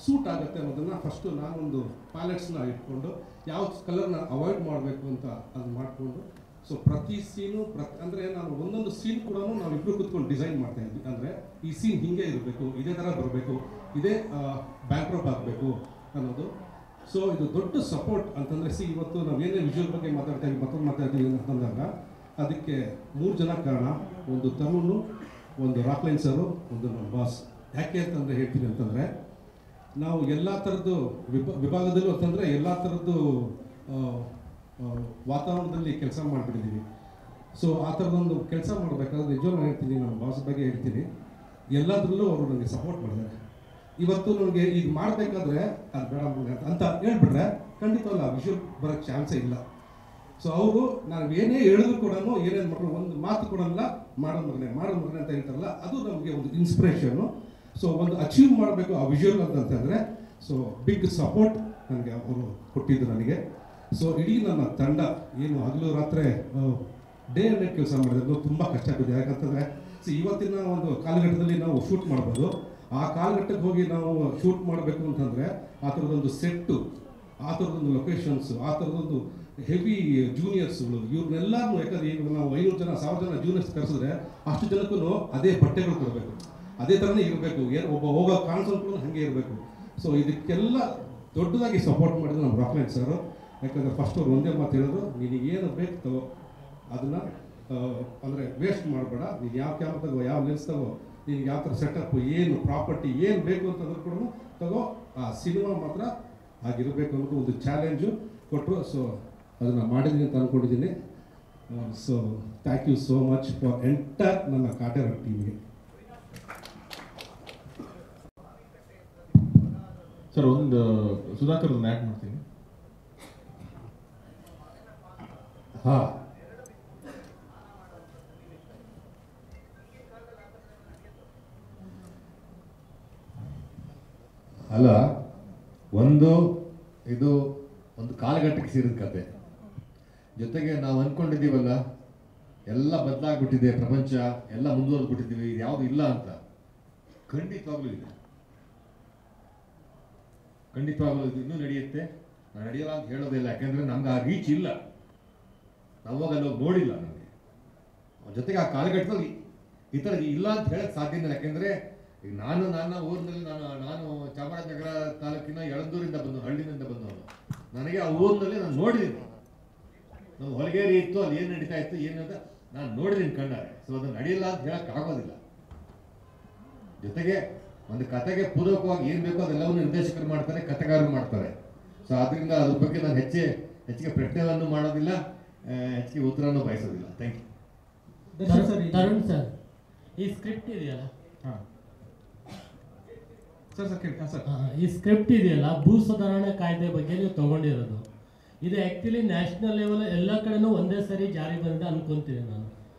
ಸೂಟ್ ಆಗುತ್ತೆ ಅನ್ನೋದನ್ನು ಫಸ್ಟು ನಾನೊಂದು ಪ್ಯಾಲೆಟ್ಸ್ನ ಇಟ್ಕೊಂಡು ಯಾವ ಕಲರ್ನ ಅವಾಯ್ಡ್ ಮಾಡಬೇಕು ಅಂತ ಅದನ್ನ ಮಾಡಿಕೊಂಡು, ಸೊ ಪ್ರತಿ ಸೀನು ಅಂದರೆ ನಾನು ಒಂದೊಂದು ಸೀನ್ ಕೂಡ ನಾವಿಬ್ಬರು ಕೂತ್ಕೊಂಡು ಡಿಸೈನ್ ಮಾಡ್ತಾ ಇದ್ವಿ. ಅಂದರೆ ಈ ಸೀನ್ ಹೀಗೆ ಇರಬೇಕು, ಇದೇ ಥರ ಬರಬೇಕು, ಇದೇ ಬ್ಯಾಕ್ಡ್ರಾಪ್ ಆಗಬೇಕು ಅನ್ನೋದು. ಸೊ ಇದು ದೊಡ್ಡ ಸಪೋರ್ಟ್ ಅಂತಂದರೆ ಇವತ್ತು ನಾವೇನೇ ವಿಜುವಲ್ ಬಗ್ಗೆ ಮಾತಾಡ್ತಾ ಇದ್ದೀವಿ, ಮತ್ತೊಂದು ಮಾತಾಡ್ತೀವಿ ಅಂತಂದಾಗ ಅದಕ್ಕೆ 3 ಜನ ಕಾರಣ. ಒಂದು ತರುಣು, ಒಂದು ರಾಕ್ಲೈನ್ ಸರು, ಒಂದು ನಮ್ಮ ಬಾಸ್. ಯಾಕೆ ಅಂತಂದರೆ ಹೇಳ್ತೀನಿ ಅಂತಂದರೆ ನಾವು ಎಲ್ಲ ಥರದ್ದು ವಿಭಾಗದಲ್ಲೂ ಅಂತಂದರೆ ಎಲ್ಲ ಥರದ್ದು ವಾತಾವರಣದಲ್ಲಿ ಕೆಲಸ ಮಾಡಿಬಿಟ್ಟಿದ್ದೀವಿ. ಸೊ ಆ ಥರದೊಂದು ಕೆಲಸ ಮಾಡಬೇಕಾದ್ರೆ ನಿಜವಾಗ್ಲೂ ಹೇಳ್ತೀನಿ, ನಮ್ಮ ಬಾಸ್ ಬಗ್ಗೆ ಹೇಳ್ತೀನಿ, ಎಲ್ಲದರಲ್ಲೂ ಅವರು ನನಗೆ ಸಪೋರ್ಟ್ ಮಾಡಿದ್ದಾರೆ. ಇವತ್ತು ನನಗೆ ಈಗ ಮಾಡಬೇಕಾದ್ರೆ ಅದು ಬೇಡ ಅಂತ ಹೇಳ್ಬಿಟ್ರೆ ಖಂಡಿತವಲ್ಲ ವಿಷುವಲ್ ಬರೋಕ್ಕೆ ಚಾನ್ಸೇ ಇಲ್ಲ. ಸೊ ಅವರು ನಾವು ಏನೇ ಹೇಳಿದ್ರು ಕೂಡ ಏನೇನು ಮಾಡ್ರು ಒಂದು ಮಾತು ಕೊಡಲ್ಲ, ಮಾಡೋ ಮಗನೆ ಅಂತ ಹೇಳ್ತಾರಲ್ಲ, ಅದು ನಮಗೆ ಒಂದು ಇನ್ಸ್ಪಿರೇಷನ್ನು. ಸೊ ಒಂದು ಅಚೀವ್ ಮಾಡಬೇಕು ಆ ವಿಷುವಲ್ ಅಂತಂದರೆ ಸೊ ಬಿಗ್ ಸಪೋರ್ಟ್ ನನಗೆ ಅವರು ಕೊಟ್ಟಿದ್ದು ನನಗೆ. ಸೊ ಇಡೀ ನನ್ನ ತಂಡ ಏನು ಹಗಲು ರಾತ್ರಿ ಡೇ ಅಂಡ್ ನೈಟ್ ಕೆಲಸ ಮಾಡಿದ್ರು ತುಂಬ ಕಷ್ಟ ಆಗಿದೆ. ಯಾಕಂತಂದರೆ ಇವತ್ತಿನ ಒಂದು ಕಾಲಘಟ್ಟದಲ್ಲಿ ನಾವು ಶೂಟ್ ಮಾಡ್ಬೋದು, ಆ ಕಾಲಘಟ್ಟಕ್ಕೆ ಹೋಗಿ ನಾವು ಶೂಟ್ ಮಾಡಬೇಕು ಅಂತಂದರೆ ಆ ಥರದೊಂದು ಸೆಟ್ಟು, ಆ ಥರದೊಂದು ಲೊಕೇಶನ್ಸು, ಆ ಥರದೊಂದು ಹೆವಿ ಜೂನಿಯರ್ಸ್ಗಳು, ಇವ್ರನ್ನೆಲ್ಲರೂ ಯಾಕಂದರೆ ಈಗ ನಾವು 500 ಜನ 1000 ಜನ ಜೂನಿಯರ್ಸ್ ಕರೆಸಿದ್ರೆ ಅಷ್ಟು ಜನಕ್ಕೂ ಅದೇ ಬಟ್ಟೆಗಳು ಕೊಡಬೇಕು, ಅದೇ ಥರನೇ ಇರಬೇಕು, ಒಬ್ಬ ಹೋಗೋ ಕಾನ್ಸೆಪ್ಟ್ ಹಾಗೆ ಇರಬೇಕು. ಸೊ ಇದಕ್ಕೆಲ್ಲ ದೊಡ್ಡದಾಗಿ ಸಪೋರ್ಟ್ ಮಾಡಿದ್ರು ನಮ್ಮ ರಾಕ್ಲೈನ್ ಸರ್. ಯಾಕಂದರೆ ಫಸ್ಟ್ ಅವ್ರು ಒಂದೇ ಮಾತು ಹೇಳಿದ್ರು, ನಿನಗೇನು ಬೇಕು ತಗೋ, ಅದನ್ನು ಅಂದರೆ ವೇಸ್ಟ್ ಮಾಡಬೇಡ, ನೀನು ಯಾವ ಕ್ಯಾಮ್ರಾ ತಗೋ, ಯಾವ ಲೆನ್ಸ್ ತಗೋ, ನಿನಗೆ ಯಾವ ಥರ ಸೆಟಪ್, ಏನು ಪ್ರಾಪರ್ಟಿ ಏನು ಬೇಕು ಅಂತಂದ್ರೆ ಕೂಡ ತಗೋ, ಆ ಸಿನಿಮಾ ಮಾತ್ರ ಆಗಿರಬೇಕು ಅನ್ನೋದು ಒಂದು ಚಾಲೆಂಜು ಕೊಟ್ಟರು. ಸೊ ಅದನ್ನು ಮಾಡಿದ್ದೀನಿ ಅಂತ ಅಂದ್ಕೊಂಡಿದ್ದೀನಿ. So thank you so much for entire ನನ್ನ ಕಾಟೇರ ಟೀಮ್ಗೆ. ಸರ್ ಒಂದು ಸುಧಾಕರ್ ಒಂದು ಆ್ಯಡ್ ಮಾಡ್ತೀನಿ. ಹಾಂ, ಅಲ್ಲ, ಇದು ಒಂದು ಕಾಲಘಟ್ಟಕ್ಕೆ ಸೇರಿದ ಕತೆ. ಜೊತೆಗೆ ನಾವು ಅಂದ್ಕೊಂಡಿದ್ದೀವಲ್ಲ, ಎಲ್ಲ ಬದಲಾಗ್ಬಿಟ್ಟಿದೆ, ಪ್ರಪಂಚ ಎಲ್ಲ ಮುಂದುವರೆದ್ಬಿಟ್ಟಿದ್ದೀವಿ, ಇದು ಯಾವುದು ಇಲ್ಲ ಅಂತ. ಖಂಡಿತವಾಗ್ಲೂ ಇದೆ, ಖಂಡಿತವಾಗ್ಲೂ ಇದು ಇನ್ನೂ ನಡೆಯುತ್ತೆ. ನಾನು ನಡೆಯಲ್ಲ ಅಂತ ಹೇಳೋದಿಲ್ಲ, ಯಾಕೆಂದರೆ ನಮ್ಗೆ ಆ ರೀಚ್ ಇಲ್ಲ, ನಾವು ಅಲ್ಲಿ ಹೋಗಿ ನೋಡಿಲ್ಲ. ನಮಗೆ ಜೊತೆಗೆ ಆ ಕಾಲಘಟ್ಟದಲ್ಲಿ ಈ ಥರ ಇಲ್ಲ ಅಂತ ಹೇಳಕ್ಕೆ ಸಾಧ್ಯ ಇಲ್ಲ. ಯಾಕೆಂದರೆ ಈಗ ನನ್ನ ಊರಿನಲ್ಲಿ ನಾನು ಚಾಮರಾಜನಗರ ತಾಲೂಕಿನ ಯಳಂದೂರಿಂದ ಹಳ್ಳಿನಿಂದ ಬಂದವನು. ನನಗೆ ಆ ಊರಿನಲ್ಲಿ ನಾನು ನೋಡಿದ್ದೀನಿ, ನಮ್ಮ ಹೊಲಗೇರಿ ಇತ್ತು, ಅಲ್ಲಿ ಏನು ನಡೀತಾ ಇತ್ತು ಏನಂತ ನಾನು ನೋಡಿದ್ದೀನಿ ಕಣ್ಣಾರೆ. ಸೊ ಅದು ನಡೆಯಲ್ಲ ಅಂತ ಹೇಳಕ್ಕೆ ಆಗೋದಿಲ್ಲ. ಜೊತೆಗೆ ಒಂದು ಕತೆಗೆ ಪೂರಕವಾಗಿ ಏನು ಬೇಕೋ ಅದೆಲ್ಲವನ್ನೂ ನಿರ್ದೇಶಕರು ಮಾಡ್ತಾರೆ, ಕಥೆಗಾರರು ಮಾಡ್ತಾರೆ. ಸೊ ಅದರಿಂದ ಅದ್ರ ಬಗ್ಗೆ ನಾನು ಹೆಚ್ಚಿಗೆ ಪ್ರಶ್ನೆಗಳನ್ನು ಮಾಡೋದಿಲ್ಲ, ಹೆಚ್ಚಿಗೆ ಉತ್ತರವನ್ನು ಬಯಸೋದಿಲ್ಲ. Thank you. ತರುಣ್ ಸರ್, ಈ ಸ್ಕ್ರಿಪ್ಟ್ ಇದೆಯಲ್ಲ, ಈ ಸ್ಕ್ರಿಪ್ಟ್ ಇದೆಯಲ್ಲ, ಭೂ ಸುಧಾರಣಾ ಕಾಯ್ದೆ ಬಗ್ಗೆ ನೀವು ತಗೊಂಡಿರೋದು, ಇದು ಆ್ಯಕ್ಚುಲಿ ನ್ಯಾಷನಲ್ ಲೆವೆಲ್ ಎಲ್ಲ ಕಡೆನೂ ಒಂದೇ ಸರಿ ಜಾರಿ ಬಂದಿದೆ ಅನ್ಕೊಂತೀನಿ ನಾನು.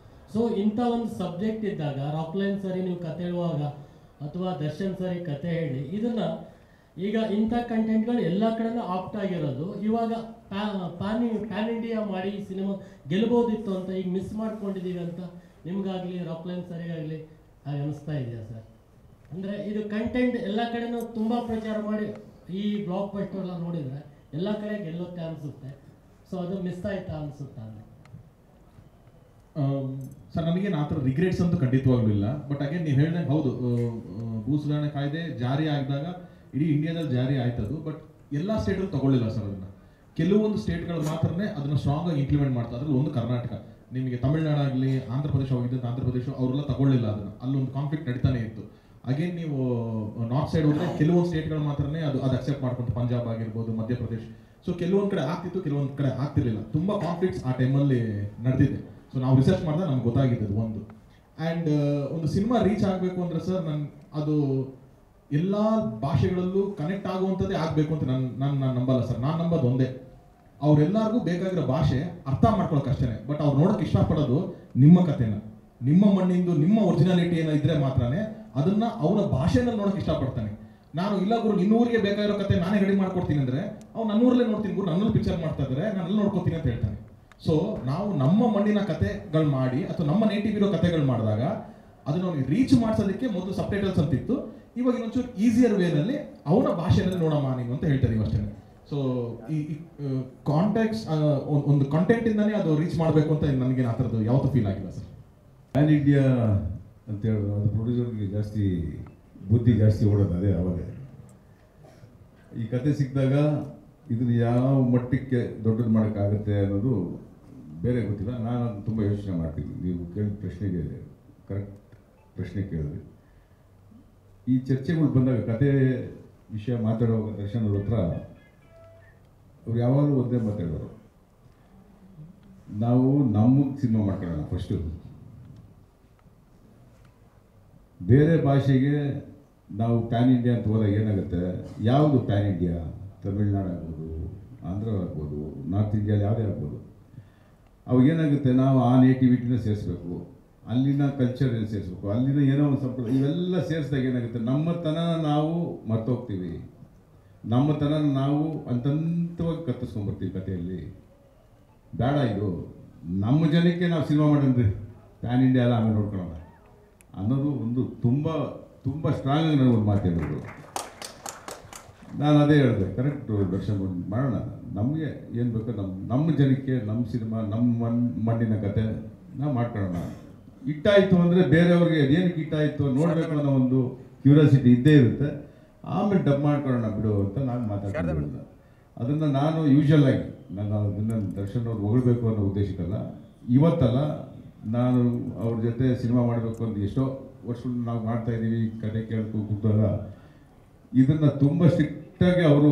ಸೊ ಇಂಥ ಒಂದು ಸಬ್ಜೆಕ್ಟ್ ಇದ್ದಾಗ ರಾಕ್ಲೈನ್ ಸರಿ ನೀವು ಕತೆ ಹೇಳುವಾಗ ಅಥವಾ ದರ್ಶನ್ ಸರಿ ಕತೆ ಹೇಳಿ, ಇದನ್ನು ಈಗ ಇಂಥ ಕಂಟೆಂಟ್ಗಳು ಎಲ್ಲ ಕಡೆನೂ ಆಪ್ಟ್ ಆಗಿರೋದು, ಇವಾಗ ಪ್ಯಾನ್ ಇಂಡಿಯಾ ಮಾಡಿ ಈ ಸಿನಿಮಾ ಗೆಲ್ಬೋದಿತ್ತು ಅಂತ ಈಗ ಮಿಸ್ ಮಾಡ್ಕೊಂಡಿದ್ದೀವಿ ಅಂತ ನಿಮಗಾಗಲಿ ರಾಕ್ಲೈನ್ ಸರಿಗಾಗಲಿ ಹಾಗೆ ಅನಿಸ್ತಾ ಇದೆಯಾ ಸರ್? ಅಂದರೆ ಇದು ಕಂಟೆಂಟ್ ಎಲ್ಲ ಕಡೆನೂ ತುಂಬ ಪ್ರಚಾರ ಮಾಡಿ ಈ ಬ್ಲಾಕ್ ಬಸ್ಟರ್ ಎಲ್ಲ ನೋಡಿದರೆ ಎಲ್ಲ ಕಡೆ ಗೆಲ್ಲುತ್ತೆ ಅನಿಸುತ್ತೆ. ಸೊ ಅದು ಮಿಸ್ ಆಯ್ತಾ ಅನಿಸುತ್ತಾ ಅಂದರೆ ಸರ್ ನನಗೇನು ಆ ಥರ ರಿಗ್ರೆಟ್ಸ್ ಅಂತೂ ಖಂಡಿತವಾಗ್ಲೂ ಇಲ್ಲ. ಬಟ್ ಅಗೇನ್ ನೀವು ಹೇಳ್ದಂಗೆ ಹೌದು, ಭೂ ಸುಧಾರಣೆ ಕಾಯ್ದೆ ಜಾರಿ ಆಗಿದಾಗ ಇಡೀ ಇಂಡಿಯಾದಲ್ಲಿ ಜಾರಿ ಆಯ್ತದು. ಬಟ್ ಎಲ್ಲ ಸ್ಟೇಟಲ್ಲಿ ತಗೊಳ್ಳಿಲ್ಲ ಸರ್ ಅದನ್ನು. ಕೆಲವೊಂದು ಸ್ಟೇಟ್ಗಳು ಮಾತ್ರನೇ ಅದನ್ನು ಸ್ಟ್ರಾಂಗಾಗಿ ಇಂಪ್ಲಿಮೆಂಟ್ ಮಾಡ್ತಾರೆ. ಅದ್ರಲ್ಲಿ ಒಂದು ಕರ್ನಾಟಕ. ನಿಮಗೆ ತಮಿಳ್ನಾಡಾಗಲಿ ಆಂಧ್ರ ಪ್ರದೇಶ ಹೋಗಿದ್ದಂಥ ಆಂಧ್ರ ಪ್ರದೇಶ ಅವರೆಲ್ಲ ತಗೊಳ್ಳಿಲ್ಲ ಅದನ್ನು. ಅಲ್ಲೊಂದು ಕಾನ್ಫ್ಲಿಕ್ಟ್ ನಡೀತಾನೆ ಇತ್ತು. ಅಗೇನ್ ನೀವು ನಾರ್ತ್ ಸೈಡ್ ಹೋದರೆ ಕೆಲವೊಂದು ಸ್ಟೇಟ್ಗಳು ಮಾತ್ರನೇ ಅದು ಅಕ್ಸೆಪ್ಟ್ ಮಾಡ್ಕೊಂಡು, ಪಂಜಾಬ್ ಆಗಿರ್ಬೋದು, ಮಧ್ಯಪ್ರದೇಶ. ಸೊ ಕೆಲವೊಂದು ಕಡೆ ಆಗ್ತಿತ್ತು, ಕೆಲವೊಂದು ಕಡೆ ಆಗ್ತಿರ್ಲಿಲ್ಲ. ತುಂಬ ಕಾನ್ಫ್ಲಿಕ್ಟ್ಸ್ ಆ ಟೈಮಲ್ಲಿ ನಡೆದಿದೆ. ಸೊ ನಾವು ರಿಸರ್ಚ್ ಮಾಡಿದಾಗ ನಮ್ಗೆ ಗೊತ್ತಾಗಿದ್ದು ಒಂದು. ಆ್ಯಂಡ್ ಒಂದು ಸಿನಿಮಾ ರೀಚ್ ಆಗಬೇಕು ಅಂದರೆ ಸರ್ ಅದು ಎಲ್ಲ ಭಾಷೆಗಳಲ್ಲೂ ಕನೆಕ್ಟ್ ಆಗುವಂಥದ್ದೇ ಆಗಬೇಕು ಅಂತ ನಾನು ನಂಬಲ್ಲ ಸರ್. ನಾನು ನಂಬೋದು ಒಂದೇ, ಅವರೆಲ್ಲರಿಗೂ ಬೇಕಾಗಿರೋ ಭಾಷೆ ಅರ್ಥ ಮಾಡ್ಕೊಳಕ್ಕೆ ಅಷ್ಟೇ. ಬಟ್ ಅವ್ರು ನೋಡೋಕೆ ಇಷ್ಟಪಡೋದು ನಿಮ್ಮ ಕಥೆನ, ನಿಮ್ಮ ಮಣ್ಣಿಂದು, ನಿಮ್ಮ ಒರಿಜಿನಾಲಿಟಿ ಏನೋ ಇದ್ರೆ ಮಾತ್ರನೇ ಅದನ್ನ ಅವನ ಭಾಷೆನಲ್ಲಿ ನೋಡೋಕೆ ಇಷ್ಟಪಡ್ತಾನೆ. ನಾನು ಇಲ್ಲ ಗುರು ಇನ್ನೂರಿಗೆ ಬೇಕಾಗಿರೋ ಕತೆ ನಾನೇ ರೆಡಿ ಮಾಡ್ಕೊಡ್ತೀನಿ ಅಂದರೆ ಅವ್ನು ನನ್ನೂರಲ್ಲೇ ನೋಡ್ತೀನಿ ಗುರು, ನನ್ನಲ್ಲಿ ಪಿಕ್ಚರ್ ಮಾಡ್ತಾ ಇದ್ದಾರೆ, ನಾನು ಅಲ್ಲಿ ನೋಡ್ಕೊತೀನಿ ಅಂತ ಹೇಳ್ತಾನೆ. ಸೊ ನಾವು ನಮ್ಮ ಮಣ್ಣಿನ ಕತೆಗಳು ಮಾಡಿ ಅಥವಾ ನಮ್ಮ ನೇಟಿವ್ ಇರೋ ಕತೆಗಳು ಮಾಡಿದಾಗ ಅದನ್ನ ಅವ್ನಿಗೆ ರೀಚ್ ಮಾಡಿಸೋದಕ್ಕೆ ಮೊದಲು ಸಬ್ಟೈಟಲ್ಸ್ ಅಂತಿತ್ತು. ಇವಾಗ ಇನ್ನೊಂಚೂರು ಈಸಿಯರ್ ವೇನಲ್ಲಿ ಅವನ ಭಾಷೆಯಲ್ಲಿ ನೋಡಮ್ಮ ನೀನು ಅಂತ ಹೇಳ್ತಾ ಇದೀವಿ ಅಷ್ಟೇ. ಸೊ ಈ ಕಾಂಟ್ಯಾಕ್ಟ್ಸ್ ಒಂದು ಕಂಟೆಂಟಿಂದನೇ ಅದು ರೀಚ್ ಮಾಡಬೇಕು ಅಂತ ನನಗೆ ಆ ಥರದ್ದು ಯಾವತ್ತೂ ಫೀಲ್ ಆಗಿಲ್ಲ ಸರ್. ಪ್ಯಾನ್ ಇಂಡಿಯಾ ಅಂತ ಹೇಳೋದು ಅದು ಪ್ರೊಡ್ಯೂಸರ್ಗೆ ಜಾಸ್ತಿ ಬುದ್ಧಿ ಜಾಸ್ತಿ ಓಡೋದು ಅದೇ ಅವಾಗ. ಈ ಕತೆ ಸಿಕ್ಕಿದಾಗ ಇದನ್ನು ಯಾವ ಮಟ್ಟಕ್ಕೆ ದೊಡ್ಡದು ಮಾಡೋಕ್ಕಾಗುತ್ತೆ ಅನ್ನೋದು ಬೇರೆ ಗೊತ್ತಿಲ್ಲ. ನಾನು ಅದು ತುಂಬ ಯೋಚನೆ ಮಾಡ್ತೀನಿ. ನೀವು ಕೇಳಿದ ಪ್ರಶ್ನೆಗೆ ಕರೆಕ್ಟ್ ಪ್ರಶ್ನೆ ಕೇಳಿದ್ರಿ. ಈ ಚರ್ಚೆಗಳು ಬಂದಾಗ ಕತೆ ವಿಷಯ ಮಾತಾಡೋ ದರ್ಶನ್ ಅವ್ರ ಹತ್ರ ಅವ್ರು ಯಾವಾಗಲೂ ಒಂದೇ ಮಾತಾಡೋರು, ನಾವು ನಮಗೆ ಸಿನಿಮಾ ಮಾಡ್ಕೊಳ್ಳೋಣ ಫಸ್ಟು, ಬೇರೆ ಭಾಷೆಗೆ ನಾವು ಪ್ಯಾನ್ ಇಂಡಿಯಾ ಅಂತ ಹೋದಾಗ ಏನಾಗುತ್ತೆ, ಯಾವುದು ಪ್ಯಾನ್ ಇಂಡಿಯಾ, ತಮಿಳ್ನಾಡು ಆಗ್ಬೋದು, ಆಂಧ್ರ ಆಗ್ಬೋದು, ನಾರ್ತ್ ಇಂಡಿಯಾದಲ್ಲಿ ಯಾವುದೇ ಆಗ್ಬೋದು, ಅವಾಗ ಏನಾಗುತ್ತೆ, ನಾವು ಆ ನೇಟಿವಿಟಿನ ಸೇರಿಸ್ಬೇಕು, ಅಲ್ಲಿನ ಕಲ್ಚರ್ ಸೇರಿಸ್ಬೇಕು, ಅಲ್ಲಿನ ಏನೋ ಒಂದು ಸಂಪ್ರದಾಯ, ಇವೆಲ್ಲ ಸೇರಿಸಿದಾಗ ಏನಾಗುತ್ತೆ, ನಮ್ಮತನ ನಾವು ಮರ್ತೋಗ್ತೀವಿ, ನಮ್ಮತನ ನಾವು ಅಂತಂತವಾಗಿ ಕತ್ತಿಸ್ಕೊಂಡ್ಬರ್ತೀವಿ ಕಥೆಯಲ್ಲಿ. ಬೇಡ, ಇದು ನಮ್ಮ ಜನಕ್ಕೆ ನಾವು ಸಿನಿಮಾ ಮಾಡೋಣ್ರಿ, ಪ್ಯಾನ್ ಇಂಡಿಯಾ ಎಲ್ಲ ಆಮೇಲೆ ನೋಡ್ಕೊಳ್ಳೋಣ ಅನ್ನೋದು ಒಂದು ತುಂಬ ತುಂಬ ಸ್ಟ್ರಾಂಗ್ ಆಗಿ ನನಗೊಂದು ಮಾತು ಹೇಳಿದ್ರು. ನಾನು ಅದೇ ಹೇಳಿದೆ, ಕರೆಕ್ಟ್ ದರ್ಶನ್ ಮಾಡೋಣ, ನಮಗೆ ಏನು ಬೇಕೋ ನಮ್ಮ ಜನಕ್ಕೆ ನಮ್ಮ ಸಿನಿಮಾ, ನಮ್ಮ ಮಣ್ಣಿನ ಕತೆ ನಾವು ಮಾಡ್ಕೊಳ್ಳೋಣ. ಇಟ್ಟಾಯಿತು ಅಂದರೆ ಬೇರೆಯವ್ರಿಗೆ ಅದೇನಕ್ಕೆ ಇಟ್ಟಾಯಿತು ನೋಡಬೇಕು ಅನ್ನೋ ಒಂದು ಕ್ಯೂರಿಯಾಸಿಟಿ ಇದ್ದೇ ಇರುತ್ತೆ. ಆಮೇಲೆ ಡಬ್ ಮಾಡ್ಕೊಳ್ಳೋಣ ಬಿಡು ಅಂತ ನಾನು ಮಾತಾಡ್ತಿದ್ದೆ. ಅದನ್ನು ನಾನು ಯೂಶ್ವಲ್ ಆಗಿ ನಾನು ಅದನ್ನು ದರ್ಶನ್ ಅವ್ರು ಹೊಗಳ್ಬೇಕು ಅನ್ನೋ ಉದ್ದೇಶಕ್ಕಲ್ಲ, ಇವತ್ತಲ್ಲ, ನಾನು ಅವ್ರ ಜೊತೆ ಸಿನಿಮಾ ಮಾಡಬೇಕು ಅಂತ ಎಷ್ಟೋ ವರ್ಷಗಳು ನಾವು ಮಾಡ್ತಾಯಿದ್ದೀವಿ. ಕತೆ ಕೇಳ್ಕೊ ಕೂತಾಗ ಇದನ್ನು ತುಂಬ ಸ್ಟ್ರಿಕ್ಟಾಗಿ ಅವರು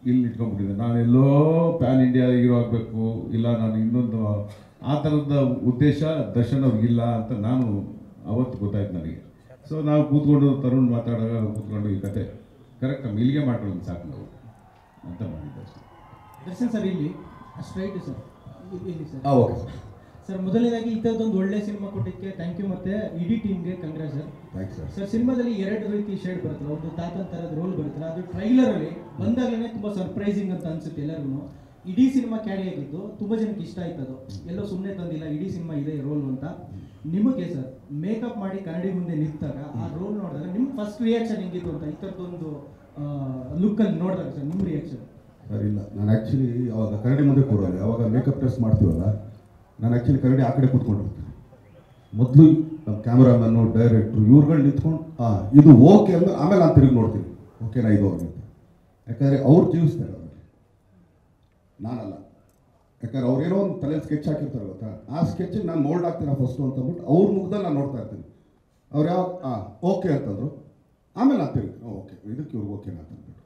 ಇಲ್ಲಿ ಇಟ್ಕೊಂಡ್ಬಿಟ್ಟಿದ್ದಾರೆ. ನಾನೆಲ್ಲೋ ಪ್ಯಾನ್ ಇಂಡಿಯಾ ಹೀರೋ ಆಗಬೇಕು, ಇಲ್ಲ ನಾನು ಇನ್ನೊಂದು ಆ ಥರದ ಉದ್ದೇಶ ದರ್ಶನ್ ಅವ್ರಿಗಿಲ್ಲ ಅಂತ ನಾನು ಅವತ್ತು ಗೊತ್ತಾಯ್ತು ನನಗೆ. ಸೊ ನಾವು ಕೂತ್ಕೊಂಡು ತರುಣ್ ಮಾತಾಡೋವಾಗ ಕೂತ್ಕೊಂಡು ಈ ಕತೆ ಕರೆಕ್ಟ್ ಇಲ್ಲಿಗೆ ಮಾಡ್ಕೊಳ್ಳೋದು ಸಾಕು ನಾವು ಅಂತ ಮಾಡಿದ್ದೆ ಅಷ್ಟೇ. ದರ್ಶನ್ ಸರ್ ಇಲ್ಲಿ ಸ್ಟ್ರೈಟ್ ಸರ್ ಇಲ್ಲಿ ಸರ್. Okay sir. ಸರ್ ಮೊದಲನೇದಾಗಿ ಈ ಥರದೊಂದು ಒಳ್ಳೆ ಸಿನಿಮಾ ಕೊಟ್ಟಿದ್ದಕ್ಕೆ ಥ್ಯಾಂಕ್ ಯು, ಮತ್ತು ಇಡೀ ಟೀಮ್ಗೆ congrat sir. Thanks sir. Sir ಸಿನಿಮಾದಲ್ಲಿ 2 ರೀತಿ ಶೇಡ್ ಬರುತ್ತಲ್ಲ, ಒಂದು ತಾತನ ಥರದ ರೋಲ್ ಬರುತ್ತಲ್ಲ, ಅದು ಟ್ರೈಲರಲ್ಲಿ ಬಂದಾಗಲೇ ತುಂಬ ಸರ್ಪ್ರೈಸಿಂಗ್ ಅಂತ ಅನ್ಸುತ್ತೆ ಎಲ್ಲರಿಗೂ. ಇಡೀ ಸಿನಿಮಾ ಕ್ಯಾರಿ ಆಗಿದ್ದು ತುಂಬ ಜನಕ್ಕೆ ಇಷ್ಟ ಆಯ್ತು. ಅದು ಎಲ್ಲೋ ಸುಮ್ಮನೆ ತಂದಿಲ್ಲ, ಇಡೀ ಸಿನಿಮಾ ಇದೆ ರೋಲ್ ಅಂತ. ನಿಮಗೆ ಸರ್ ಮೇಕಪ್ ಮಾಡಿ ಕನ್ನಡಿ ಮುಂದೆ ನಿಂತಾಗ ಆ ರೋಲ್ ನೋಡಿದಾಗ ನಿಮ್ಮ ಫಸ್ಟ್ ರಿಯಾಕ್ಷನ್ ಹೆಂಗಿತ್ತು ಅಂತ, ಈ ಥರದೊಂದು ಲುಕ್ಕಲ್ಲಿ ನೋಡಿದಾಗ ಸರ್ ನಿಮ್ಮ ರಿಯಾಕ್ಷನ್? ಸರ್ ಇಲ್ಲ, ನಾನು ಆ್ಯಕ್ಚುಲಿ ಅವಾಗ ಕನ್ನಡಿ ಮುಂದೆ ಕೂರೋಲ್ಲ. ಯಾವಾಗ ಮೇಕಪ್ ಟೆಸ್ಟ್ ಮಾಡ್ತೀವಲ್ಲ, ನಾನು ಆ್ಯಕ್ಚುಲಿ ಕನ್ನಡಿ ಆ ಕಡೆ ಕೂತ್ಕೊಂಡಿರ್ತೀನಿ. ಮೊದಲು ನಮ್ಮ ಕ್ಯಾಮ್ರಾಮನ್ನು, ಡೈರೆಕ್ಟ್ರು ಇವ್ರುಗಳು ನಿಂತ್ಕೊಂಡು ಇದು ಓಕೆ ಅಂದ್ರೆ ಆಮೇಲೆ ನಾನು ತಿರುಗಿ ನೋಡ್ತೀನಿ, ಓಕೆನಾ ಇದು ಅಂತ. ಯಾಕಂದರೆ ಅವ್ರು ಜೀವಿಸ್ತಾರೆ ಅವ್ರಿಗೆ, ನಾನಲ್ಲ. ಯಾಕಂದ್ರೆ ಅವ್ರೇನೋ ಒಂದು ತಲೆಯಲ್ಲಿ ಸ್ಕೆಚ್ ಹಾಕಿರ್ತಾರೆ ಗೊತ್ತಾ, ಆ ಸ್ಕೆಚ್ಗೆ ನಾನು ಮೋಲ್ಡ್ ಆಗ್ತೀನಿ ಫಸ್ಟು ಅಂತಂದ್ಬಿಟ್ಟು ಅವ್ರ ಮುಗ್ದಲ್ಲಿ ನಾನು ನೋಡ್ತಾ ಇರ್ತೀನಿ. ಅವ್ರು ಯಾವ ಓಕೆ ಅಂತಂದರು, ಆಮೇಲೆ ನಾನು ತಿರುಗಿ ಓಕೆ ಇದಕ್ಕೆ ಇವ್ರಿಗೆ ಓಕೆನಾ ಅಂತಂದ್ಬಿಟ್ಟು.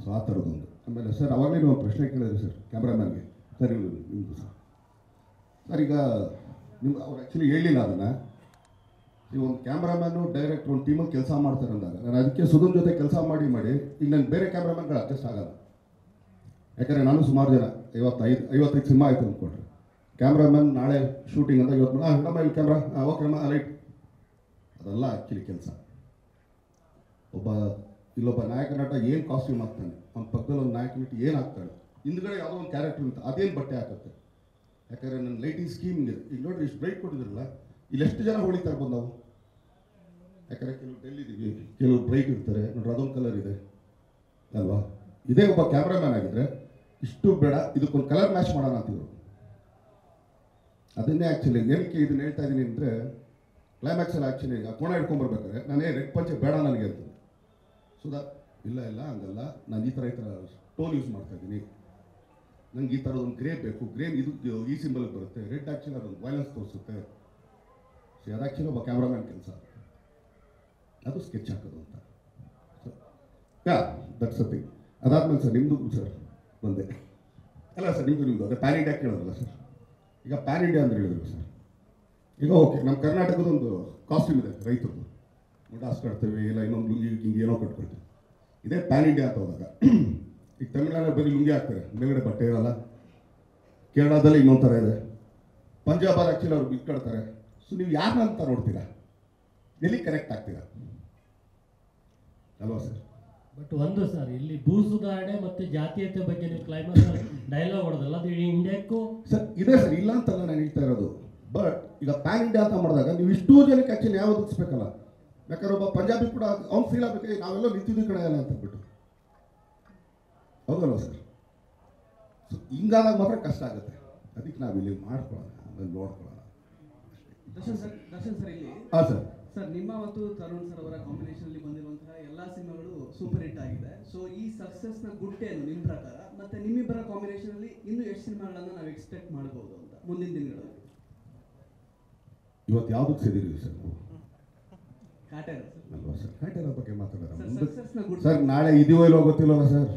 ಸೊ ಆ ಥರದ್ದೊಂದು. ಆಮೇಲೆ ಸರ್ ಅವಾಗಲೇ ನೀವು ಪ್ರಶ್ನೆ ಕೇಳಿದ್ರಿ ಸರ್ ಕ್ಯಾಮ್ರಾಮ್ಯಾನ್ಗೆ, ಸರ್ ನಿಮ್ಮದು ಸರ್ ಈಗ ನಿಮ್ಗೆ ಅವ್ರು ಆ್ಯಕ್ಚುಲಿ ಹೇಳಿಲ್ಲ ಅದನ್ನು. ಈಗ ಒಂದು ಕ್ಯಾಮ್ರಾಮ್ಯಾನು ಡೈರೆಕ್ಟ್ ಒಂದು ಟೀಮಲ್ಲಿ ಕೆಲಸ ಮಾಡ್ತಾರೆ ಅಂದಾಗ ನಾನು ಅದಕ್ಕೆ ಸುಧನ್ ಜೊತೆ ಕೆಲಸ ಮಾಡಿ ಈಗ ನಾನು ಬೇರೆ ಕ್ಯಾಮ್ರಾಮ್ಯಾನ್ಗಳು ಅಡ್ಜಸ್ಟ್ ಆಗಲ್ಲ. ಯಾಕಂದರೆ ನಾನು ಸುಮಾರು ಜನ 55 ಸಿನಿಮಾ ಆಯಿತು ಅಂದ್ಕೊಂಡ್ರೆ, ಕ್ಯಾಮ್ರಾಮ್ಯಾನ್ ನಾಳೆ ಶೂಟಿಂಗ್ ಅಂತ ಇವತ್ತು ನಮ್ಮ ಇಲ್ಲಿ ಕ್ಯಾಮ್ರಾ ಓಕೆ ನಮ್ಮ ಲೈಟ್, ಅದೆಲ್ಲ ಆ್ಯಕ್ಚುಲಿ ಕೆಲಸ. ಇಲ್ಲೊಬ್ಬ ನಾಯಕ ನಟ ಏನು ಕಾಸ್ಟ್ಯೂಮ್ ಹಾಕ್ತಾನೆ, ಅವ್ನ ಪಕ್ಕದಲ್ಲಿ ಒಂದು ನಾಯಕ ನಟಿ ಏನು ಹಾಕ್ತಾಳೆ, ಹಿಂದ್ಗಡೆ ಯಾವುದೋ ಒಂದು ಕ್ಯಾರೆಕ್ಟರ್ ಅಂತ ಅದೇನು ಬಟ್ಟೆ ಹಾಕುತ್ತೆ. ಯಾಕಂದರೆ ನನ್ನ ಲೈಟಿಂಗ್ ಸ್ಕೀಮ್ ಇದೆ. ಈಗ ನೋಡಿರಿ ಇಷ್ಟು ಬ್ರೈಟ್ ಕೊಟ್ಟಿದ್ರಲ್ಲ, ಇಲ್ಲಿ ಎಷ್ಟು ಜನ ಹೊಳಿತಾರೆ ಬಂದು ನಾವು. ಯಾಕಂದರೆ ಕೆಲವು ಡೆಲ್ಲಿದ್ದೀವಿ, ಕೆಲವು ಬ್ರೈಟ್ ಇರ್ತಾರೆ, ನೋಡ್ರಿ ಅದೊಂದು ಕಲರ್ ಇದೆ ಅಲ್ವಾ. ಇದೇ ಒಬ್ಬ ಕ್ಯಾಮ್ರಾಮ್ಯಾನ್ ಆಗಿದ್ರೆ ಇಷ್ಟು ಬೇಡ, ಇದಕ್ಕೊಂದು ಕಲರ್ ಮ್ಯಾಚ್ ಮಾಡೋಣ ಅಂತಿದ್ರು. ಅದನ್ನೇ ಆ್ಯಕ್ಚುಲಿ ಏನಕ್ಕೆ ಇದನ್ನ ಹೇಳ್ತಾ ಇದ್ದೀನಿ ಅಂದರೆ, ಕ್ಲೈಮ್ಯಾಕ್ಸಲ್ಲಿ ಆ್ಯಕ್ಚುಲಿ ಆ ಕೋಣ ಹಿಡ್ಕೊಂಡ್ಬರ್ಬೇಕಾದ್ರೆ ನಾನೇ ರೆಡ್ ಪಂಚೆ ಬೇಡ ನನಗೆ ಅಂತ. ಸುಧಾ ಇಲ್ಲ ಹಂಗಲ್ಲ, ನಾನು ಈ ಥರ ಟೋನ್ ಯೂಸ್ ಮಾಡ್ತಾ ಇದ್ದೀನಿ, ನಂಗೆ ಈ ಥರದೊಂದು ಗ್ರೇ ಬೇಕು, ಗ್ರೇನ್ ಇದು ಈ ಸಿಂಬಲ್ಗೆ ಬರುತ್ತೆ, ರೆಡ್ ಆ್ಯಕ್ಚುಲಿ ಅದೊಂದು ವೈಲೆನ್ಸ್ ತೋರಿಸುತ್ತೆ. ಸೊ ಅದು ಆ್ಯಕ್ಚುಲಿ ಒಬ್ಬ ಕ್ಯಾಮ್ರಾಮ್ಯಾನ್ ಕೆಲಸ, ಅದು ಸ್ಕೆಚ್ ಹಾಕೋದು ಅಂತ. That's a thing. ಅದಾದ್ಮೇಲೆ ಸರ್ ನಿಮ್ಮದು ಸರ್ ಬಂದೆ ಅಲ್ಲ ಸರ್, ನಿಮ್ಮದು ಅದೇ ಪ್ಯಾನ್ ಇಂಡಿಯಾ ಕೇಳೋದಲ್ಲ ಸರ್. ಈಗ ಪ್ಯಾನ್ ಇಂಡಿಯಾ ಅಂದ್ರೆ ಹೇಳಿದ್ರು ಸರ್. ಈಗ ಓಕೆ ನಮ್ಮ ಕರ್ನಾಟಕದೊಂದು ಕಾಸ್ಟ್ಯೂಮ್ ಇದೆ ರೈತರದ್ದು, ಮುಟಾಸ್ ಕಟ್ತೇವೆ, ಇಲ್ಲ ಇನ್ನೊಂದು ಲುಂಗಿ ಹಿಂಗೆ ಏನೋ ಕಟ್ಕೊಳ್ತೀವಿ. ಇದೇ ಪ್ಯಾನ್ ಇಂಡಿಯಾ ಅಂತ ಹೋದಾಗ ಈಗ ತಮಿಳ್ನಾಡಲ್ಲಿ ಬರೀ ಲುಂಗಿ ಹಾಕ್ತಾರೆ, ಮೇಲ್ಗಡೆ ಬಟ್ಟೆ ಇರಲ್ಲ. ಕೇರಳದಲ್ಲಿ ಇನ್ನೊಂದು ಥರ ಇದೆ, ಪಂಜಾಬಲ್ಲಿ ಆ್ಯಕ್ಚುಲಿ ಅವ್ರು ಬಿಟ್ಕೊಡ್ತಾರೆ. ಸೊ ನೀವು ಯಾರನ್ನ ಅಂತ ನೋಡ್ತೀರಾ, ಎಲ್ಲಿ ಕನೆಕ್ಟ್ ಆಗ್ತೀರಾ ಅಲ್ವಾ ಸರ್? ಬಟ್ ಒಂದು ಸರ್, ಇಲ್ಲಿ ಭೂ ಸುಧಾರಣೆ ಮತ್ತು ಜಾತೀಯತೆ ಬಗ್ಗೆ ನೀವು ಕ್ಲೈಮ್ಯಾಕ್ಸ್ ಡೈಲಾಗ್ ಹೊಡೆದಲ್ಲ, ಅದು ಇಡೀ ಇಂಡಿಯಾಕ್ಕೂ ಸರ್ ಇದೆ ಸರ್, ಇಲ್ಲ ಅಂತಲ್ಲ ನಾನು ಹೇಳ್ತಾ ಇರೋದು. ಬಟ್ ಈಗ ಪ್ಯಾನ್ ಇಂಡಿಯಾ ಅಂತ ಮಾಡಿದಾಗ ನೀವು ಇಷ್ಟೂ ಜನಕ್ಕೆ ಆ್ಯಕ್ಚುಲಿ ಯಾವ್ದು ಒದಿಸ್ಬೇಕಲ್ಲ. ಯಾಕಂದ್ರೆ ಒಬ್ಬ ಪಂಜಾಬಿ ಕೂಡ ಅವ್ನು ಫೀಲ್ ಆಗಬೇಕು, ನಾವೆಲ್ಲ ನಿಂತಿದ್ದು ಕಡೆ ಅಲ್ಲ ಅಂತಬಿಟ್ಟು, ಹೌದಲ್ವ ಸರ್? ಸೊ ಹಿಂಗಾದಾಗ ಮಾತ್ರ ಕಷ್ಟ ಆಗುತ್ತೆ. ಅದಕ್ಕೆ ನಾವು ಇಲ್ಲಿ ಮಾಡ್ಕೊಳ್ಳೋಣ, ಅದನ್ನು ನೋಡ್ಕೊಳ್ಳೋಣ. ದರ್ಶನ್ ಸರ್ ಇಲ್ಲಿ ಹಾಂ ಸರ್. ಸರ್ ನಿಮ್ಮ ಮತ್ತು ತರುಣ್ ಸರ್ ಅವರ ಕಾಂಬಿನೇಷನಲ್ಲಿ ಬಂದಿರುವಂತಹ ಎಲ್ಲ ಸಿನಿಮಾಗಳು ಸೂಪರ್ ಹಿಟ್ ಆಗಿದೆ. ಸೊ ಈ ಸಕ್ಸಸ್ನ ಗುಟ್ಟೇನು ನಿಮ್ಮ ಪ್ರಕಾರ, ಮತ್ತು ನಿಮ್ಮಿಬ್ಬರ ಕಾಂಬಿನೇಷನಲ್ಲಿ ಇನ್ನೂ ಎಷ್ಟು ಸಿನಿಮಾಗಳನ್ನು ನಾವು ಎಕ್ಸ್ಪೆಕ್ಟ್ ಮಾಡ್ಬೋದು ಅಂತ ಮುಂದಿನ ದಿನಗಳಲ್ಲಿ? ಇವತ್ತು ಯಾವುದಕ್ಕೆ ಸೇರಿದ್ದೀವಿ ಸರ್ ನಾವು? ಕಾಟೇರ ಅಲ್ವಾ ಸರ್? ಕಾಟೇರ ಬಗ್ಗೆ ಮಾತಾಡೋಣ ಸರ್. ಸರ್ ನಾಳೆ ಇದೀವೋ ಇಲ್ಲೋ ಗೊತ್ತಿಲ್ಲಲ್ಲ ಸರ್.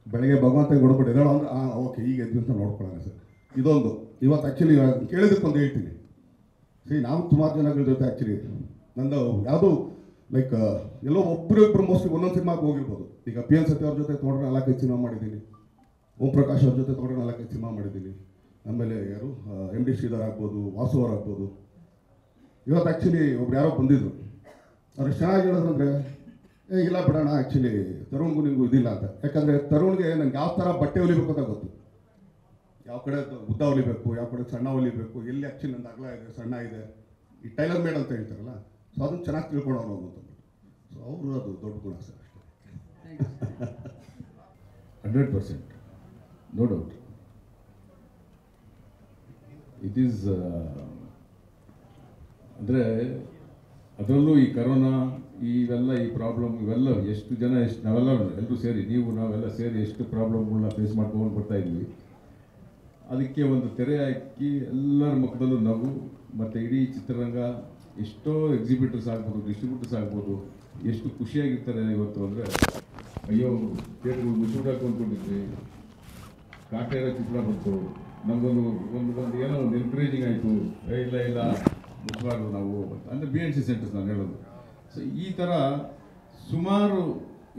ಬೆಳಗ್ಗೆ ಭಗವಂತ ಕೊಡ್ಬಿಟ್ಟು ಎದ್ದೇಳೋ ಅಂದ್ರೆ ಓಕೆ ಈಗ ಎದ್ದು ಅಂತ ನೋಡ್ಕೊಳ್ಳೋಣ ಸರ್. ಇದೊಂದು ಇವತ್ತು ಆ್ಯಕ್ಚುಲಿ ಕೇಳಿದಕ್ಕೊಂದು ಹೇಳ್ತೀನಿ. ಸರಿ, ನಾವು ಸುಮಾರು ಜನಗಳ ಜೊತೆ ಆ್ಯಕ್ಚುಲಿ ನಂದು ಯಾವುದು ಲೈಕ್ ಎಲ್ಲೋ ಒಬ್ಬರು ಮೋಸ್ಟ್ಲಿ ಒಂದೊಂದು ಸಿನಿಮಾಗೆ ಹೋಗಿರ್ಬೋದು. ಈಗ PN ಸತ್ಯ ಅವ್ರ ಜೊತೆ ತೊಗೊಂಡ್ರೆ 4-5 ಸಿನಿಮಾ ಮಾಡಿದ್ದೀನಿ, ಓಂ ಪ್ರಕಾಶ್ ಅವ್ರ ಜೊತೆ ತೊಗೊಂಡ್ರೆ 4-5 ಸಿನಿಮಾ ಮಾಡಿದ್ದೀನಿ. ಆಮೇಲೆ ಯಾರು MD ಶ್ರೀಧರ್ ಆಗ್ಬೋದು, ವಾಸು ಅವ್ರು ಆಗ್ಬೋದು. ಇವತ್ತು ಆ್ಯಕ್ಚುಲಿ ಒಬ್ರು ಯಾರೋ ಬಂದಿದ್ರು, ಅವ್ರು ಚೆನ್ನಾಗಿ ಹೇಳೋದಂದರೆ ಇಲ್ಲ ಬಿಡೋಣ ಆ್ಯಕ್ಚುಲಿ ತರುಣ್ಗೂ ನಿಮಗೂ ಇದಿಲ್ಲ ಅಂತ. ಯಾಕಂದರೆ ತರುಣ್ಗೆ ನನಗೆ ಯಾವ ಥರ ಬಟ್ಟೆ ಹೊಲಿಬೇಕು ಅಂತ ಗೊತ್ತು, ಯಾವ ಕಡೆ ಉದ್ದ ಹೊಲಿಬೇಕು, ಯಾವ ಕಡೆ ಸಣ್ಣ ಹೊಲಿಬೇಕು, ಎಲ್ಲಿ ಆ್ಯಕ್ಚುಲಿ ನಂದು ಅಗಲ ಇದೆ ಸಣ್ಣ ಇದೆ, ಈ ಟೈಲರ್ ಮೇಡ್ ಅಂತ ಹೇಳ್ತಾರಲ್ಲ, ಸೊ ಅದನ್ನು ಚೆನ್ನಾಗಿ ತಿಳ್ಕೊಳ್ಳೋರು ಅಂತಂದ್ಬಿಟ್ಟು. ಸೊ ಅವರು ಅದು ದೊಡ್ಡ ಗುಣ ಸರ್ ಅಷ್ಟೇ. 100%, ನೋ ಡೌಟ್. ಇಟ್ ಈಸ್ ಅಂದರೆ ಅದರಲ್ಲೂ ಈ ಕರೋನಾ ಇವೆಲ್ಲ ಈ ಪ್ರಾಬ್ಲಮ್ ಇವೆಲ್ಲ ಎಷ್ಟು ಜನ ನಾವೆಲ್ಲ ಎಲ್ಲರೂ ಸೇರಿ ನಾವೆಲ್ಲ ಸೇರಿ ಎಷ್ಟು ಪ್ರಾಬ್ಲಮ್ಗಳನ್ನ ಫೇಸ್ ಮಾಡ್ಕೊಂಡು ಬರ್ತಾ ಇದ್ವಿ. ಅದಕ್ಕೆ ಒಂದು ತೆರೆ ಹಾಕಿ ಎಲ್ಲರ ಮುಖದಲ್ಲೂ ನಗು, ಮತ್ತು ಇಡೀ ಚಿತ್ರರಂಗ ಎಷ್ಟೋ ಎಕ್ಸಿಬಿಟರ್ಸ್ ಆಗ್ಬೋದು, ಡಿಸ್ಟ್ರಿಬ್ಯೂಟರ್ಸ್ ಆಗ್ಬೋದು, ಎಷ್ಟು ಖುಷಿಯಾಗಿರ್ತಾರೆ ಇವತ್ತು ಅಂದರೆ, ಅಯ್ಯೋ ಥಿಯೇಟ್ರ್ಗಳು ಮುಚ್ಚುಟಾಕು ಅಂದ್ಕೊಂಡಿದ್ವಿ, ಕಾಟೇರ ಚಿತ್ರ ಬಂತು, ನಮಗೊಂದು ಏನೋ ಒಂದು ಎನ್ಕರೇಜಿಂಗ್ ಆಯಿತು, ಇಲ್ಲ ಮುಚ್ಚಬಾರ್ದು ನಾವು ಅಂದರೆ BNC ಸೆಂಟರ್ಸ್ ನಾನು ಹೇಳೋದು. ಸೊ ಈ ಥರ ಸುಮಾರು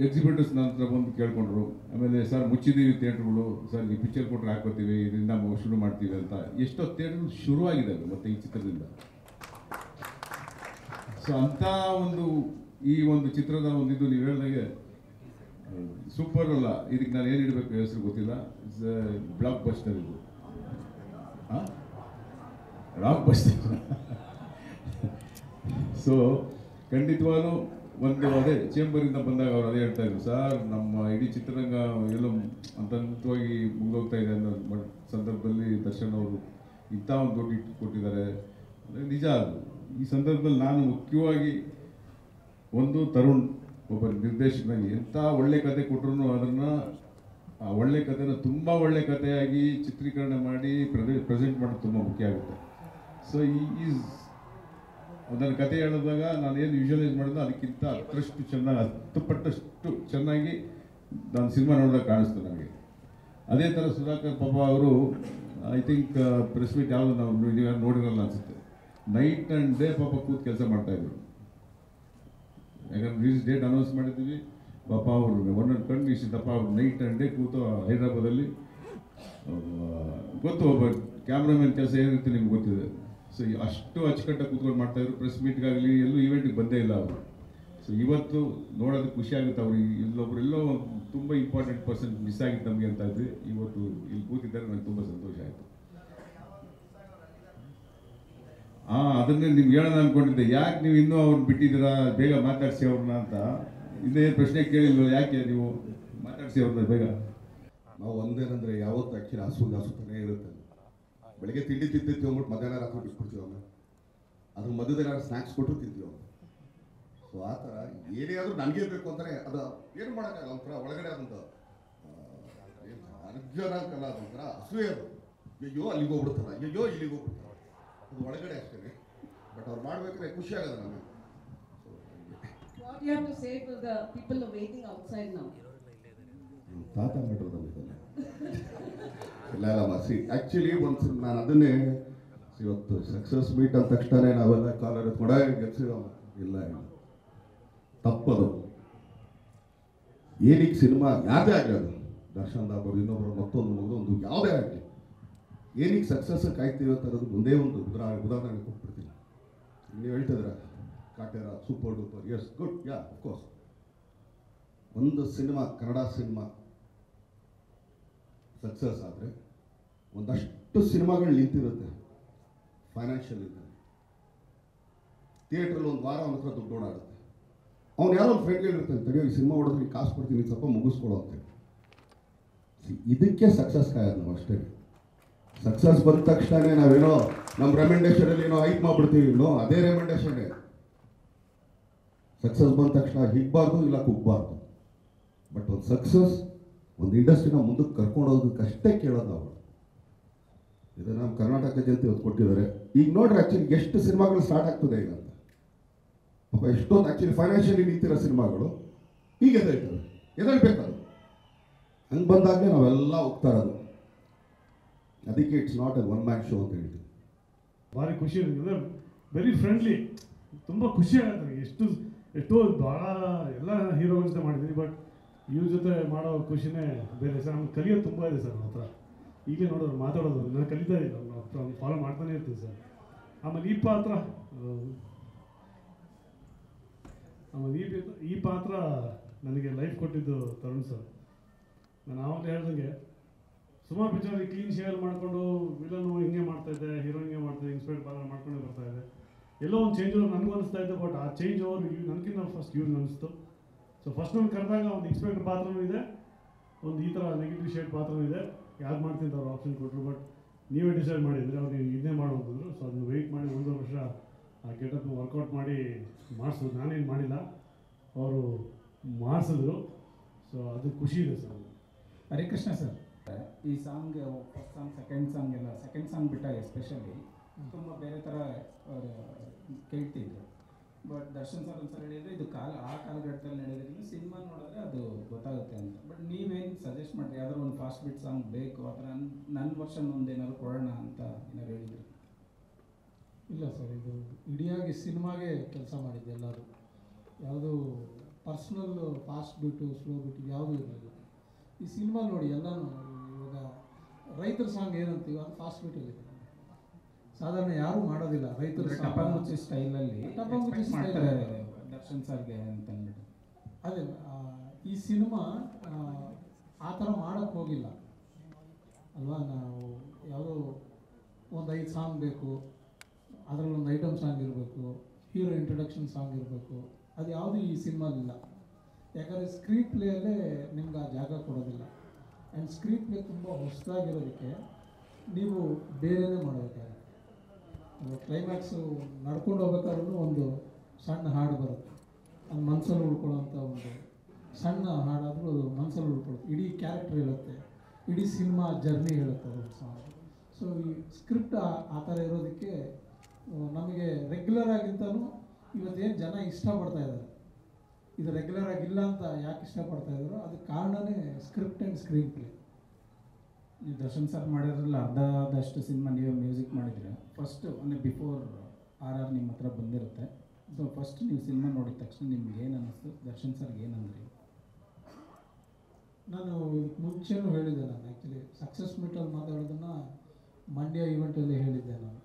ಎಕ್ಸಿಬಿಟರ್ಸ್ ನಂತರ ಬಂದು ಕೇಳ್ಕೊಂಡ್ರು. ಆಮೇಲೆ ಸರ್ ಮುಚ್ಚಿದ್ದೀವಿ ಥಿಯೇಟ್ರ್ಗಳು, ಸರ್ ಈ ಪಿಕ್ಚರ್ ಕೊಟ್ಟರೆ ಹಾಕೋತೀವಿ, ಇದರಿಂದ ಶುರು ಮಾಡ್ತೀವಿ ಅಂತ ಎಷ್ಟೋ ಥಿಯೇಟ್ರ್ಗಳು ಶುರುವಾಗಿದೆ ಮತ್ತು ಈ ಚಿತ್ರದಿಂದ. ಸೊ ಅಂಥ ಈ ಒಂದು ಚಿತ್ರದ ಇದು ನೀವು ಹೇಳಿದಾಗೆ ಸೂಪರ್ ಅಲ್ಲ, ಇದಕ್ಕೆ ನಾನು ಏನು ಇಡಬೇಕು ಹೆಸರು ಗೊತ್ತಿಲ್ಲ, ಇಟ್ಸ್ ಬ್ಲಾಕ್ ಬಸ್ಟರ್ ಇದು, ರಾಕ್ ಬಸ್ಟರ್. ಸೊ ಖಂಡಿತವಾಗ್ಲೂ ಅದೇ ಚೇಂಬರಿಂದ ಬಂದಾಗ ಅವ್ರು ಅದೇ ಹೇಳ್ತಾ ಇದ್ರು, ಸರ್ ನಮ್ಮ ಇಡೀ ಚಿತ್ರರಂಗ ಎಲ್ಲೋ ಹಂತವಾಗಿ ಮುಗಿದೋಗ್ತಾ ಇದೆ ಅನ್ನೋ ಸಂದರ್ಭದಲ್ಲಿ ದರ್ಶನ್ ಅವರು ಇಂಥ ಒಂದು ದೊಡ್ಡ ಇಟ್ಟು ಕೊಟ್ಟಿದ್ದಾರೆ. ನಿಜ ಅದು. ಈ ಸಂದರ್ಭದಲ್ಲಿ ನಾನು ಮುಖ್ಯವಾಗಿ ತರುಣ್ ಒಬ್ಬ ನಿರ್ದೇಶಕನಾಗಿ ಎಂಥ ಒಳ್ಳೆ ಕತೆ ಕೊಟ್ಟರು ಅದನ್ನು ಆ ಒಳ್ಳೆ ಕಥೆನ ತುಂಬ ಒಳ್ಳೆ ಕಥೆಯಾಗಿ ಚಿತ್ರೀಕರಣ ಮಾಡಿ ಪ್ರೆಸೆಂಟ್ ಮಾಡೋದು ತುಂಬ ಮುಖ್ಯ ಆಗುತ್ತೆ. ಸೊ ಅದನ್ನು ಕತೆ ಹೇಳಿದಾಗ ನಾನು ಏನು ವಿಜುವಲೈಸ್ ಮಾಡಿದ್ರೆ ಅದಕ್ಕಿಂತ 10 ಪಟ್ಟಷ್ಟು ಚೆನ್ನಾಗಿ ನಾನು ಸಿನಿಮಾ ನೋಡಿದಾಗ ಕಾಣಿಸ್ತು ನನಗೆ. ಅದೇ ಥರ ಸುಧಾಕರ್ ಪಾಪ ಅವರು ಐ ಥಿಂಕ್ ಪ್ರೆಸ್ ಮೀಟ್ ಯಾವುದು ನೀವು ನೋಡಿರಲ್ಲ ಅನಿಸುತ್ತೆ, ನೈಟ್ ಆ್ಯಂಡ್ ಡೇ ಪಾಪ ಕೂತು ಕೆಲಸ ಮಾಡ್ತಾಯಿದ್ರು. ಯಾಕಂದ್ರೆ ರಿಲೀಸ್ ಡೇಟ್ ಅನೌನ್ಸ್ ಮಾಡಿದ್ದೀವಿ, ಪಾಪ ಅವರು ಒಂದೊಂದು ಕಂಡೀಷನ್ ಅವ್ರು ನೈಟ್ ಆ್ಯಂಡ್ ಡೇ ಕೂತು ಹೈದ್ರಾಬಾದಲ್ಲಿ ಗೊತ್ತು, ಒಬ್ಬ ಕ್ಯಾಮ್ರಾಮನ್ ಕೆಲಸ ಏನಿರುತ್ತೆ ನಿಮ್ಗೆ ಗೊತ್ತಿದೆ. ಸೊ ಅಷ್ಟು ಅಚ್ಚುಕಟ್ಟಾಗಿ ಕೂತ್ಕೊಂಡು ಮಾಡ್ತಾಯಿದ್ರು. ಪ್ರೆಸ್ ಮೀಟ್ಗಾಗಲಿ ಎಲ್ಲೂ ಈವೆಂಟಿಗೆ ಬಂದೇ ಇಲ್ಲ ಅವರು. ಸೊ ಇವತ್ತು ನೋಡೋದಕ್ಕೆ ಖುಷಿ ಆಗುತ್ತೆ. ಅವರು ಎಲ್ಲೋ ತುಂಬ ಇಂಪಾರ್ಟೆಂಟ್ ಪರ್ಸನ್ ಮಿಸ್ ಆಗಿತ್ತು ನಮಗೆ ಅಂತ ಇದ್ವಿ. ಇವತ್ತು ಇಲ್ಲಿ ಕೂತಿದ್ದಾರೆ, ನನಗೆ ತುಂಬ ಸಂತೋಷ ಆಯಿತು. ಅದನ್ನೇ ನಿಮ್ಗೆ ಹೇಳೋಣ ಅಂದ್ಕೊಂಡಿದ್ದೆ, ಯಾಕೆ ನೀವು ಇನ್ನೂ ಅವ್ರನ್ನ ಬಿಟ್ಟಿದ್ದೀರಾ, ಬೇಗ ಮಾತಾಡಿಸಿ ಅವ್ರನ್ನ ಅಂತ. ಇನ್ನೇನು ಪ್ರಶ್ನೆ ಕೇಳಿಲ್ವ, ಯಾಕೆ ನೀವು ಮಾತಾಡಿಸಿ ಅವ್ರನ್ನ ಬೇಗ. ನಾವು ಒಂದೇನಂದರೆ ಯಾವತ್ತು ಆ್ಯಕ್ಚುಲಿ ಹಸುತ್ತಾನೆ ಇರುತ್ತೆ. ಬೆಳಗ್ಗೆ ತಿಂಡಿ ತಿಂತಿರ್ತೀವಿ ಅಂದ್ಬಿಟ್ಟು ಮಧ್ಯಾಹ್ನ ರಾತ್ರಿ ಬಿಟ್ಬಿಡ್ತೀವಿ ಅವನ್ನ. ಅದ್ರ ಮಧ್ಯದಲ್ಲಿ ಸ್ನ್ಯಾಕ್ಸ್ ಕೊಟ್ಟರು ತಿಂತೀವಿ ಅವನು. ಸೊ ಆ ಥರ ಏನೇ ಆದರೂ ನನಗೇ ಬೇಕು ಅಂತಾರೆ, ಅದು ಏನು ಮಾಡೋಕ್ಕಾಗಲ್ಲ. ಒಂಥರ ಒಳಗಡೆ ಆದಂಥ ಅರ್ಜುನಕ್ಕಲ್ಲ, ಅದೊಂಥರ ಅಸೂಯೆ ಅದು. ಅಯ್ಯೋ ಅಲ್ಲಿಗೆ ಹೋಗ್ಬಿಡ್ತಾರೆ, ಅಯ್ಯೋ ಇಲ್ಲಿಗೆ ಹೋಗ್ಬಿಡ್ತಾರೆ, ಅದು ಒಳಗಡೆ ಅಷ್ಟೇ. ಬಟ್ ಅವ್ರು ಮಾಡ್ಬೇಕಾದ್ರೆ ಖುಷಿ ಆಗೋದು ನಮಗೆ. What you have to say to the people who are waiting outside now? ತಾತ ಮಾಡಿರೋದು ಇಲ್ಲ ಮಸಿ ಆ್ಯಕ್ಚುಲಿ ಒಂದ್ಸಲ ನಾನು ಅದನ್ನೇ ಇವತ್ತು ಸಕ್ಸಸ್ ಮೀಟ್ ಅಂದ ತಕ್ಷಣ ನಾವೆಲ್ಲ ಕಾಲರ್ ಎತ್ಕೊಂಡ ಗೆಲ್ಸಿರೋ ಇಲ್ಲ ತಪ್ಪದು. ಏನೀಗ ಸಿನಿಮಾ ಯಾವುದೇ ಆಗಲಿ, ಅದು ದರ್ಶನ್ ಆಗ್ಬೋದು, ಇನ್ನೊಬ್ಬರು ಮತ್ತೊಂದು ಯಾವುದೇ ಆಗಲಿ, ಏನೀಗ ಸಕ್ಸಸ್ ಕಾಯ್ತೀವಿ ಅಂತ ಅನ್ನೋದು ಒಂದೇ ಒಂದು ಉದಾಹರಣೆ ಕೊಟ್ಬಿಡ್ತೀನಿ. ನೀವು ಹೇಳ್ತಿದ್ರ Kaatera super duper, yes good, yeah of course. ಒಂದು ಸಿನಿಮಾ, ಕನ್ನಡ ಸಿನಿಮಾ ಸಕ್ಸಸ್ ಆದರೆ ಒಂದಷ್ಟು ಸಿನಿಮಾಗಳು ನಿಂತಿರುತ್ತೆ ಫೈನಾನ್ಷಿಯಲ್ ಇದ್ದರೆ. ಥಿಯೇಟ್ರಲ್ಲಿ ಒಂದು ವಾರ ಅವನ ಹತ್ರ ದುಡ್ಡು ಓಡಾಡುತ್ತೆ. ಅವ್ನು ಯಾರೋ ಒಂದು ಫ್ರೆಂಡ್ ಹೇಳಿರ್ತಾನೆ, ತಡೆಯೋ ಈ ಸಿನಿಮಾ ಹೊಡೆದ್ರೆ ಈ ಕಾಸು ಕೊಡ್ತೀನಿ, ಸ್ವಲ್ಪ ಮುಗಿಸ್ಕೊಡೋ ಅಂತೇಳಿ. ಇದಕ್ಕೆ ಸಕ್ಸಸ್ ಕಾಯೋದು ನಾವು ಅಷ್ಟೇ. ಸಕ್ಸಸ್ ಬಂದ ತಕ್ಷಣ ನಾವೇನೋ ನಮ್ಮ ರೆಮೆಂಡೇಷನಲ್ಲಿ ಏನೋ ಹೈಕ್ ಮಾಡಿಬಿಡ್ತೀವಿ, ಇನ್ನೋ ಅದೇ ರೆಮೆಂಡೇಷನ್ನೇ. ಸಕ್ಸಸ್ ಬಂದ ತಕ್ಷಣ ಹಿಗ್ಬಾರ್ದು, ಇಲ್ಲ ಕುಗ್ಬಾರ್ದು. ಬಟ್ ಒಂದು ಸಕ್ಸಸ್ ಒಂದು ಇಂಡಸ್ಟ್ರಿನ ಮುಂದಕ್ಕೆ ಕರ್ಕೊಂಡು ಹೋಗೋದಕ್ಕಷ್ಟೇ ಕೇಳೋದು ನಾವು. ಇದು ನಮ್ಮ ಕರ್ನಾಟಕ ಜನತೆ ಹೊತ್ತು ಕೊಟ್ಟಿದ್ದಾರೆ. ಈಗ ನೋಡ್ರಿ ಆ್ಯಕ್ಚುಲಿ ಎಷ್ಟು ಸಿನಿಮಾಗಳು ಸ್ಟಾರ್ಟ್ ಆಗ್ತದೆ ಈಗ ಅಂತ. ಪಾಪ ಎಷ್ಟೊಂದು ಆ್ಯಕ್ಚುಲಿ ಫೈನಾನ್ಷಿಯಲಿ ನಿಂತಿರೋ ಸಿನಿಮಾಗಳು ಈಗ ಎದಳ್ಬೇಕದು. ಹಂಗೆ ಬಂದಾಗಲೇ ನಾವೆಲ್ಲ ಹೋಗ್ತಾ ಇರೋದು. ಅದಕ್ಕೆ it's not A one man show ಅಂತ ಹೇಳ್ತೀವಿ. ಭಾರಿ ಖುಷಿ ಇರುತ್ತೆ, ವೆರಿ ಫ್ರೆಂಡ್ಲಿ, ತುಂಬ ಖುಷಿ ಆಗುತ್ತೆ. ಎಷ್ಟೋ ಭಾಳ ಎಲ್ಲ ಹೀರೋಗಳ ಜೊತೆ ಮಾಡಿದ್ದೀನಿ, ಬಟ್ ಇವ್ರ ಜೊತೆ ಮಾಡೋ ಖುಷಿನೇ ಬೇರೆ ಸರ್. ನಮ್ಗೆ ಕಲಿಯೋದು ತುಂಬ ಇದೆ ಸರ್. ನನ್ನ ಹತ್ರ ಈಗಲೇ ನೋಡೋರು ಮಾತಾಡೋದು ನಾನು ಕಲಿತಾ ಇದ್ದೀನಿ, ಅವ್ನು ಫಾಲೋ ಮಾಡ್ತಾನೆ ಇರ್ತೀನಿ ಸರ್. ಆಮೇಲೆ ಈ ಪಾತ್ರ ನನಗೆ ಲೈಫ್ ಕೊಟ್ಟಿದ್ದು ತರುಣ್ ಸರ್. ನಾನು ಆವಾಗಲೇ ಹೇಳ್ದಂಗೆ ಸುಮಾರು ಪಿಕ್ಚರ್ ಕ್ಲೀನ್ ಶೇರ್ ಮಾಡಿಕೊಂಡು ವಿಲನು ಹಿಂಗೆ ಮಾಡ್ತಾಯಿದ್ದೆ, ಹೀರೋ ಹಿಂಗೆ ಮಾಡ್ತಾಯಿದ್ದೆ, ಇನ್ಸ್ಪೈರ್ಡ್ ಪಾತ್ರ ಮಾಡ್ಕೊಂಡೇ ಬರ್ತಾಯಿದ್ದೆ. ಎಲ್ಲೋ ಒಂದು ಚೇಂಜ್ ಓವರ್ ನನಗೂ ಅನಿಸ್ತಾ ಇದ್ದೆ, ಬಟ್ ಆ ಚೇಂಜ್ ಓವರ್ ನನಗಿಂತ ಫಸ್ಟ್ ಇವ್ರಿಗೆ ಅನಿಸ್ತು. ಸೊ ಫಸ್ಟ್ ಒಂದು ಕರೆದಾಗ ಒಂದು ಇನ್ಸ್ಪೆಕ್ಟರ್ ಪಾತ್ರನೂ ಇದೆ, ಒಂದು ಈ ಥರ ನೆಗೆಟಿವ್ ಶೇಡ್ ಪಾತ್ರನೂ ಇದೆ. ಯಾವ್ದು ಮಾಡ್ತೀನಿ ಅವ್ರು ಆಪ್ಷನ್ ಕೊಟ್ಟರು, ಬಟ್ ನೀವೇ ಡಿಸೈಡ್ ಮಾಡಿದರೆ ಅವ್ರು ಇದನ್ನೇ ಮಾಡೋಂತಂದ್ರು. ಸೊ ಅದನ್ನು ವೆಯ್ಟ್ ಮಾಡಿ 1 ವರ್ಷ ಆ ಗೆಟಪ್ ವರ್ಕೌಟ್ ಮಾಡಿ ಮಾಡಿಸಿದ್ರು. ನಾನೇನು ಮಾಡಿಲ್ಲ, ಅವರು ಮಾಡಿಸಿದ್ರು. ಸೊ ಅದು ಖುಷಿ ಇದೆ ಸರ್. ಹರಿಕೃಷ್ಣ ಸರ್, ಈ song first song second song ಬಿಟ್ಟಾಗ ಎಸ್ಪೆಷಲಿ ತುಂಬ ಬೇರೆ ಥರ ಕೇಳ್ತಿದ್ರು. ಬಟ್ ದರ್ಶನ್ ಸರ್ ಒಂದ್ಸಲ ಹೇಳಿದರೆ ಇದು ಆ ಕಾಲಘಟ್ಟದಲ್ಲಿ ನಡೆಯೋದ್ರಿಂದ ಸಿನಿಮಾ ನೋಡಿದ್ರೆ ಅದು ಗೊತ್ತಾಗುತ್ತೆ ಅಂತ. ಬಟ್ ನೀವೇನು ಸಜೆಸ್ಟ್ ಮಾಡಿರಿ, ಯಾವ್ದಾದ್ರು ಒಂದು ಫಾಸ್ಟ್ ಬಿಟ್ ಸಾಂಗ್ ಬೇಕು ಆ ಥರ ನನ್ನ ವರ್ಷನ್ ಒಂದೇನಾದ್ರು ಕೊಡೋಣ ಅಂತ ಏನಾದ್ರು ಹೇಳಿದ್ರು? ಇಲ್ಲ ಸರ್, ಇದು ಇಡಿಯಾಗಿ ಸಿನಿಮಾಗೆ ಕೆಲಸ ಮಾಡಿದ್ದೆ ಎಲ್ಲರೂ. ಯಾವುದು personal fast beat slow beat ಯಾವುದೂ ಇರಲಿಲ್ಲ. ಈ ಸಿನಿಮಾ ನೋಡಿ ಎಲ್ಲನೂ ಇವಾಗ ರೈತರ ಸಾಂಗ್ ಏನಂತೀವಿ ಅದು ಫಾಸ್ಟ್ ಬೀಟಲ್ಲಿದೆ. ಸಾಧಾರಣ ಯಾರೂ ಮಾಡೋದಿಲ್ಲ ರೈತರ ಟಪಾಂಗುಚ್ಚಿ ಸ್ಟೈಲಲ್ಲಿ ಟಪಾಂಗುಚ್ಚಿ ಸ್ಟೈಲ್ ದರ್ಶನ್ ಸರ್ಗೆ ಅಂತ ಅಂದ್ಬಿಟ್ಟು. ಅದೇ ಈ ಸಿನಿಮಾ ಆ ಥರ ಮಾಡೋಕ್ಕೆ ಹೋಗಿಲ್ಲ ಅಲ್ವಾ. ನಾವು ಯಾವುದೋ ಒಂದು 5 ಸಾಂಗ್ ಬೇಕು, ಅದರಲ್ಲಿ ಒಂದು ಐಟಮ್ ಸಾಂಗ್ ಇರಬೇಕು, ಹೀರೋ ಇಂಟ್ರಡಕ್ಷನ್ ಸಾಂಗ್ ಇರಬೇಕು, ಅದು ಯಾವುದೂ ಈ ಸಿನಿಮಾಲಿಲ್ಲ. ಯಾಕಂದರೆ ಸ್ಕ್ರೀನ್ ಪ್ಲೇಯಲ್ಲೇ ನಿಮ್ಗೆ ಆ ಜಾಗ ಕೊಡೋದಿಲ್ಲ. ಆ್ಯಂಡ್ ಸ್ಕ್ರೀನ್ ಪ್ಲೇ ತುಂಬ ಹೊಸದಾಗಿರೋದಕ್ಕೆ ನೀವು ಬೇರೆಯೇ ಮಾಡಬೇಕಾಗುತ್ತೆ. ಕ್ಲೈಮ್ಯಾಕ್ಸು ನಡ್ಕೊಂಡು ಹೋಗ್ಬೇಕಾದ್ರೂ ಒಂದು ಸಣ್ಣ ಹಾಡು ಬರುತ್ತೆ, ಅದು ಮನಸ್ಸಲ್ಲಿ ಉಳ್ಕೊಳ್ಳೋಂಥ ಒಂದು ಸಣ್ಣ ಹಾಡಾದರೂ ಅದು ಮನಸ್ಸಲ್ಲಿ ಉಳ್ಕೊಳ್ಳುತ್ತೆ. ಇಡೀ ಕ್ಯಾರೆಕ್ಟರ್ ಹೇಳುತ್ತೆ, ಇಡೀ ಸಿನಿಮಾ ಜರ್ನಿ ಹೇಳುತ್ತೆ ಅದು ಸಾಂಗ್. ಸೊ ಈ ಸ್ಕ್ರಿಪ್ಟ್ ಆ ಥರ ಇರೋದಕ್ಕೆ ನಮಗೆ ರೆಗ್ಯುಲರ್ ಆಗಿಂತಲೂ ಇವತ್ತೇನು ಜನ ಇಷ್ಟಪಡ್ತಾ ಇದ್ದಾರೆ, ಇದು ರೆಗ್ಯುಲರ್ ಆಗಿಲ್ಲ ಅಂತ ಯಾಕೆ ಇಷ್ಟಪಡ್ತಾ ಇದ್ದಾರೋ ಅದಕ್ಕೆ ಕಾರಣನೇ ಸ್ಕ್ರಿಪ್ಟ್ ಆ್ಯಂಡ್ ಸ್ಕ್ರೀನ್ ಪ್ಲೇ. ನೀವು ದರ್ಶನ್ ಸರ್ ಮಾಡಿದ್ರಲ್ಲ ಅರ್ಧದಷ್ಟು ಸಿನಿಮಾ ನೀವೇ ಮ್ಯೂಸಿಕ್ ಮಾಡಿದ್ರೆ, ಫಸ್ಟ್ ಅಂದರೆ ಬಿಫೋರ್ RR ನಿಮ್ಮ ಹತ್ರ ಬಂದಿರುತ್ತೆ. ಸೊ ಫಸ್ಟ್ ನೀವು ಸಿನಿಮಾ ನೋಡಿದ ತಕ್ಷಣ ನಿಮ್ಗೆ ಏನು ಅನ್ನಿಸ್ತು, ದರ್ಶನ್ ಸರ್ಗೆ ಏನಂದ್ರಿ? ನಾನು ಇದಕ್ಕೆ ಮುಂಚೆನೂ ಹೇಳಿದ್ದೆ. ನಾನು ಆ್ಯಕ್ಚುಲಿ ಸಕ್ಸಸ್ ಮೀಟಲ್ಲಿ ಮಾತಾಡೋದನ್ನು ಮಂಡ್ಯ ಈವೆಂಟಲ್ಲಿ ಹೇಳಿದ್ದೆ. ನಾನು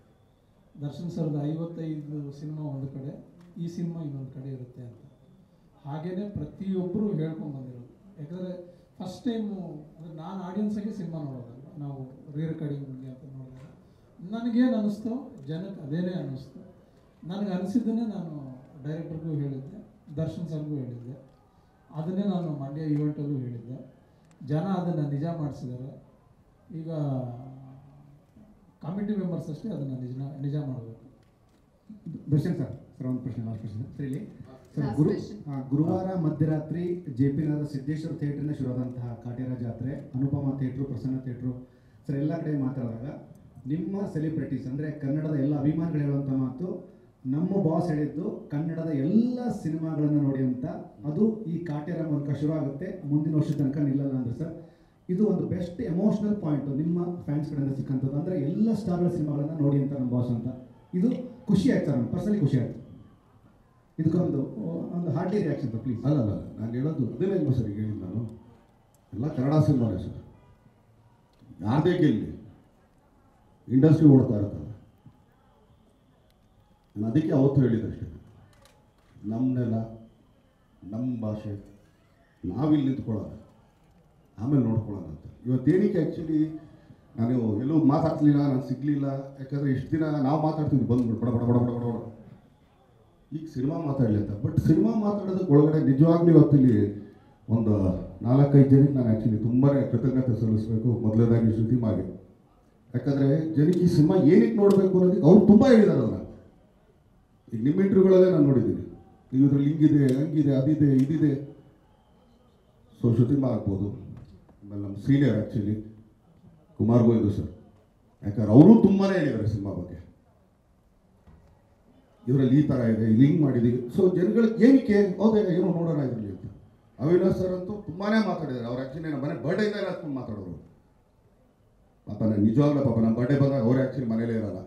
ದರ್ಶನ್ ಸರ್ದು 55 ಸಿನಿಮಾ ಒಂದು ಕಡೆ, ಈ ಸಿನಿಮಾ ಇನ್ನೊಂದು ಕಡೆ ಇರುತ್ತೆ ಅಂತ. ಹಾಗೆಯೇ ಪ್ರತಿಯೊಬ್ಬರು ಹೇಳ್ಕೊಂಡ್ಬಂದಿರೋದು. ಯಾಕಂದರೆ ಫಸ್ಟ್ ಟೈಮು ಅಂದರೆ ನಾನು ಆಡಿಯನ್ಸಾಗೆ ಸಿನಿಮಾ ನೋಡೋದಲ್ಲ, ನಾವು ರೆಕಾರ್ಡಿಂಗ್ ಅಂತ ನೋಡಿದಾಗ ನನಗೇನು ಅನ್ನಿಸ್ತೋ ಜನಕ್ಕೆ ಅದೇನೇ ಅನ್ನಿಸ್ತು. ನನಗೆ ಅನಿಸಿದ್ದನ್ನೇ ನಾನು ಡೈರೆಕ್ಟರ್ಗೂ ಹೇಳಿದ್ದೆ, ದರ್ಶನ್ ಸರ್ಗೂ ಹೇಳಿದ್ದೆ, ಅದನ್ನೇ ನಾನು ಮಂಡ್ಯ ಈವೆಂಟಲ್ಲೂ ಹೇಳಿದ್ದೆ. ಜನ ಅದನ್ನು ನಿಜ ಮಾಡಿಸಿದ್ದಾರೆ. ಈಗ ಕಮಿಟಿ ಮೆಂಬರ್ಸ್ ಅಷ್ಟೇ ಅದನ್ನು ನಿಜ ಮಾಡಬೇಕು. ದರ್ಶನ್ ಸರ್ ಒಂದು ಪ್ರಶ್ನೆ, ಲಾಸ್ಟ್ ಪ್ರಶ್ನೆ ಸರ್. ಇಲ್ಲಿ ಸರ್ ಗುರುವಾರ ಮಧ್ಯರಾತ್ರಿ JP ನಗರದ ಸಿದ್ದೇಶ್ವರ ಥಿಯೇಟ್ರಿಂದ ಶುರುವಾದಂತಹ ಕಾಟೇರ ಜಾತ್ರೆ, ಅನುಪಮ ಥಿಯೇಟ್ರು, ಪ್ರಸನ್ನ ಥಿಯೇಟ್ರು ಸರ್ ಎಲ್ಲ ಕಡೆ ಮಾತಾಡಿದಾಗ ನಿಮ್ಮ ಸೆಲೆಬ್ರಿಟೀಸ್ ಅಂದರೆ ಕನ್ನಡದ ಎಲ್ಲ ಅಭಿಮಾನಿಗಳು ಹೇಳುವಂಥ ಮಾತು, ನಮ್ಮ ಬಾಸ್ ಹೇಳಿದ್ದು ಕನ್ನಡದ ಎಲ್ಲ ಸಿನಿಮಾಗಳನ್ನು ನೋಡಿ ಅಂತ. ಅದು ಈ ಕಾಟೇರ ಮೂಲಕ ಶುರು ಆಗುತ್ತೆ, ಮುಂದಿನ ವರ್ಷದ ತನಕ ನಿಲ್ಲಲ್ಲ ಅಂದ್ರೆ ಸರ್ ಇದು ಒಂದು ಬೆಸ್ಟ್ ಎಮೋಷ್ನಲ್ ಪಾಯಿಂಟು ನಿಮ್ಮ ಫ್ಯಾನ್ಸ್ ಕಡೆಯಿಂದ ಸಿಕ್ಕಂಥದ್ದು. ಅಂದರೆ ಎಲ್ಲ ಸ್ಟಾರ್ಗಳ ಸಿನಿಮಾಗಳನ್ನು ನೋಡಿ ಅಂತ ನಮ್ಮ ಬಾಸ್ ಅಂತ. ಇದು ಖುಷಿ ಆಯ್ತು ಸರ್, ಪರ್ಸನಲಿ ಖುಷಿ ಆಯಿತು. ಇದಕ್ಕೊಂದು ಹಾರ್ಡ್ಲಿ ರಿಯಾಕ್ಷನ್ ಸರ್ ಪ್ಲೀಸ್. ಅಲ್ಲ ನಾನು ಹೇಳೋದು ಅದೇನೇ ಇಲ್ಲ ಸರ್. ಈಗ ಹೇಳಿದ್ದು ನಾನು ಎಲ್ಲ ಕನ್ನಡ ಸಿನಿಮಾನೇ ಸರ್. ಯಾರದೇ ಗೆಲ್ಲಿ ಇಂಡಸ್ಟ್ರಿ ಓಡ್ತಾ ಇರ್ತಾರೆ. ನಾನು ಅದಕ್ಕೆ ಅವತ್ತು ಹೇಳಿದ್ದಷ್ಟೇ, ನಮ್ಮ ನೆಲ ನಮ್ಮ ಭಾಷೆ ನಾವಿಲ್ಲಿ ನಿಂತ್ಕೊಳ್ಳೋಣ, ಆಮೇಲೆ ನೋಡ್ಕೊಳ್ಳೋಣ ಅಂತ. ಇವತ್ತೇನಕ್ಕೆ ಆ್ಯಕ್ಚುಲಿ ನಾನು ಎಲ್ಲೂ ಮಾತಾಡ್ಲಿಲ್ಲ, ನಾನು ಸಿಗಲಿಲ್ಲ. ಯಾಕಂದರೆ ಇಷ್ಟು ದಿನ ನಾವು ಮಾತಾಡ್ತಿದ್ವಿ ಬಂದ್ಬಿಟ್ಟು ಬಡ ಬಡ ಬಡ ಬಡ ಬಡ ಬಡ. ಈಗ ಸಿನಿಮಾ ಮಾತಾಡಲಿ ಅಂತ. ಬಟ್ ಸಿನಿಮಾ ಮಾತಾಡೋದಕ್ಕೆ ಒಳಗಡೆ ನಿಜವಾಗ್ಲೂ ಇವತ್ತಿಲ್ಲಿ ಒಂದು 4-5 ಜನಕ್ಕೆ ನಾನು ಆ್ಯಕ್ಚುಲಿ ತುಂಬಾ ಕೃತಜ್ಞತೆ ಸಲ್ಲಿಸಬೇಕು. ಮೊದಲನೇದಾಗಿ ಶ್ರುತಿ ಮಾಗೆ. ಯಾಕಂದರೆ ಜನಕ್ಕೆ ಈ ಸಿನಿಮಾ ಏನಕ್ಕೆ ನೋಡಬೇಕು ಅನ್ನೋದಕ್ಕೆ ಅವ್ರು ತುಂಬ ಹೇಳಿದ್ದಾರೆ. ಅದನ್ನು ಈಗ ನಿಮ್ಮ ಇಂಟರ್ವ್ಯೂಗಳಲ್ಲೇ ನಾನು ನೋಡಿದ್ದೀನಿ, ನೀವು ಇದ್ರಲ್ಲಿ ಹಿಂಗಿದೆ, ಹಂಗಿದೆ, ಅದಿದೆ, ಇದಿದೆ. ಸೊ ಶ್ರುತಿಮಾ ಆಗ್ಬೋದು, ಆಮೇಲೆ ನಮ್ಮ senior actually Kumar Govindu sir, ಯಾಕಂದ್ರೆ ಅವರು ತುಂಬಾ ಹೇಳಿದ್ದಾರೆ ಸಿನಿಮಾ ಬಗ್ಗೆ. ಇದರಲ್ಲಿ ಈ ಥರ ಇದೆ, ಇಲ್ಲಿ ಹಿಂಗೆ ಮಾಡಿದ್ದೀವಿ. ಸೊ ಜನಗಳಿಗೆ ಏನಕ್ಕೆ ಹೌದಾ ಏನೋ ನೋಡೋಣ ಇದರಲ್ಲಿ ಅಂತ. ಅವಿನಾಶ್ ಸರ್ ಅಂತೂ ತುಂಬಾ ಮಾತಾಡಿದ್ದಾರೆ. ಅವ್ರು ಆ್ಯಕ್ಚುಲಿ ನಮ್ಮ ಮನೆ ಬರ್ಡೇಯಿಂದ ಹಾಕ್ಕೊಂಡು ಮಾತಾಡೋರು. ಪಾಪ ನಾನು ನಿಜವಾಗ್ಲೂ ಪಾಪ ನಮ್ಮ ಬರ್ಡೇ ಬಂದಾಗ ಅವ್ರು ಆ್ಯಕ್ಚುಲಿ ಮನೇಲೇ ಇರೋಲ್ಲ.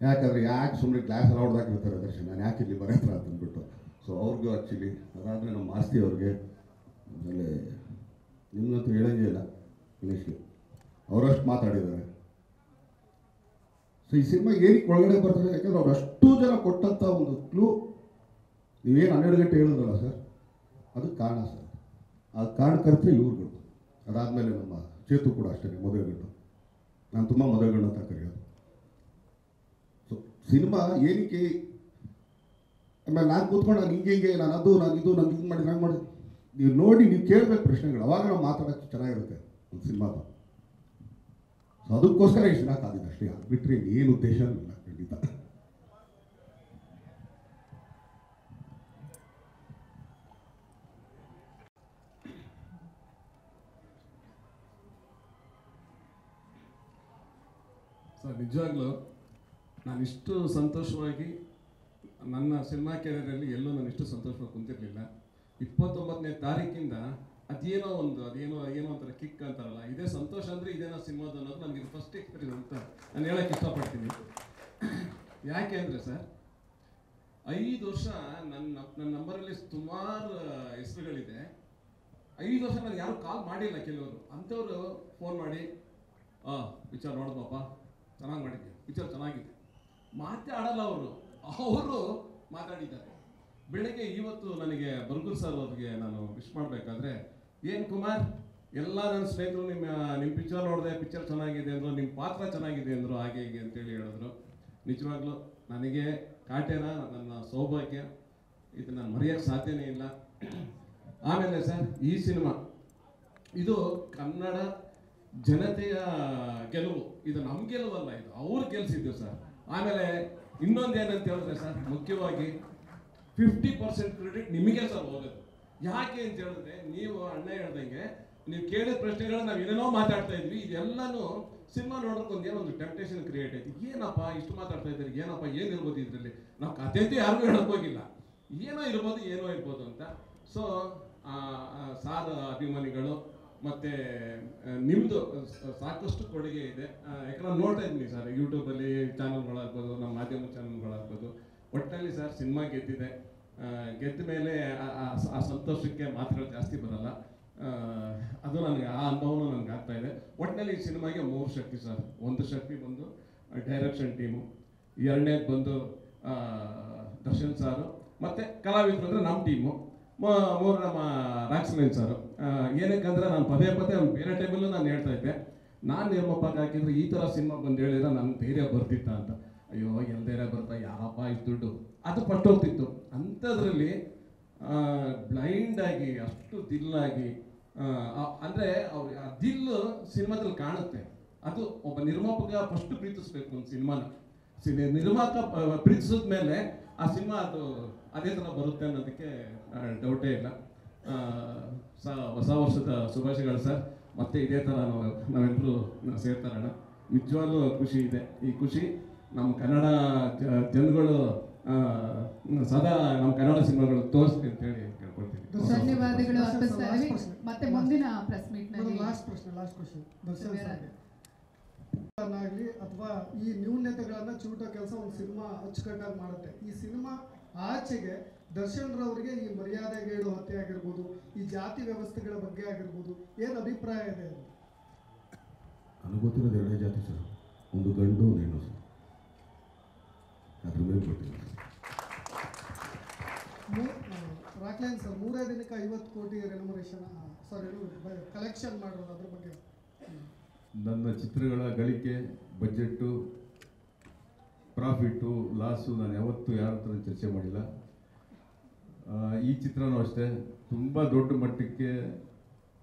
ಯಾಕಂದರೆ ಯಾಕೆ ಸುಮ್ಮನೆ ಕ್ಲಾಸ್ ಹೊಡೆದಾಕಿರ್ತಾರೆ ದರ್ಶನ್, ನಾನು ಯಾಕೆ ಇಲ್ಲಿ ಬರೋ ಹತ್ರ ಅಂತಂದ್ಬಿಟ್ಟು. ಸೊ ಅವ್ರಿಗೂ ಆ್ಯಕ್ಚುಲಿ ಅದಾದಮೇಲೆ ನಮ್ಮ ಮಾಸ್ತಿ ಅವ್ರಿಗೆ, ಆಮೇಲೆ ನಿಮ್ಮಂತೂ ಹೇಳಂಗೇ ಇಲ್ಲ ಗಣೇಶ್ಗೆ, ಅವರಷ್ಟು ಮಾತಾಡಿದ್ದಾರೆ. ಸೊ ಈ ಸಿನಿಮಾ ಏನಕ್ಕೆ ಒಳಗಡೆ ಬರ್ತಾರೆ, ಯಾಕಂದ್ರೆ ಅವ್ರು ಅಷ್ಟು ಜನ ಕೊಟ್ಟಂಥ ಒಂದು ಕ್ಲೂ. ನೀವೇನು 12 ಗಂಟೆ ಹೇಳಿದ್ರಲ್ಲ ಸರ್, ಅದಕ್ಕೆ ಕಾರಣ ಸರ್. ಆ ಕಾರಣಕರ್ತರೆ ಇವ್ರುಗಳು. ಅದಾದಮೇಲೆ ನಮ್ಮ ಚೇತು ಕೂಡ ಅಷ್ಟೇ ಮದುವೆಗಂಡು. ನಾನು ತುಂಬ ಮದುವೆಗಂಡು ಅಂತ ಕರೆಯೋದು. ಸೊ ಸಿನಿಮಾ ಏನಕ್ಕೆ, ಆಮೇಲೆ ನಾನು ಕೂತ್ಕೊಂಡು ನಾನು ಹಿಂಗೆ ನಾನು ಅದು ನಾನು ಇದು ನಾನು ಹಿಂಗೆ ಮಾಡಿದ್ರೆ ಹಂಗೆ ಮಾಡಿದೆ, ನೀವು ನೋಡಿ ನೀವು ಕೇಳಬೇಕು ಪ್ರಶ್ನೆಗಳು, ಅವಾಗ ನಾವು ಮಾತಾಡೋಕ್ಕೆ ಚೆನ್ನಾಗಿರುತ್ತೆ ಒಂದು ಸಿನಿಮಾದ. ಸೊ ಅದಕ್ಕೋಸ್ಕರ ಇಷ್ಟು ದಿನ ಕಾದಿದ್ದು ಅಷ್ಟೇ, ಬಿಟ್ಟರೆ ಏನು ಉದ್ದೇಶ ಇಲ್ಲ ಖಂಡಿತ. ಸರ್ ನಿಜವಾಗ್ಲೂ ನಾನಿಷ್ಟು ಸಂತೋಷವಾಗಿ ನನ್ನ ಸಿನಿಮಾ ಕೆರಿಯರಲ್ಲಿ ಎಲ್ಲೂ ನಾನು ಇಷ್ಟು ಸಂತೋಷವಾಗಿ ಕುಂತಿರಲಿಲ್ಲ. 29ನೇ ತಾರೀಕಿಂದ ಅದೇನೋ ಒಂಥರ ಕಿಕ್ ಅಂತಾರಲ್ಲ, ಇದೇ ಸಂತೋಷ ಅಂದರೆ ಇದೇನೋ ಸಿನಿಮಾದ ಅನ್ನೋದು ನನಗೆ ಫಸ್ಟ್ ಎಕ್ಸ್ಪೀರಿಯನ್ಸ್ ಅಂತ ನಾನು ಹೇಳೋಕ್ಕೆ ಇಷ್ಟಪಡ್ತೀನಿ. ಯಾಕೆ ಅಂದರೆ ಸರ್ 5 ವರ್ಷ ನನ್ನ ನಂಬರಲ್ಲಿ ಸುಮಾರು ಹೆಸರುಗಳಿದೆ. 5 ವರ್ಷ ನನಗೆ ಯಾರು ಕಾಲ್ ಮಾಡಿಲ್ಲ. ಕೆಲವರು ಅಂಥವ್ರು ಫೋನ್ ಮಾಡಿ ಪಿಕ್ಚರ್ ನೋಡಿದ್ವಪ್ಪ, ಚೆನ್ನಾಗಿ ಮಾಡಿದ್ದೆ, ಪಿಕ್ಚರ್ ಚೆನ್ನಾಗಿದೆ, ಮಾತೇ ಆಡಲ್ಲ ಅವರು ಮಾತಾಡಿದ್ದಾರೆ. ಬೆಳಗ್ಗೆ ಇವತ್ತು ನನಗೆ ಬರ್ಗೂರ್ ಸರ್ ಅವ್ರಿಗೆ ನಾನು ವಿಶ್ ಮಾಡಬೇಕಾದ್ರೆ, ಏನು ಕುಮಾರ್, ಎಲ್ಲ ನನ್ನ ಸ್ನೇಹಿತರು ನಿಮ್ಮ ಪಿಕ್ಚರ್ ನೋಡಿದೆ, ಪಿಕ್ಚರ್ ಚೆನ್ನಾಗಿದೆ ಅಂದರು, ನಿಮ್ಮ ಪಾತ್ರ ಚೆನ್ನಾಗಿದೆ ಅಂದರು, ಹಾಗೆ ಹೀಗೆ ಅಂತೇಳಿ ಹೇಳಿದ್ರು. ನಿಜವಾಗ್ಲೂ ನನಗೆ ಕಾಟೇನ ನನ್ನ ಸೌಭಾಗ್ಯ, ಇದು ನಾನು ಮರೆಯೋಕ್ಕೆ ಸಾಧ್ಯನೇ ಇಲ್ಲ. ಆಮೇಲೆ ಸರ್ ಈ ಸಿನಿಮಾ ಇದು ಕನ್ನಡ ಜನತೆಯ ಗೆಲುವು, ಇದು ನಮ್ಮ ಗೆಲುವಲ್ಲ, ಇದು ಅವ್ರು ಗೆಲ್ಸಿದ್ದು ಸರ್. ಆಮೇಲೆ ಇನ್ನೊಂದು ಏನಂತ ಹೇಳಿದ್ರೆ ಸರ್, ಮುಖ್ಯವಾಗಿ 50% ಕ್ರೆಡಿಟ್ ನಿಮಗೆ ಸರ್ ಹೋಗೋದು. ಯಾಕೆ ಅಂತ ಹೇಳಿದ್ರೆ, ನೀವು ಅಣ್ಣ ಹೇಳ್ದಂಗೆ ನೀವು ಕೇಳಿದ ಪ್ರಶ್ನೆಗಳನ್ನ ನಾವು ಏನೇನೋ ಮಾತಾಡ್ತಾ ಇದ್ವಿ, ಇದೆಲ್ಲನೂ ಸಿನಿಮಾ ನೋಡೋಕೆ ಒಂದು ಟೆಂಪ್ಟೇಷನ್ ಕ್ರಿಯೇಟ್ ಆಯ್ತು. ಏನಪ್ಪ ಇಷ್ಟು ಮಾತಾಡ್ತಾ ಇದ್ದಾರೆ, ಏನಪ್ಪ ಏನಿರ್ಬೋದು ಇದರಲ್ಲಿ, ನಾವು ಕತೆ ಅಂತೂ ಯಾರಿಗೂ ಹೇಳೋಕ್ಕೋಗಿಲ್ಲ, ಏನೋ ಇರ್ಬೋದು ಅಂತ. ಸೊ ಸಾರ್ ಅಭಿಮಾನಿಗಳು ಮತ್ತು ನಿಮ್ಮದು ಸಾಕಷ್ಟು ಕೊಡುಗೆ ಇದೆ. ಯಾಕಂದ್ರೆ ನೋಡ್ತಾ ಇದ್ದೀನಿ ಸರ್, ಯೂಟ್ಯೂಬಲ್ಲಿ ಚಾನಲ್ಗಳಾಗ್ಬೋದು, ನಮ್ಮ ಮಾಧ್ಯಮ ಚಾನಲ್ಗಳಾಗ್ಬೋದು. ಒಟ್ಟಿನಲ್ಲಿ ಸರ್ ಸಿನಿಮಾ ಗೆದ್ದಿದೆ. ಗೆದ್ದ ಮೇಲೆ ಆ ಸಂತೋಷಕ್ಕೆ ಮಾತುಗಳು ಜಾಸ್ತಿ ಬರಲ್ಲ. ಅದು ನನಗೆ ಆ ಅನುಭವನೂ ನನಗೆ ಆಗ್ತಾ ಇದೆ. ಒಟ್ಟಿನಲ್ಲಿ ಈ ಸಿನಿಮಾಗೆ 3 ಶಕ್ತಿ ಸರ್. ಒಂದು ಶಕ್ತಿ ಬಂದು ಡೈರೆಕ್ಷನ್ ಟೀಮು, ಎರಡನೇದು ಬಂದು ದರ್ಶನ್ ಸಾರು, ಮತ್ತು ಕಲಾವಿದರು ಅಂದರೆ ನಮ್ಮ ಟೀಮು, 3 ನಮ್ಮ ರಾಕ್ಸಲೈನ್ ಸಾರು. ಏನಕ್ಕಂದ್ರೆ ನಾನು ಪದೇ ಬೇರೆ ಟೈಮಲ್ಲೂ ನಾನು ಹೇಳ್ತಾ ಇದ್ದೆ, ನಾನು ನಿರ್ಮಾಪಕ ಹಾಕಿದ್ರೆ ಈ ಥರ ಸಿನಿಮಾ ಬಂದು ಹೇಳಿದ್ರೆ ನನ್ನ ಧೈರ್ಯ ಬರ್ತಿತ್ತ ಅಂತ. ಅಯ್ಯೋ ಎಲ್ಲಿ ಧೈರ್ಯ ಬರ್ತಾ, ಯಾರಪ್ಪ ಇಷ್ಟು ದುಡ್ಡು, ಅದು ಪಟ್ಟು ಹೋಗ್ತಿತ್ತು. ಅಂಥದ್ರಲ್ಲಿ ಬ್ಲೈಂಡಾಗಿ ಅಷ್ಟು ದಿಲ್ಲಾಗಿ, ಅಂದರೆ ಅವ್ರು ಆ ದಿಲ್ಲು ಸಿನಿಮಾದಲ್ಲಿ ಕಾಣುತ್ತೆ. ಅದು ಒಬ್ಬ ನಿರ್ಮಾಪಕ ಫಸ್ಟ್ ಪ್ರೀತಿಸ್ಬೇಕು ಒಂದು ಸಿನಿಮಾನ. ನಿರ್ಮಾಪಕ ಪ್ರೀತಿಸಿದ ಮೇಲೆ ಆ ಸಿನಿಮಾ ಅದು ಅದೇ ಥರ ಬರುತ್ತೆ ಅನ್ನೋದಕ್ಕೆ ಡೌಟೇ ಇಲ್ಲ. ಹೊಸ ವರ್ಷದ ಶುಭಾಶಯಗಳು ಸರ್. ಮತ್ತೆ ಇದೇ ಥರ ನಾವೆಲ್ಲರೂ ಸೇರ್ತಾರಣ. ನಿಜವಾಗ್ಲೂ ಖುಷಿ ಇದೆ. ಈ ಖುಷಿ ನಮ್ಮ ಕನ್ನಡ ಜನಗಳು ಸದಾ ನಮ್ಮ ಕನ್ನಡ ಸಿನಿಮಾಗಳು ತೋರಿಸ್ಲಿ ಅಂತೇಳಿ ಕೇಳ್ಕೊಳ್ತೀನಿ. ಧನ್ಯವಾದಗಳು ಅರ್ಪಿಸ್ತಾ ಇದ್ದೀವಿ. ಮತ್ತೆ ಮುಂದಿನ ಪ್ರೆಸ್ ಮೀಟ್ನಲ್ಲಿ ಲಾಸ್ಟ್ ಕ್ವಶನ್ ದರ್ಶನ್ ಆಗಲಿ ಅಥವಾ ಈ ನ್ಯೂನ್ಯತೆಗಳನ್ನು ಚೂಟೋ ಕೆಲಸ ಒಂದು ಸಿನಿಮಾ ಅಚ್ಚುಕಟ್ಟಾಗಿ ಮಾಡುತ್ತೆ. ಈ ಸಿನಿಮಾ ಆಚೆಗೆ ದರ್ಶನ್ ರವರಿಗೆ ಈ ಮರ್ಯಾದೆಗೇಡು ಹತ್ಯೆ ಆಗಿರ್ಬೋದು, ಈ ಜಾತಿ ವ್ಯವಸ್ಥೆಗಳ ಬಗ್ಗೆ ಆಗಿರ್ಬೋದು, ಏನು ಅಭಿಪ್ರಾಯ ಇದೆ? ನನಗೆ ಗೊತ್ತಿರೋದು 2 ಜಾತಿ ಸರ್, ಒಂದು ಗಂಡು ಒಂದು ಹೆಣ್ಣು ಸರ್. ಅದ್ರ ಮೇಲೆ ಗೊತ್ತಿಲ್ಲ. ರಾಕ್ಲೈನ್ ಸರ್, 3 ದಿನಕ್ಕೆ 50 ಕೋಟಿ ರೆಮ್ಯುನರೇಷನ್ ಕಲೆಕ್ಷನ್ ಮಾಡೋದು, ಅದ್ರ ಬಗ್ಗೆ ನನ್ನ ಚಿತ್ರಗಳ ಗಳಿಕೆ, ಬಜೆಟ್ಟು, ಪ್ರಾಫಿಟ್ಟು, ಲಾಸು ನಾನು ಯಾವತ್ತೂ ಯಾರ ಹತ್ರ ಚರ್ಚೆ ಮಾಡಿಲ್ಲ. ಈ ಚಿತ್ರನೂ ಅಷ್ಟೇ ತುಂಬ ದೊಡ್ಡ ಮಟ್ಟಕ್ಕೆ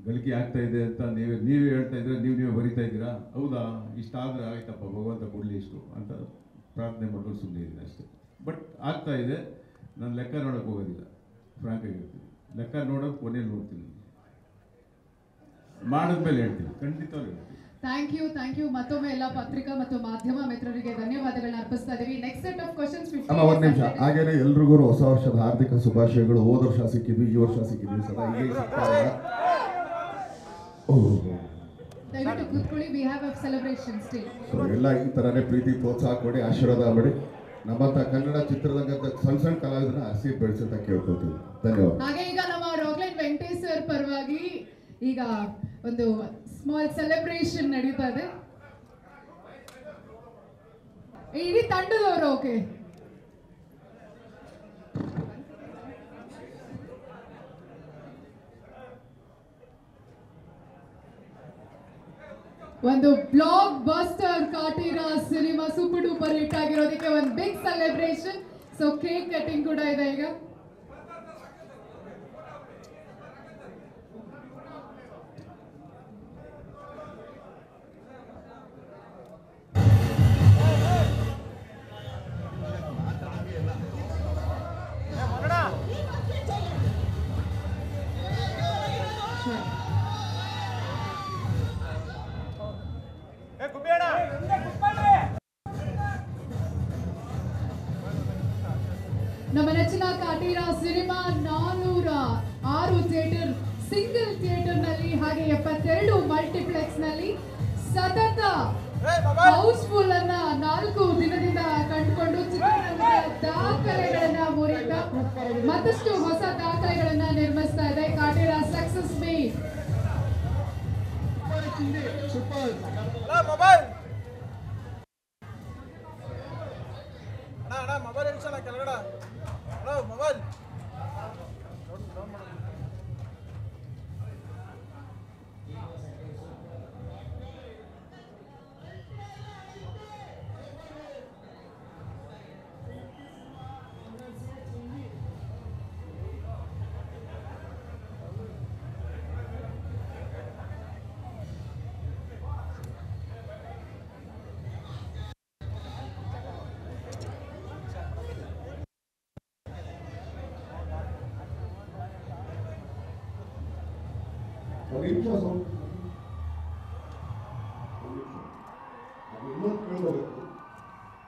ಗಳಿಕೆ ಆಗ್ತಾ ಇದೆ ಅಂತ ನೀವೇ ಹೇಳ್ತಾ ಇದ್ರೆ, ನೀವೇ ಬರಿತಾ ಇದ್ದೀರಾ. ಹೌದಾ, ಇಷ್ಟಾದರೆ ಆಯ್ತಪ್ಪ, ಭಗವಂತ ಕೊಡಲಿ ಇಷ್ಟು ಅಂತ ಪ್ರಾರ್ಥನೆ ಮಾಡ್ಕೊಂಡು ಸುಮ್ಮನೆ ಇದ್ದೀನಿ ಅಷ್ಟೇ. ಬಟ್ ಆಗ್ತಾ ಇದೆ. ನಾನು ಲೆಕ್ಕ ನೋಡೋಕೆ ಹೋಗೋದಿಲ್ಲ, ಫ್ರಾಂಕ್ ಆಗಿರ್ತೀನಿ. ಲೆಕ್ಕ ನೋಡೋಕೆ ಕೊನೆಯಲ್ಲಿ ನೋಡ್ತೀನಿ, ಮಾಡಿದ್ಮೇಲೆ ಹೇಳ್ತೀನಿ, ಖಂಡಿತವಾಗಿ ಹೇಳ್ತೀನಿ. ಥ್ಯಾಂಕ್ ಯು ಮತ್ತೊಮ್ಮೆ ಎಲ್ಲ ಪತ್ರಿಕಾ ಮತ್ತು ಮಾಧ್ಯಮ ಮಿತ್ರರಿಗೆ ಧನ್ಯವಾದಗಳನ್ನ ಅರ್ಪಿಸ್ತಾ ಇದ್ದೀವಿ. Next set of questions. ಅಮ್ಮ ಒಂದು ನಿಮಿಷ, ಹಾಗೇನೆ ಎಲ್ರಿಗೂ ಹೊಸ ವರ್ಷದ ಹಾರ್ದಿಕ ಶುಭಾಶಯಗಳು. ಹೋದ ವರ್ಷ ಸಿಕ್ಕಿದ್ವಿ, ಈ ವರ್ಷ ಸಿಕ್ಕಿದ್ವಿ, ಸದಾ ಹೀಗೆ ಸಿಗ್ತಾರೆ. ದಯವಿಟ್ಟು ಕೂತ್ಕೊಳ್ಳಿ. We have a celebration still. ಎಲ್ಲ ಈ ಥರನೇ ಪ್ರೀತಿ ಪ್ರೋತ್ಸಾಹ ಕೊಡಿ, ಆಶೀರ್ವಾದ ಮಾಡಿ. ನಮ್ಮಂಥ ಕನ್ನಡ ಚಿತ್ರರಂಗದ ಸಣ್ಣ ಕಲಾವಿದರನ್ನ ಹಸಿ ಬೆಳೆಸಿ ಅಂತ ಕೇಳ್ಕೊತೀವಿ. ಧನ್ಯವಾದ. ಹಾಗೆ ಈಗ ನಮ್ಮ ರಾಕ್ಲೈನ್ ವೆಂಕಟೇಶ್ ಸರ್ ಪರವಾಗಿ ಈಗ ಒಂದು ಸ್ಮಾಲ್ ಸೆಲೆಬ್ರೇಷನ್ ನಡೀತಾ ಇದೆ. ಇಡೀ ತಂಡದವರು ಓಕೆ. ಒಂದು blockbuster Kaatera cinema super duper hit ಆಗಿರೋದಕ್ಕೆ ಒಂದು big celebration. So cake cutting ಕೂಡ ಇದೆ ಈಗ. ಥಿಯೇಟರ್, ಸಿಂಗಲ್ ಥಿಯೇಟರ್ನಲ್ಲಿ ಹಾಗೆ 72 ಮಲ್ಟಿಪ್ಲೆಕ್ಸ್ನಲ್ಲಿ ಸತತ ಹೌಸ್ಫುಲ್ ಅನ್ನ 4 ದಿನದಿಂದ ಕಂಡುಕೊಂಡು ಚಿತ್ರರಂಗದ ದಾಖಲೆಗಳನ್ನ ಮುರಿತ ಮತ್ತಷ್ಟು ಹೊಸ ದಾಖಲೆಗಳನ್ನ ನಿರ್ಮಿಸ್ತಾ ಇದೆ. Kaatera success made.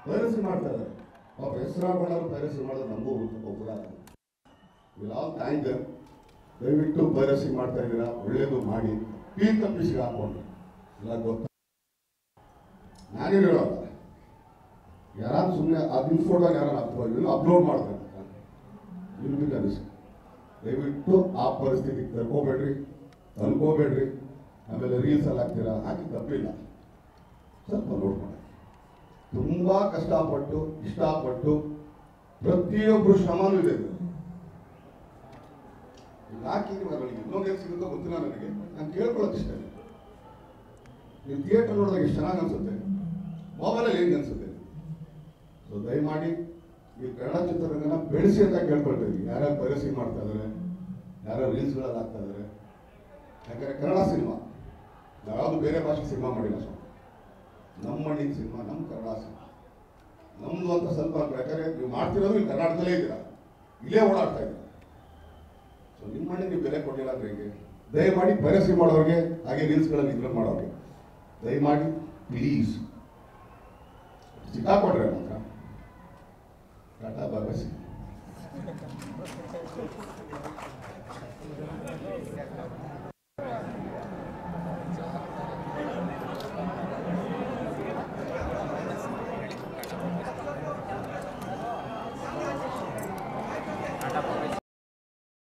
ಪೈರಸಿ ಮಾಡ್ತಾ ಇದ್ದಾರೆ. ಪಾಪ ಹೆಸರಾಗೋಣರು ಪೈರಸಿ ಮಾಡೋದು ನಮಗೂ ಒಬ್ಬರ ಥ್ಯಾಂಕ್ ದೆಮ್. ದಯವಿಟ್ಟು ಪೈರಸಿ ಮಾಡ್ತಾ ಇದ್ದೀರಾ, ಒಳ್ಳೇದು ಮಾಡಿ. ಪೀನ್ ತಪ್ಪಿಸಿಗೆ ಹಾಕೊಂಡು ಇಲ್ಲ ಗೊತ್ತಾ, ನಾನೇನು ಹೇಳೋಲ್ಲ. ಯಾರು ಸುಮ್ಮನೆ ಅದನ್ನ ಫೋಟೋ ಯಾರು ಅಪ್ಲೋಡ್ ಮಾಡ್ತಾರೆ ಇರ್ಬೇಕು ಅನಿಸಿ. ದಯವಿಟ್ಟು ಆ ಪರಿಸ್ಥಿತಿಗೆ ತರ್ಕೋಬೇಡ್ರಿ, ತಂದ್ಕೋಬೇಡ್ರಿ. ಆಮೇಲೆ ರೀಲ್ಸ್ ಅಲ್ಲಿ ಹಾಕ್ತೀರಾ, ಹಾಕಿ ತಪ್ಪಿಲ್ಲ, ಸ್ವಲ್ಪ ನೋಡ್ಕೊಂಡು. ತುಂಬ ಕಷ್ಟಪಟ್ಟು ಇಷ್ಟಪಟ್ಟು ಪ್ರತಿಯೊಬ್ಬರು ಶ್ರಮನೂ ಇದೆ. ಹಾಕಿದ್ರೆ ಬರಲಿಲ್ಲ, ಇನ್ನೊಂದೇನು ಸಿಗುತ್ತೋ ಗೊತ್ತಿಲ್ಲ ನನಗೆ. ನಾನು ಕೇಳ್ಕೊಳ್ಳೋದು ಇಷ್ಟ. ನೀವು ಥಿಯೇಟರ್ ನೋಡಿದಾಗ ಎಷ್ಟು ಚೆನ್ನಾಗಿ ಅನ್ಸುತ್ತೆ, ಮೊಬೈಲಲ್ಲಿ ಹೆಂಗೆ ಅನ್ಸುತ್ತೆ. ಸೊ ದಯಮಾಡಿ ನೀವು ಕನ್ನಡ ಚಿತ್ರರಂಗನ ಬೆಳೆಸಿ ಅಂತ ಕೇಳ್ಕೊಳ್ತೀವಿ. ಯಾರ್ಯಾರು ಪೈರಸಿ ಮಾಡ್ತಾ ಇದ್ದಾರೆ, ಯಾರ್ಯಾರು ರೀಲ್ಸ್ಗಳಲ್ಲಿ ಹಾಕ್ತಾ ಇದ್ದಾರೆ. ಯಾಕಂದರೆ ಕನ್ನಡ ಸಿನಿಮಾ, ಯಾವುದು ಬೇರೆ ಭಾಷೆ ಸಿನಿಮಾ ಮಾಡಿಲ್ಲ. ಸೊ ನಮ್ಮ ಮಣ್ಣಿನ ಸಿನಿಮಾ, ನಮ್ಮ ಕನ್ನಡ ಸಿನಿಮಾ ನಮ್ಮದು ಅಂತ ಸ್ವಲ್ಪ. ಯಾಕಂದರೆ ನೀವು ಮಾಡ್ತಿರೋದು ಇಲ್ಲಿ ಕರ್ನಾಟಕದಲ್ಲೇ ಇದ್ದೀರಾ, ಇಲ್ಲೇ ಓಡಾಡ್ತಾ ಇದ್ದೀರಾ. ಸೊ ನಿಮ್ಮ ಮಣ್ಣಿಗೆ ನೀವು ಬೆಲೆ ಕೊಡಲಿಲ್ಲ ಅಂದ್ರೆ ಹೇಗೆ? ದಯಮಾಡಿ ಪೈರಸಿ ಮಾಡೋರಿಗೆ ಹಾಗೆ ರೀಲ್ಸ್ಗಳಲ್ಲಿ ಇದ್ರಲ್ಲಿ ಮಾಡೋರಿಗೆ ದಯಮಾಡಿ ಪ್ಲೀಸ್ ಸಿಕ್ಕಾಕೊಡ್ರೆ ಮಾತ್ರ. ಟಾಟಾ ಬಾಬಾ.